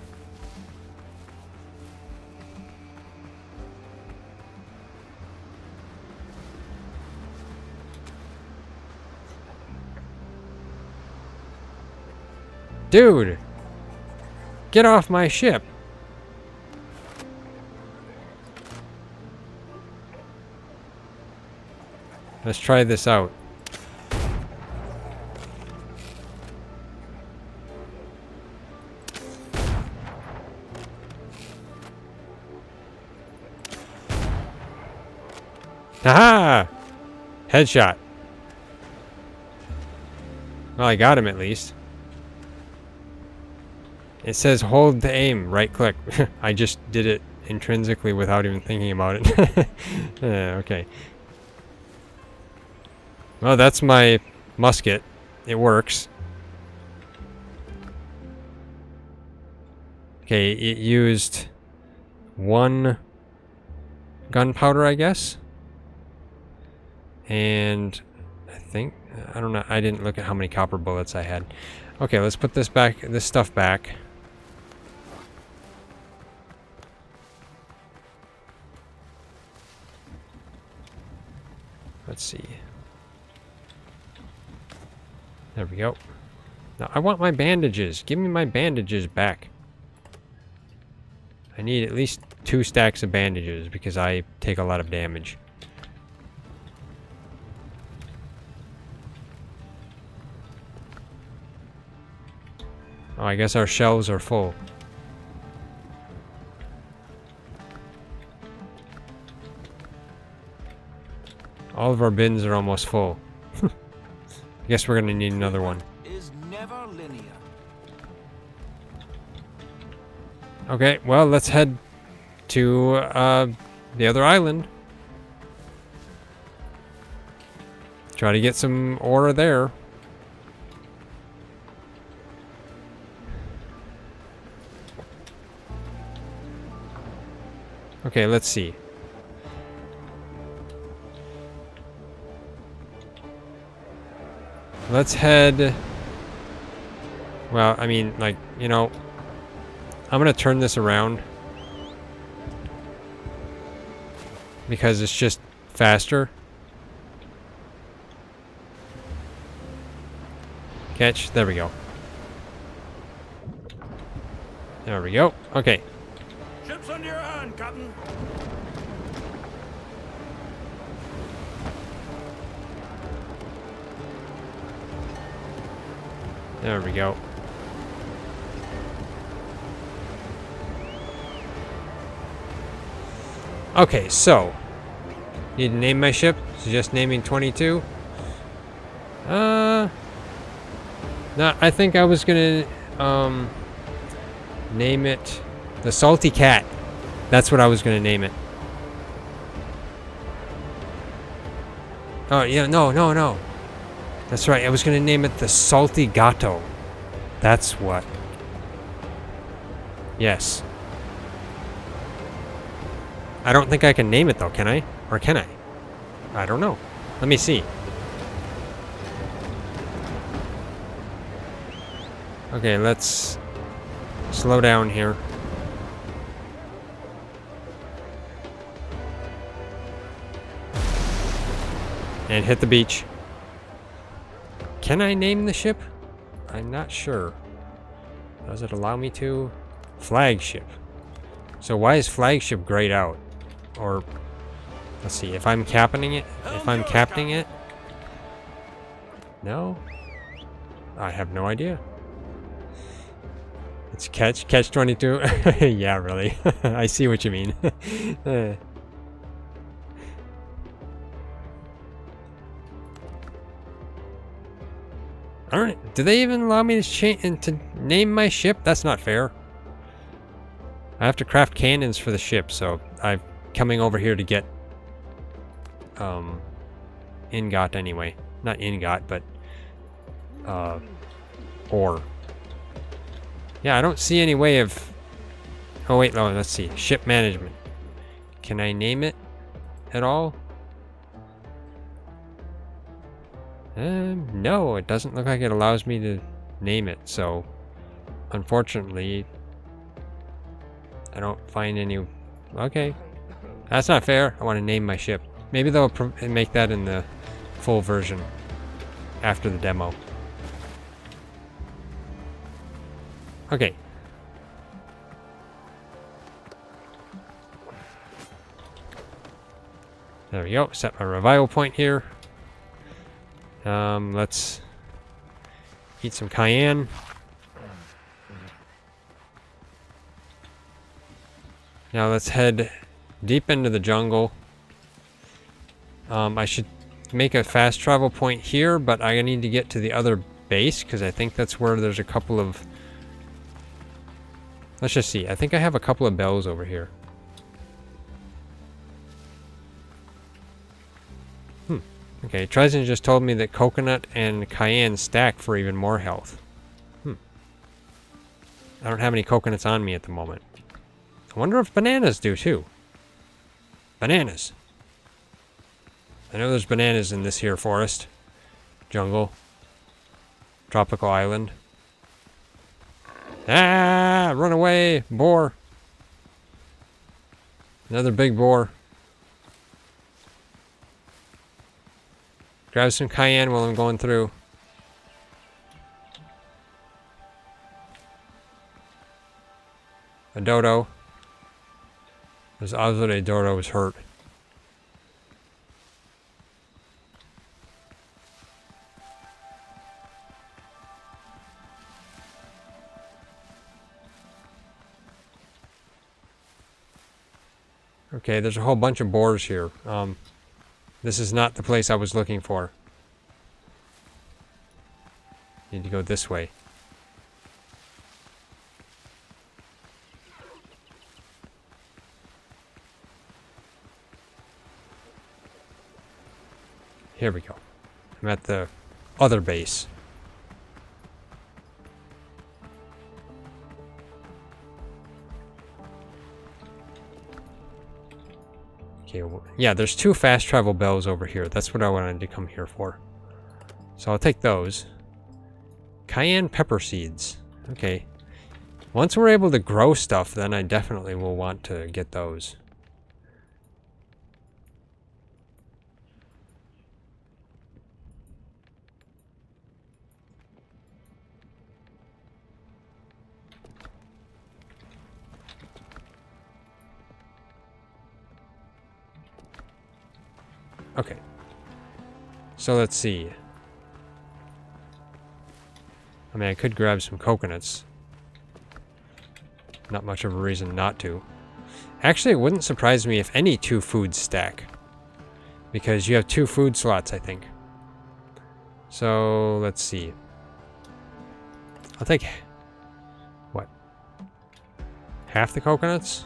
Dude! Get off my ship! Let's try this out. Haha! Headshot. Well, I got him at least. It says hold to aim, right click. I just did it intrinsically without even thinking about it. Okay. Well, that's my musket. It works. Okay, it used 1 gunpowder, I guess. And I think, I don't know, I didn't look at how many copper bullets I had. Okay, let's put this back, this stuff back. Let's see. There we go. Now, I want my bandages. Give me my bandages back. I need at least 2 stacks of bandages because I take a lot of damage. Oh, I guess our shelves are full. All of our bins are almost full. I guess we're gonna need another one. Is never linear. Okay, well, let's head to the other island. Try to get some ore there. Okay, let's see. Let's head... Well, I mean, like, you know, I'm gonna turn this around because it's just faster. Catch. There we go. There we go. Okay. Ship's under your hand, Captain. There we go. Okay, so need to name my ship. Suggest naming 22. No, I think I was gonna name it the Salty Cat. That's what I was gonna name it. Oh yeah, no. That's right. I was gonna name it the Salty Gato. That's what. Yes. I don't think I can name it though, can I? Or can I? I don't know. Let me see. Okay, let's slow down here. And hit the beach. Can I name the ship? I'm not sure. Does it allow me to? Flagship. So why is flagship grayed out? Or let's see, if I'm captaining it? If I'm captaining it? No? I have no idea. It's catch 22. Yeah, really. I see what you mean. Alright, do they even allow me to name my ship? That's not fair. I have to craft cannons for the ship, so I'm coming over here to get ingot anyway. Not ingot, but ore. Yeah, I don't see any way of... Oh wait, no, let's see. Ship management. Can I name it at all? No, it doesn't look like it allows me to name it, so unfortunately I don't find any... Okay. That's not fair. I want to name my ship. Maybe they'll make that in the full version after the demo. Okay. There we go. Set my revival point here. Let's eat some cayenne. Now let's head deep into the jungle. I should make a fast travel point here, but I need to get to the other base because I think that's where there's a couple of... Let's just see. I think I have a couple of bells over here. Okay, TriZon just told me that coconut and cayenne stack for even more health. I don't have any coconuts on me at the moment. I wonder if bananas do too. Bananas. I know there's bananas in this here forest. Jungle. Tropical island. Ah! Run away! Boar! Another big boar. Grab some cayenne while I'm going through. A dodo. There's odds that a dodo was hurt. Okay, there's a whole bunch of boars here. This is not the place I was looking for. Need to go this way. Here we go. I'm at the other base. Okay, yeah, there's 2 fast travel bells over here. That's what I wanted to come here for. So I'll take those. Cayenne pepper seeds. Okay. Once we're able to grow stuff, then I definitely will want to get those. Okay. So let's see. I mean, I could grab some coconuts. Not much of a reason not to. Actually, it wouldn't surprise me if any 2 foods stack. Because you have 2 food slots, I think. So, let's see. I'll take... what? Half the coconuts?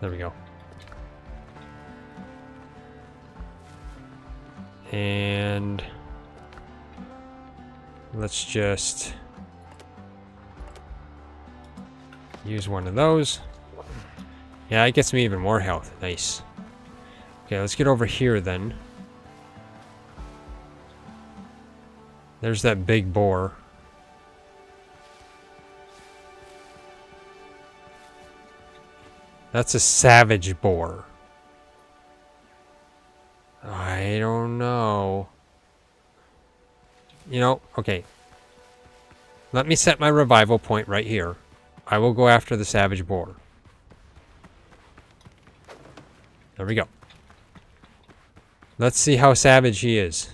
There we go. And... let's just use one of those. Yeah, it gets me even more health. Nice. Okay, let's get over here then. There's that big boar. That's a savage boar. I don't know. You know, okay. Let me set my revival point right here. I will go after the savage boar. There we go. Let's see how savage he is.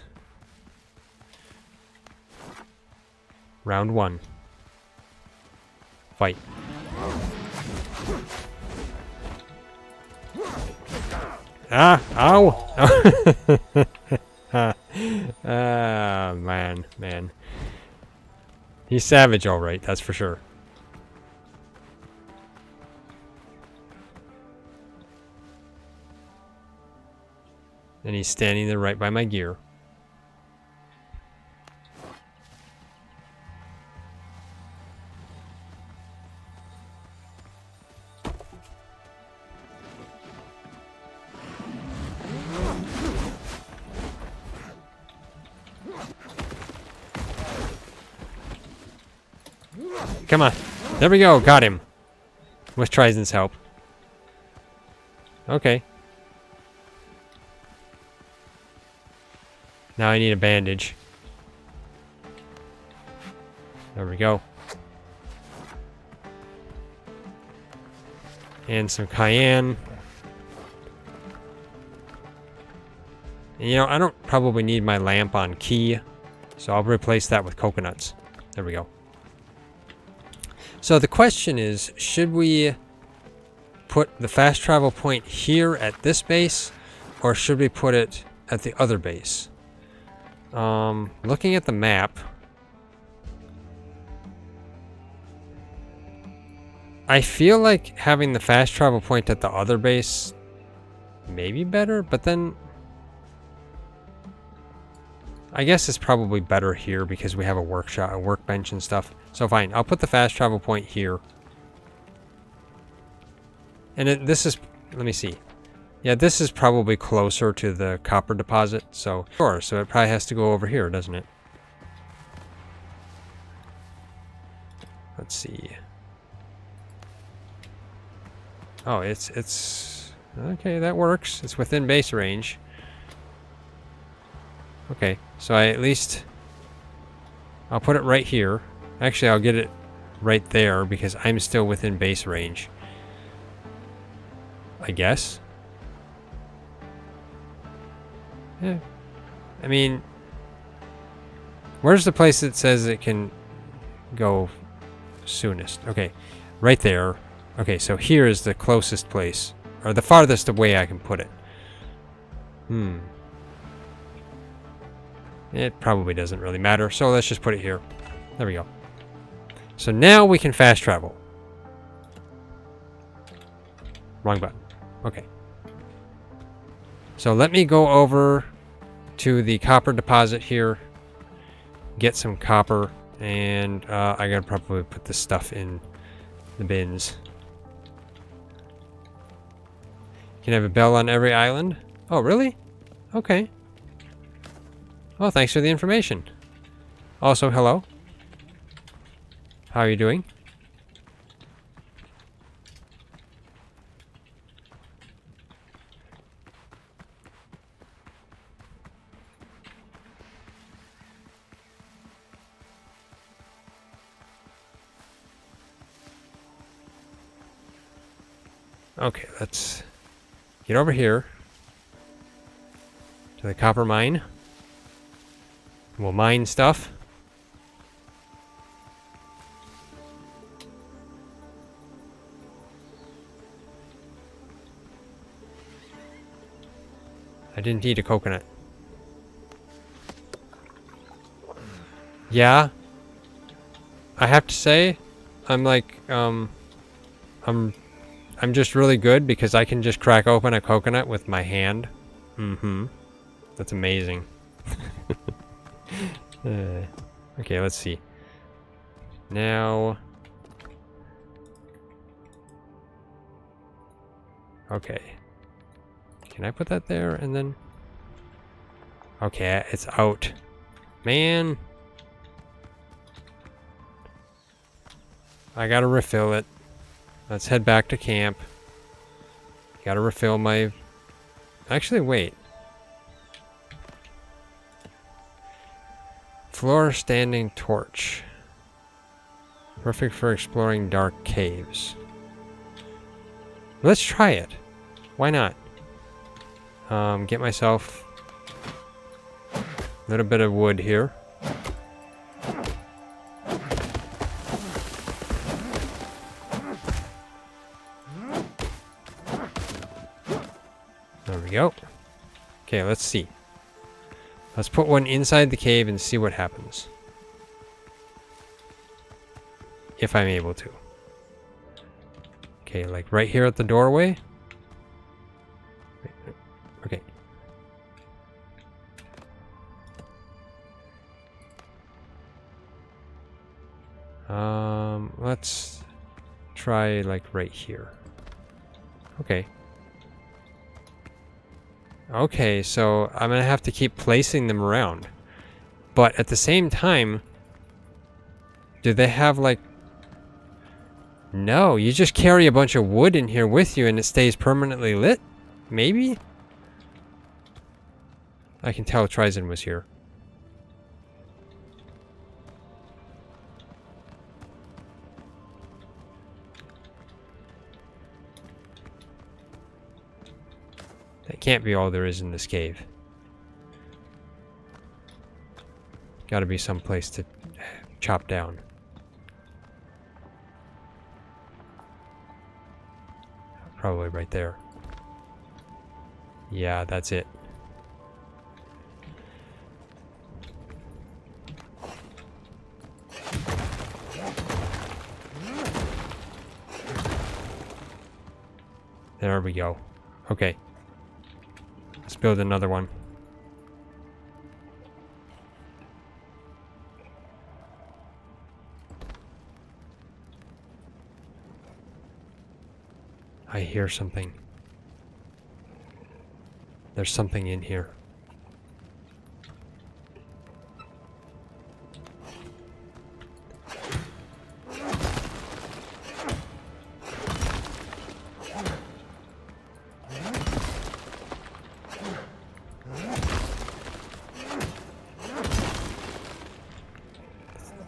Round 1. Fight. Ah! Ow! Ah, man. He's savage, all right. That's for sure. And he's standing there right by my gear. Come on. There we go. Got him. With TriZon's help. Okay. Now I need a bandage. There we go. And some cayenne. And, you know, I don't probably need my lamp on key, so I'll replace that with coconuts. There we go. So the question is, should we put the fast travel point here at this base, or should we put it at the other base? Looking at the map, I feel like having the fast travel point at the other base may be better, but then I guess it's probably better here because we have a workshop, a workbench and stuff. So fine, I'll put the fast travel point here. And this is, let me see. Yeah, this is probably closer to the copper deposit, so sure, so it probably has to go over here, doesn't it? Let's see. Oh, it's okay, that works. It's within base range. Okay, so I'll put it right here. Actually, I'll get it right there because I'm still within base range. I guess. Yeah. I mean, where's the place that says it can go soonest? Okay, right there. Okay, so here is the closest place, or the farthest away I can put it. It probably doesn't really matter, so let's just put it here. There we go. So now we can fast travel. Wrong button. Okay. So let me go over to the copper deposit here. Get some copper. And I gotta probably put this stuff in the bins. You can have a bell on every island? Oh, really? Okay. Well, thanks for the information. Also, hello. How are you doing? Okay, let's get over here to the copper mine. We'll mine stuff. I didn't eat a coconut. Yeah. I have to say, I'm like, I'm just really good because I can just crack open a coconut with my hand. That's amazing. Okay, let's see. Now... Okay. Can I put that there and then... Okay, it's out. Man. I gotta refill it. Let's head back to camp. Gotta refill my... Actually, wait. Floor standing torch. Perfect for exploring dark caves. Let's try it. Why not? Get myself a little bit of wood here. There we go. Okay, let's see. Let's put one inside the cave and see what happens. If I'm able to. Okay, like right here at the doorway. Okay. Let's try like right here. Okay. Okay, so I'm gonna have to keep placing them around. But at the same time, do they have like... No, you just carry a bunch of wood in here with you and it stays permanently lit? Maybe? I can tell TriZon was here. That can't be all there is in this cave. Gotta be some place to chop down. Probably right there. Yeah, that's it. There we go. Okay. Let's build another one. I hear something. There's something in here.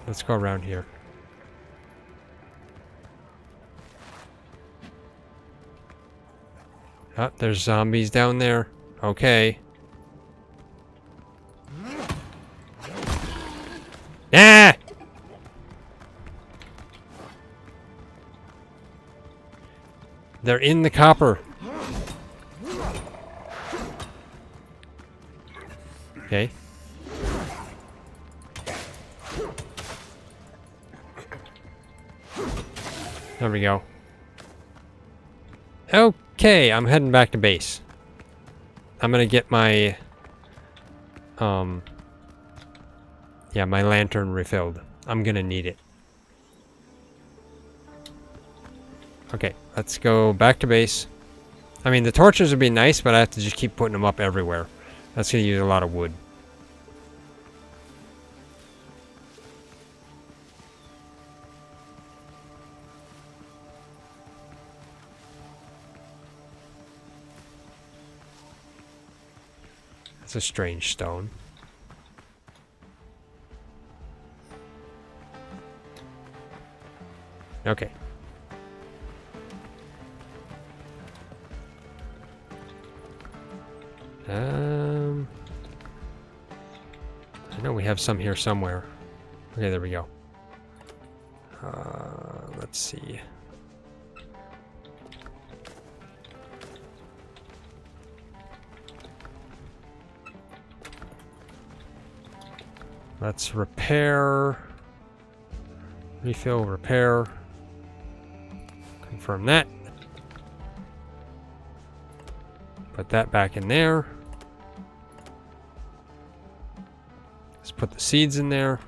Let's go around here. Oh, there's zombies down there. Okay. Ah! They're in the copper. Okay. There we go. Okay, I'm heading back to base. I'm gonna get my yeah, my lantern refilled. I'm gonna need it. Okay, let's go back to base. I mean, the torches would be nice, but I have to just keep putting them up everywhere. That's gonna use a lot of wood. That's a strange stone. Okay. I know we have some here somewhere. Okay, there we go. Let's see. Let's repair. Refill, repair. Confirm that. Put that back in there. Let's put the seeds in there.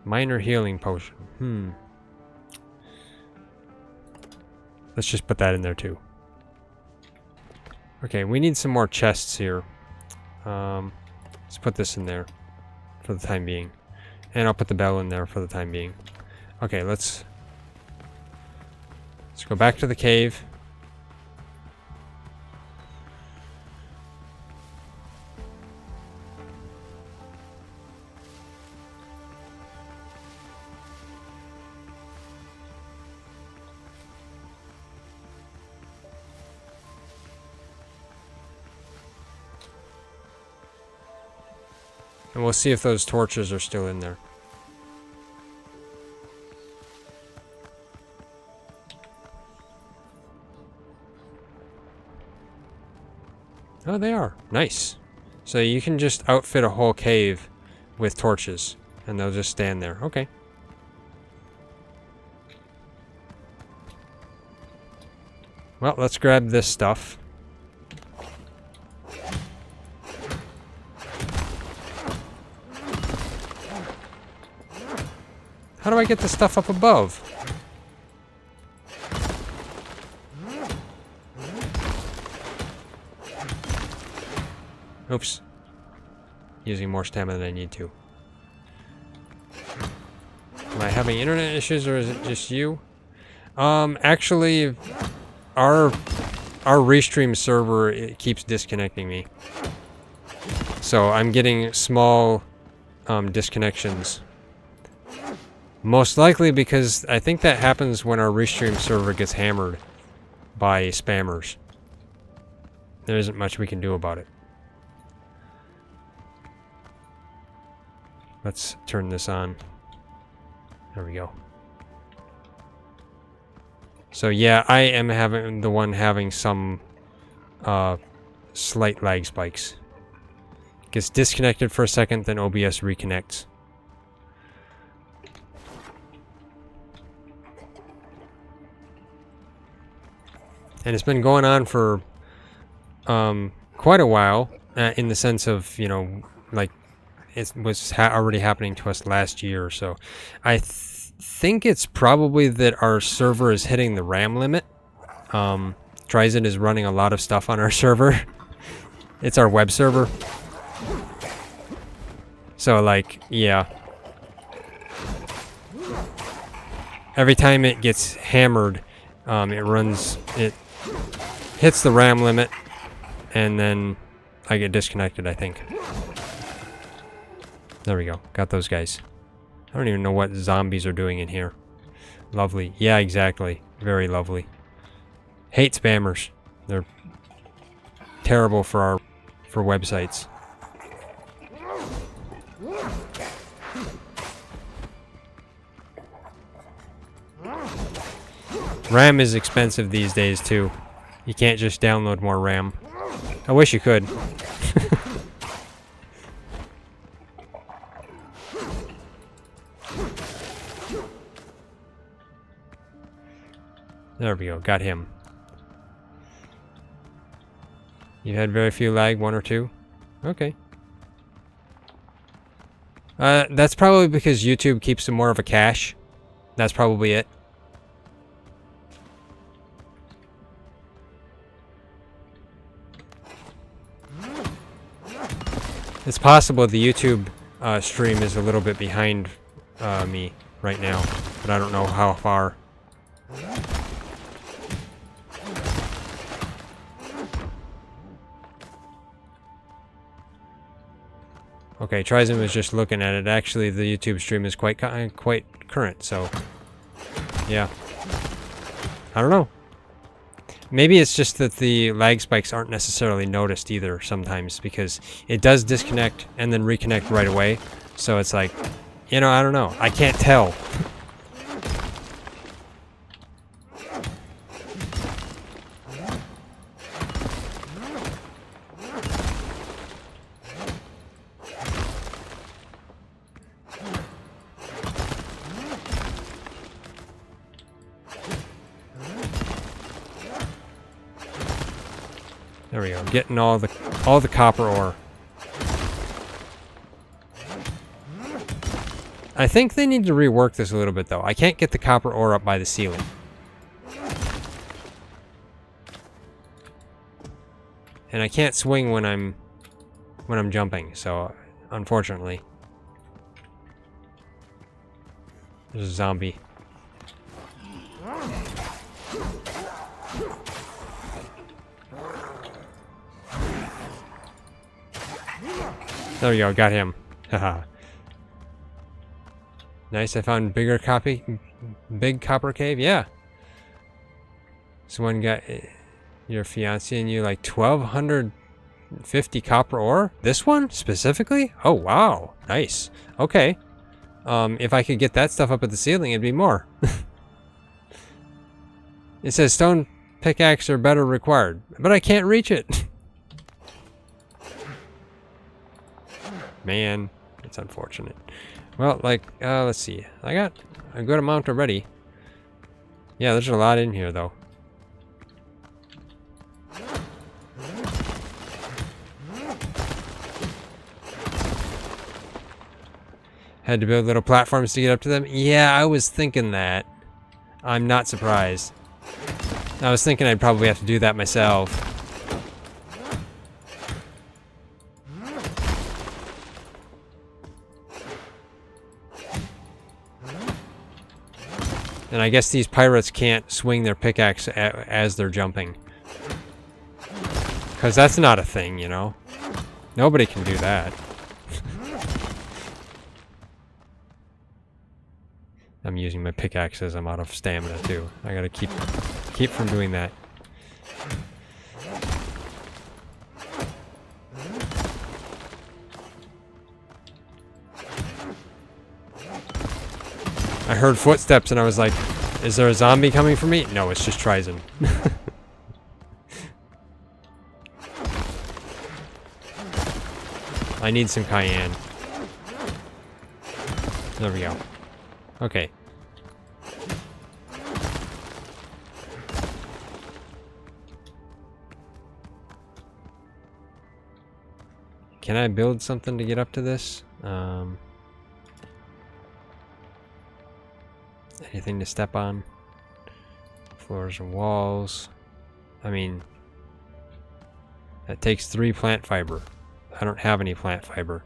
Minor healing potion. Let's just put that in there too. Okay, we need some more chests here. Let's put this in there for the time being. And I'll put the bell in there for the time being. Okay, let's go back to the cave. And we'll see if those torches are still in there. Oh, they are. Nice. So you can just outfit a whole cave with torches, and they'll just stand there. Okay. Well, let's grab this stuff. How do I get the stuff up above? Oops. Using more stamina than I need to. Am I having internet issues or is it just you? Actually, our restream server, it keeps disconnecting me. So I'm getting small disconnections. Most likely because I think that happens when our restream server gets hammered by spammers. There isn't much we can do about it. Let's turn this on. There we go. So yeah, I am having some slight lag spikes. Gets disconnected for a second, then OBS reconnects. And it's been going on for quite a while, in the sense of, you know, like it was already happening to us last year or so. I think it's probably that our server is hitting the RAM limit. TriZon is running a lot of stuff on our server. It's our web server. So, like, yeah. Every time it gets hammered, it hits the RAM limit, and then I get disconnected, I think. There we go. Got those guys. I don't even know what zombies are doing in here. Lovely. Yeah, exactly. Very lovely. Hate spammers. They're terrible for websites. RAM is expensive these days too. You can't just download more RAM. I wish you could. There we go, got him. You had very few lag, 1 or 2? Okay. That's probably because YouTube keeps some more of a cache. That's probably it. It's possible the YouTube stream is a little bit behind me right now, but I don't know how far. Okay, TriZon was just looking at it. Actually, the YouTube stream is quite current, so yeah. I don't know. Maybe it's just that the lag spikes aren't necessarily noticed either sometimes, because it does disconnect and then reconnect right away. So it's like, you know, I don't know. I can't tell. There we go. Getting all the copper ore. I think they need to rework this a little bit though. I can't get the copper ore up by the ceiling. And I can't swing when I'm jumping, so unfortunately. There's a zombie. There we go, got him. Haha. Nice, I found big copper cave, yeah. Someone got your fiancé and you like 1,250 copper ore? This one specifically? Oh wow, nice. Okay. If I could get that stuff up at the ceiling, it'd be more. It says stone pickaxe are better required, but I can't reach it. Man, it's unfortunate. Well, like, let's see. I got a good amount already. Yeah, there's a lot in here, though. Had to build little platforms to get up to them? Yeah, I was thinking that. I'm not surprised. I was thinking I'd probably have to do that myself. And I guess these pirates can't swing their pickaxe as they're jumping. Because that's not a thing, you know? Nobody can do that. I'm using my pickaxe as I'm out of stamina too. I gotta keep from doing that. I heard footsteps and I was like, is there a zombie coming for me? No, it's just TriZon. I need some cayenne. There we go. Okay. Can I build something to get up to this? Anything to step on? Floors and walls. I mean, that takes 3 plant fiber. I don't have any plant fiber.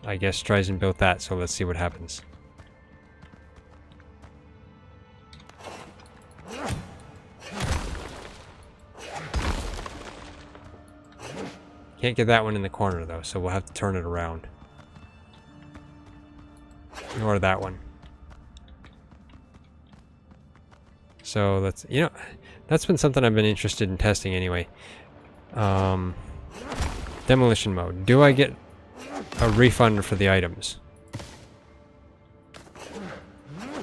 I guess TriZon built that, so let's see what happens. Can't get that one in the corner though, so we'll have to turn it around. Or that one. So let's, you know, that's been something I've been interested in testing anyway. Demolition mode. Do I get a refund for the items?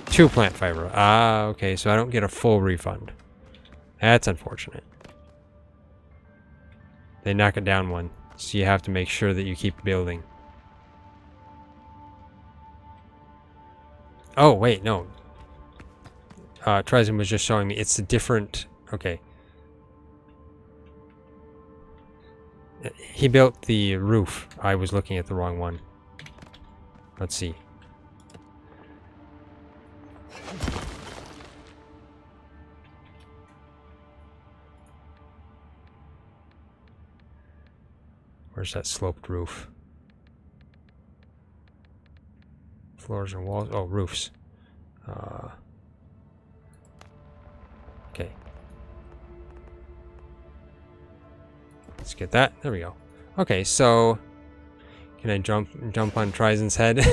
2 plant fiber. Ah, okay, so I don't get a full refund. That's unfortunate. They knock it down 1, so you have to make sure that you keep building. Oh, wait, no. TriZon was just showing me it's a different... Okay. He built the roof. I was looking at the wrong one. Let's see. Where's that sloped roof? Floors and walls. Oh, roofs. Okay. Let's get that. There we go. Okay, so can I jump on TriZon's head?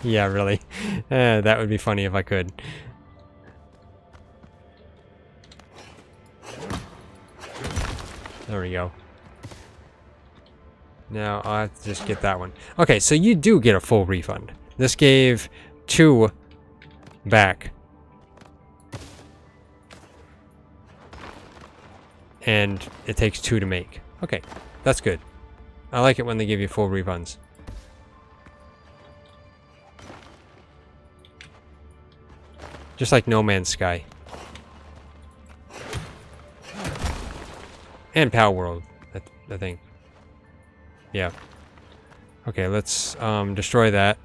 Yeah, really. That would be funny if I could. There we go. Now I'll have to just get that one. Okay, so you do get a full refund. This gave 2 back. And it takes 2 to make. Okay, that's good. I like it when they give you full refunds. Just like No Man's Sky. And Pal World, I think. Yeah. Okay, let's destroy that.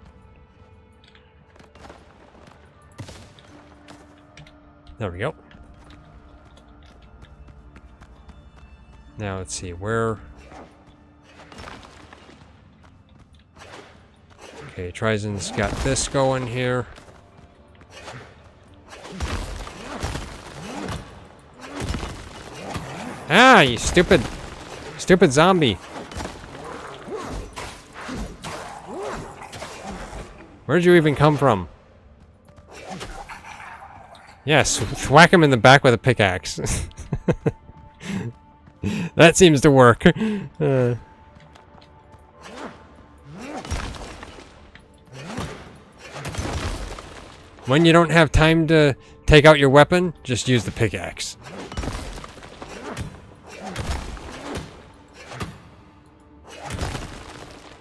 There we go. Now let's see, where... Okay, TriZon's got this going here. Ah, you stupid zombie. Where'd you even come from? Yes, whack him in the back with a pickaxe. That seems to work. When you don't have time to take out your weapon, just use the pickaxe.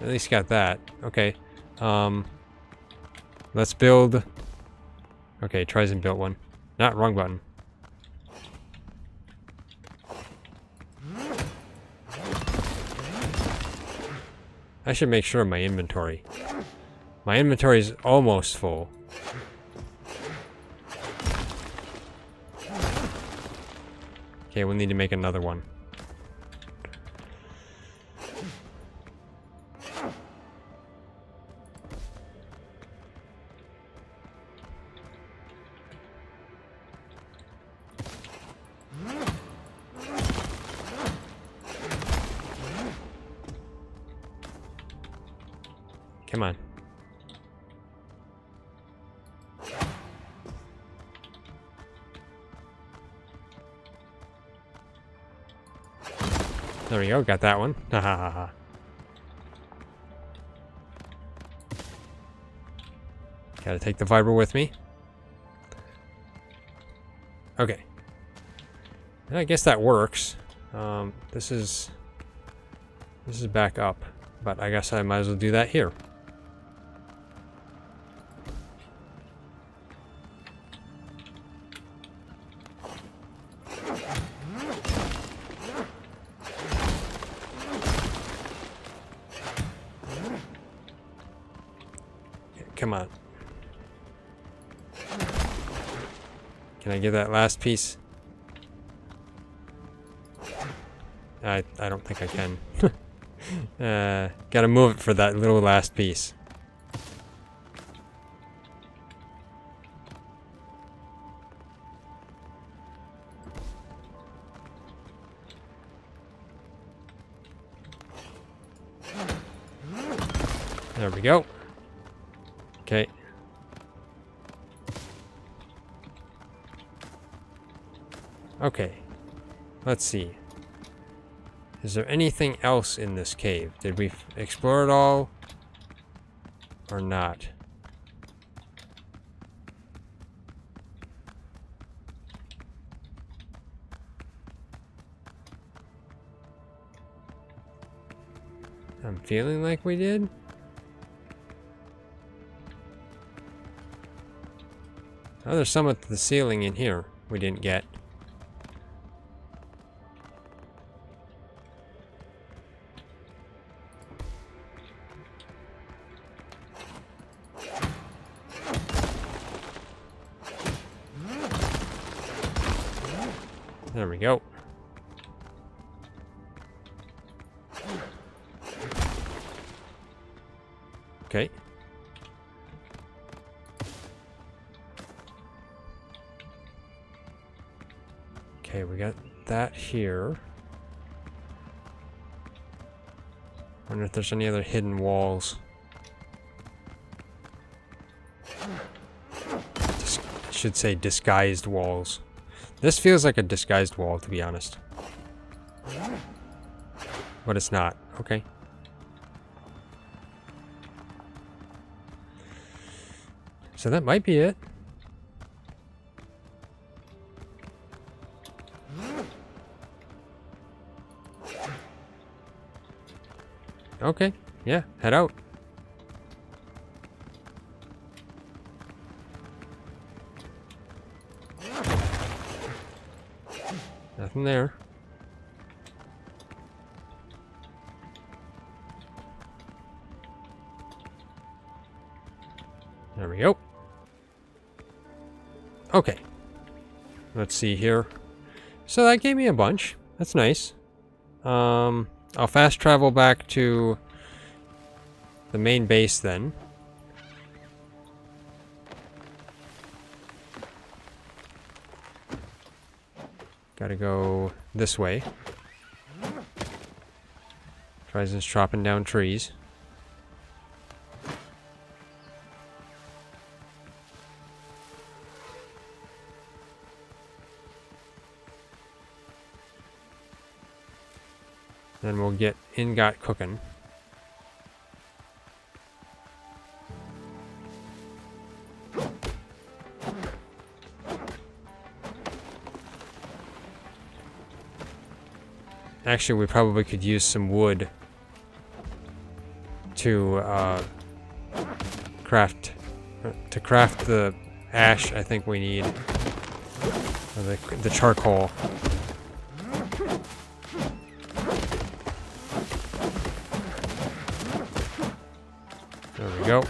At least got that. Okay. Let's build... Okay, TriZon built one. Not wrong button. I should make sure of my inventory. My inventory is almost full. Okay, we'll need to make another one. Come on. There we go, got that one. Ha ha ha ha. Gotta take the Viper with me. Okay. I guess that works. This is back up, but I guess I might as well do that here. Come on. Can I get that last piece? I don't think I can. Gotta move it for that little last piece. There we go. Okay. Okay. Let's see. Is there anything else in this cave? Did we explore it all? Or not? I'm feeling like we did. Oh, there's some at the ceiling in here we didn't get. There we go. Okay. Okay, we got that here. Wonder if there's any other hidden walls. I should say disguised walls. This feels like a disguised wall, to be honest. But it's not. Okay. So that might be it. Okay. Yeah, head out. Nothing there. There we go. Okay. Let's see here. So that gave me a bunch. That's nice. I'll fast travel back to the main base then. Gotta go this way. TriZon's chopping down trees. Then we'll get ingot cooking. Actually, we probably could use some wood to craft the ash. I think we need the charcoal. There we go.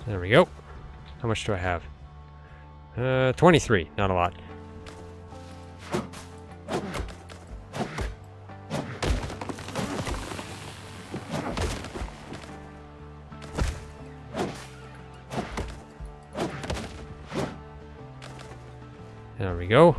There we go. How much do I have? 23. Not a lot. There we go.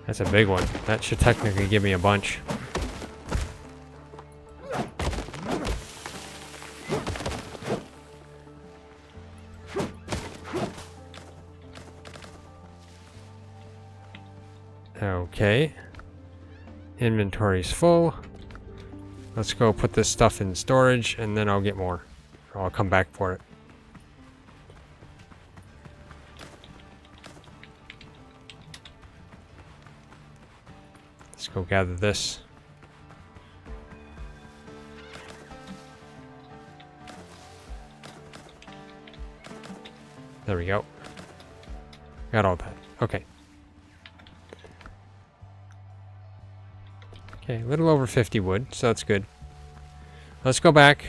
That's a big one. That should technically give me a bunch. Okay. Inventory's full. Let's go put this stuff in storage and then I'll get more. Or I'll come back for it. Let's go gather this. There we go. Got all that. Okay. Okay, a little over 50 wood, so that's good. Let's go back.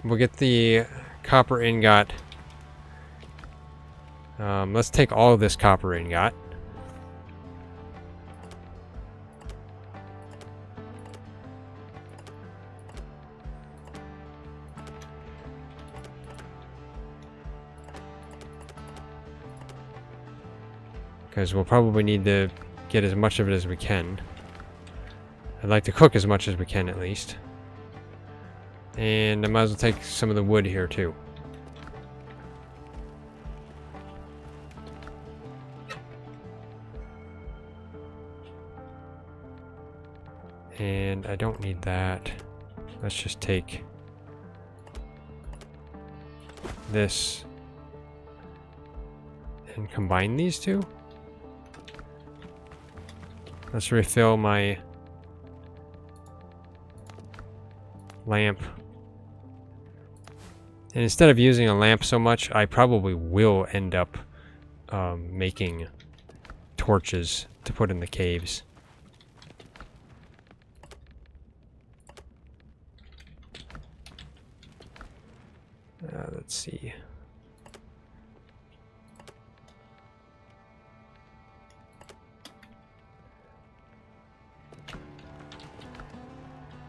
We'll get the copper ingot. Let's take all of this copper ingot. because we'll probably need to get as much of it as we can. I'd like to cook as much as we can at least. And I might as well take some of the wood here too. And I don't need that. Let's just take this and combine these two. Let's refill my lamp. And instead of using a lamp so much, I probably will end up making torches to put in the caves. Let's see.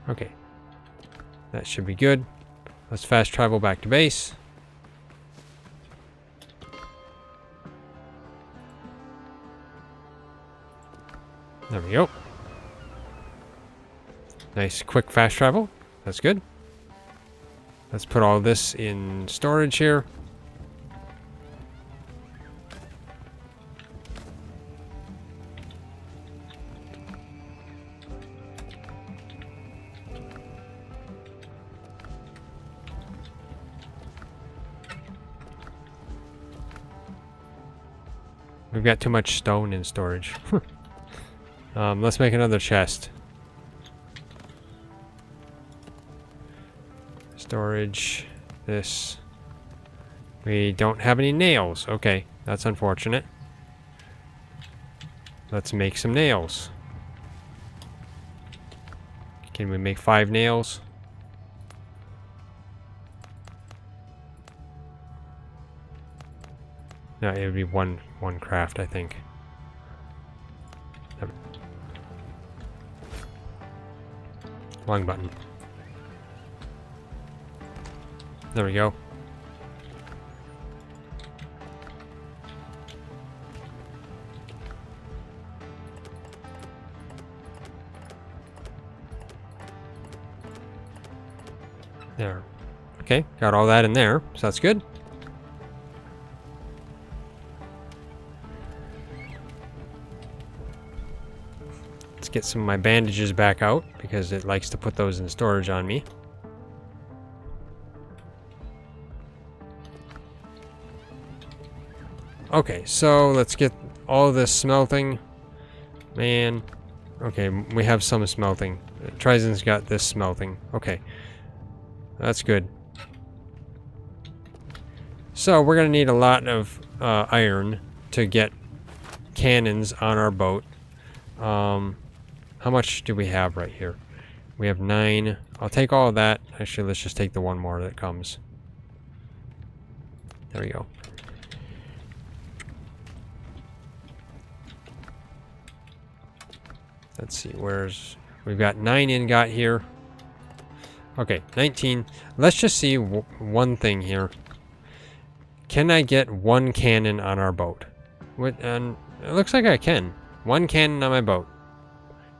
Okay. That should be good. Let's fast travel back to base. There we go. Nice quick fast travel. That's good. Let's put all this in storage here. We've got too much stone in storage. Let's make another chest. Storage. This. We don't have any nails. Okay, that's unfortunate. Let's make some nails. Can we make 5 nails? No, it would be one craft, I think. Wrong button. There we go. There. Okay, got all that in there, so that's good. Let's get some of my bandages back out, because it likes to put those in storage on me. Okay, so let's get all of this smelting. Man. Okay, we have some smelting. TriZon's got this smelting. Okay. That's good. So we're going to need a lot of iron to get cannons on our boat. How much do we have right here? We have 9. I'll take all of that. Actually, let's just take the one more that comes. There we go. Let's see, we've got 9 ingot here. Okay, 19. Let's just see one thing here. Can I get 1 cannon on our boat? And it looks like I can. 1 cannon on my boat.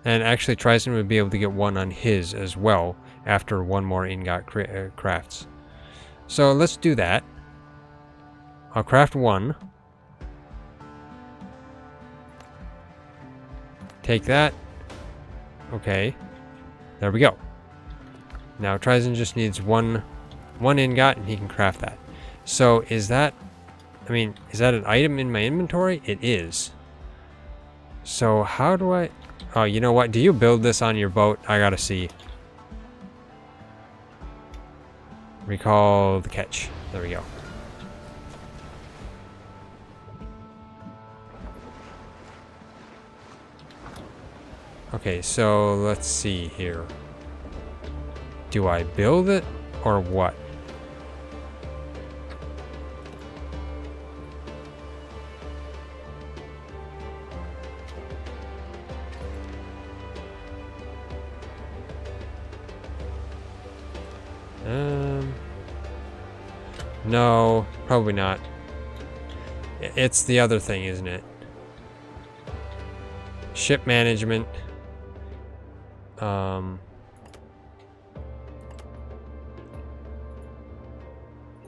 And actually, TriZon would be able to get 1 on his as well after 1 more ingot crafts. So let's do that. I'll craft 1. Take that. Okay. There we go. Now TriZon just needs one ingot and he can craft that. So is that, I mean, is that an item in my inventory? It is. So how do I, oh, you know what? Do you build this on your boat? I gotta see. Recall the catch. There we go. Okay, so let's see here. Do I build it or what? No, probably not. It's the other thing, isn't it? Ship management.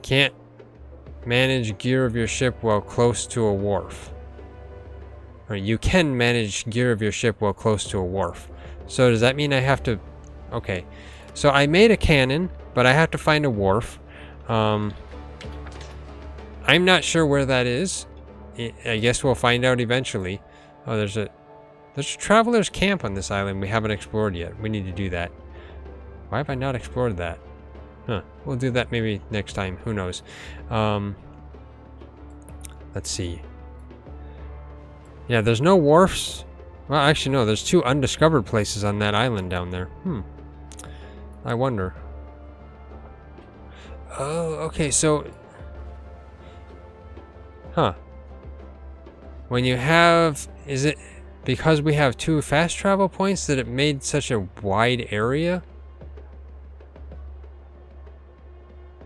Can't manage gear of your ship while close to a wharf. Or you can manage gear of your ship while close to a wharf. So does that mean I have to... Okay. So I made a cannon, but I have to find a wharf. I'm not sure where that is. I guess we'll find out eventually. Oh, there's a traveler's camp on this island we haven't explored yet. We need to do that. Why have I not explored that? Huh. We'll do that maybe next time. Who knows? Let's see. Yeah, there's no wharfs. Well, actually, no. There's 2 undiscovered places on that island down there. I wonder. Oh, okay. So... Huh. When you have... Is it because we have 2 fast travel points that it made such a wide area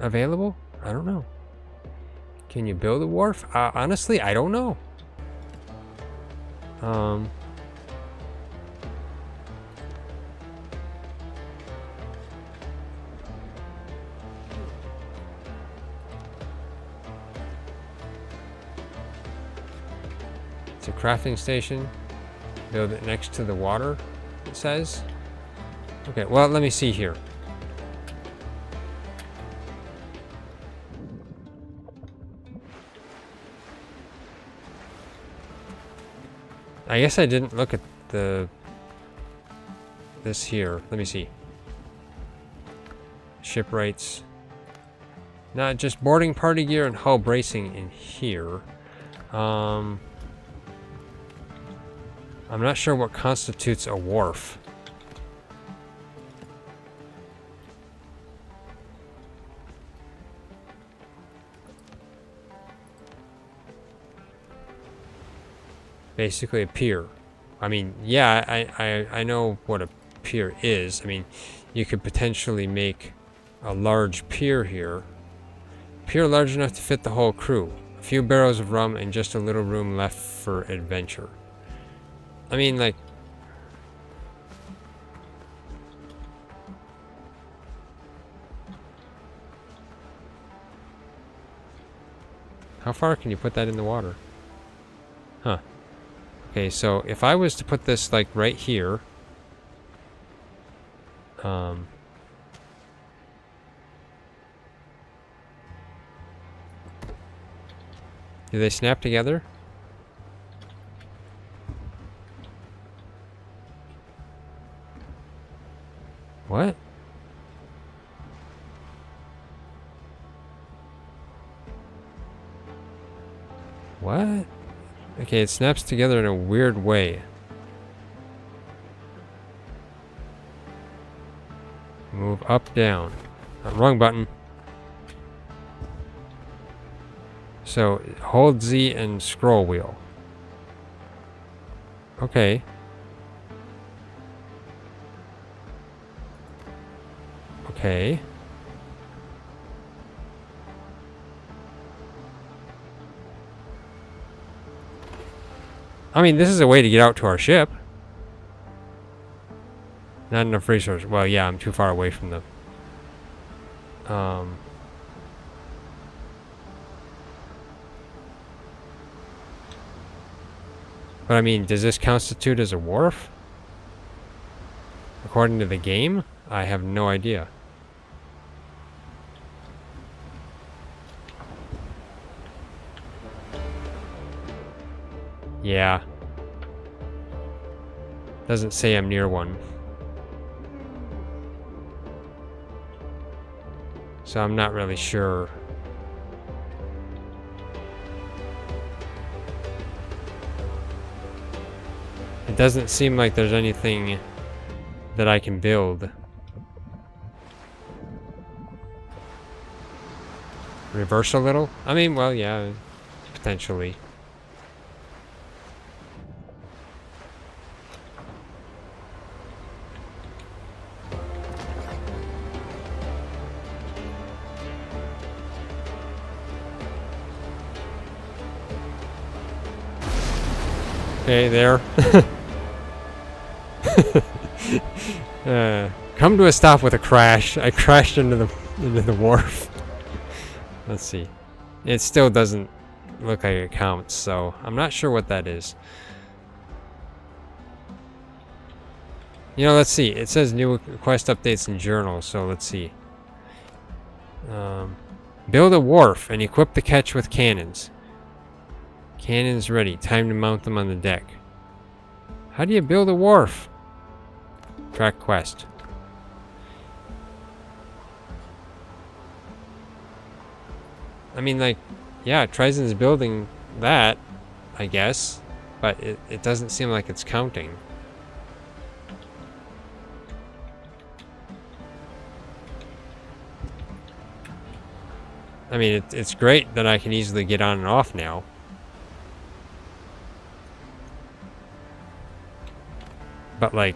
available? I don't know. Can you build a wharf? Honestly, I don't know. It's a crafting station. Build it next to the water, it says. Okay, well, let me see here. I guess I didn't look at this here. Let me see. Shipwrights. Not just boarding party gear and hull bracing in here. I'm not sure what constitutes a wharf. Basically a pier. I mean, yeah, I know what a pier is. I mean, you could potentially make a large pier here. Pier large enough to fit the whole crew. A few barrels of rum and just a little room left for adventure. I mean, like... How far can you put that in the water? Huh. Okay, so if I was to put this, like, right here... do they snap together? What? What? Okay, it snaps together in a weird way. Move up, down. Wrong button. So, hold Z and scroll wheel. Okay. Okay. I mean, this is a way to get out to our ship. Not enough resources. Well, yeah, I'm too far away from the... But I mean, does this constitute as a wharf? According to the game? I have no idea. Yeah. Doesn't say I'm near one. So I'm not really sure. It doesn't seem like there's anything that I can build. Reverse a little? I mean, well, yeah, potentially. Okay, there. Come to a stop with a crash. I crashed into the wharf. Let's see. It still doesn't look like it counts, so I'm not sure what that is. You know, let's see. It says new quest updates in journal, so let's see. Build a wharf and equip the ketch with cannons. Cannons ready. Time to mount them on the deck. How do you build a wharf? Track quest. I mean, like, yeah, TriZon's building that, I guess, but it doesn't seem like it's counting. I mean, it's great that I can easily get on and off now. But, like...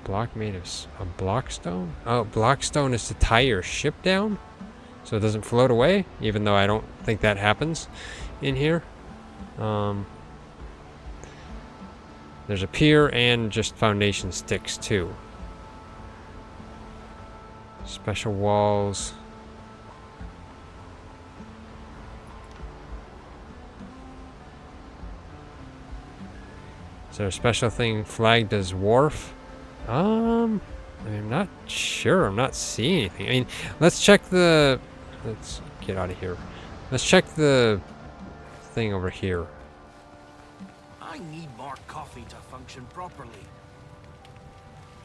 block made of a blockstone? Oh, blockstone is to tie your ship down? So it doesn't float away? Even though I don't think that happens in here. There's a pier and just foundation sticks too. Special walls. Is there a special thing flagged as wharf? I mean, I'm not sure. I'm not seeing anything. I mean, let's check the... let's get out of here. Let's check the thing over here. I need more coffee to function properly.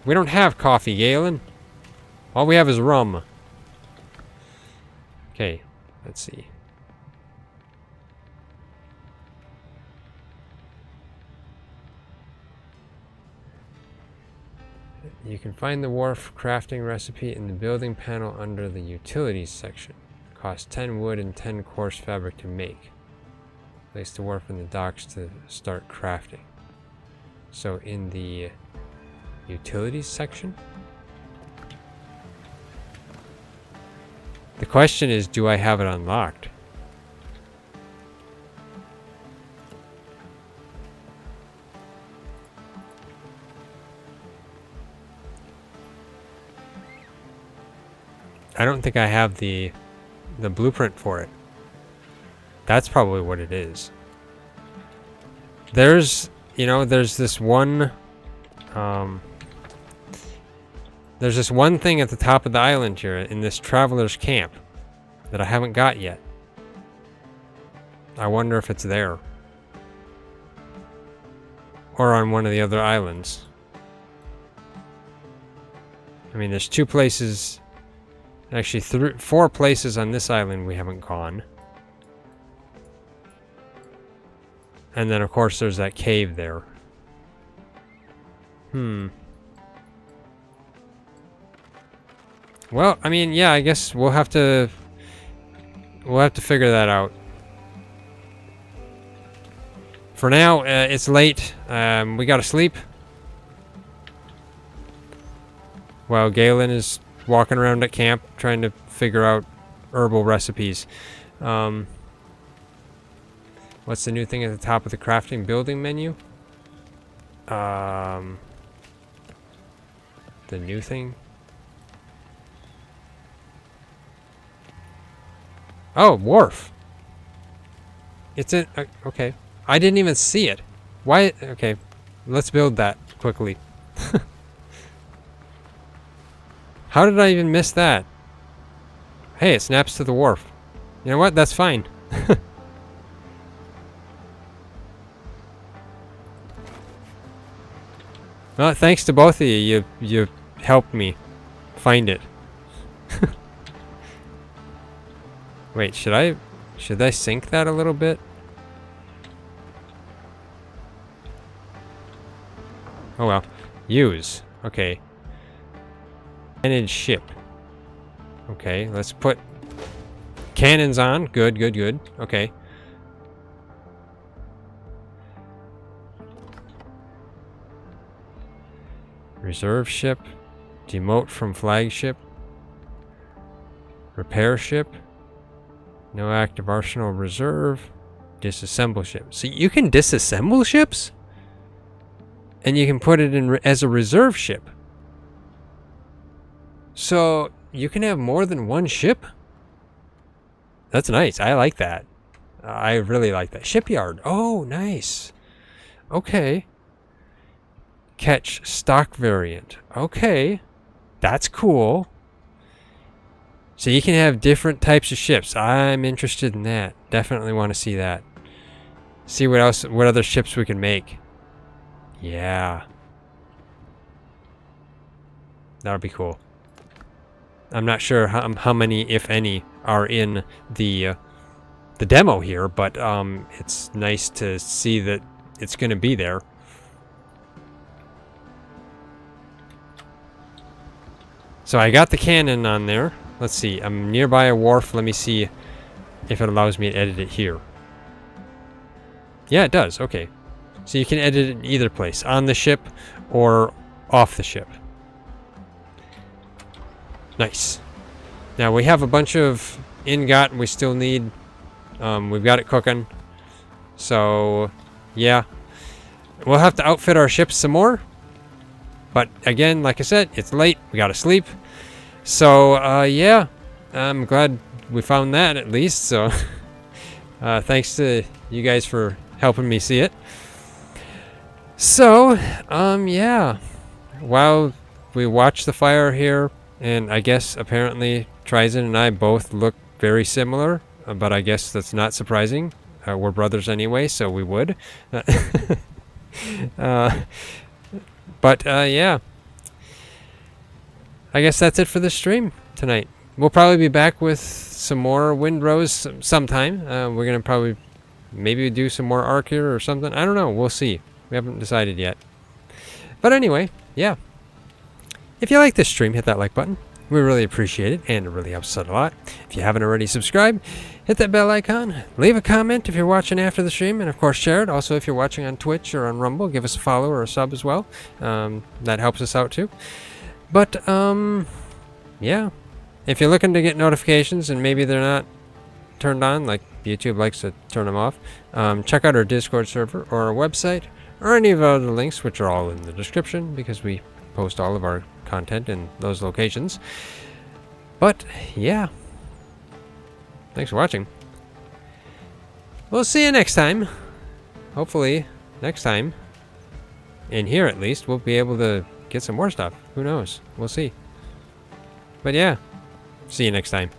We don't have coffee, Galen. All we have is rum. Okay, let's see. You can find the wharf crafting recipe in the building panel under the utilities section. Costs 10 wood and 10 coarse fabric to make. Place the wharf in the docks to start crafting. So in the utilities section? The question is, do I have it unlocked? I don't think I have the blueprint for it. That's probably what it is. There's, you know, there's this one thing at the top of the island here in this traveler's camp that I haven't got yet. I wonder if it's there. Or on one of the other islands. I mean, there's two places, actually 4 places on this island we haven't gone. And then, of course, there's that cave there. Well, I mean, yeah, I guess we'll have to figure that out. For now, it's late. We gotta sleep. While Galen is walking around at camp trying to figure out herbal recipes. What's the new thing at the top of the crafting building menu? The new thing? Oh, wharf. It's in... okay. I didn't even see it. Why... okay. Let's build that quickly. How did I even miss that? Hey, it snaps to the wharf. You know what? That's fine. Well, thanks to both of you. You helped me find it. Wait, should I sink that a little bit? Oh well. Use. Okay. Manage ship. Okay, let's put cannons on. Good, good, good. Okay. Reserve ship. Demote from flagship. Repair ship. No active arsenal reserve. Disassemble ships. So you can disassemble ships? And you can put it in as a reserve ship. So you can have more than one ship? That's nice. I like that. I really like that. Shipyard. Oh, nice. Okay. Catch stock variant. Okay. That's cool. So you can have different types of ships. I'm interested in that. Definitely want to see that. See what else, what other ships we can make. Yeah. That'll be cool. I'm not sure how many, if any, are in the demo here, but it's nice to see that it's going to be there. So I got the cannon on there. Let's see. I'm nearby a wharf. Let me see if it allows me to edit it here. Yeah, it does. Okay. So you can edit it in either place, on the ship or off the ship. Nice. Now we have a bunch of ingot we still need. We've got it cooking. So, yeah. We'll have to outfit our ships some more. But again, like I said, it's late. We gotta sleep. So, yeah. I'm glad we found that at least. So, thanks to you guys for helping me see it. So, yeah. While we watch the fire here, and I guess apparently TriZon and I both look very similar, but I guess that's not surprising. We're brothers anyway, so we would. But yeah. I guess that's it for this stream tonight. We'll probably be back with some more Windrose sometime. We're going to probably maybe do some more Arc here or something. I don't know. We'll see. We haven't decided yet. But anyway, yeah. If you like this stream, hit that like button. We really appreciate it, and it really helps us out a lot. If you haven't already subscribed, hit that bell icon. Leave a comment if you're watching after the stream, and of course share it. Also, if you're watching on Twitch or on Rumble, give us a follow or a sub as well. That helps us out too. But, yeah. If you're looking to get notifications and maybe they're not turned on, like YouTube likes to turn them off, check out our Discord server or our website or any of our other links, which are all in the description because we post all of our content in those locations. But yeah, thanks for watching. We'll see you next time. Hopefully next time, in here at least, we'll be able to get some more stuff. Who knows? We'll see. But yeah, see you next time.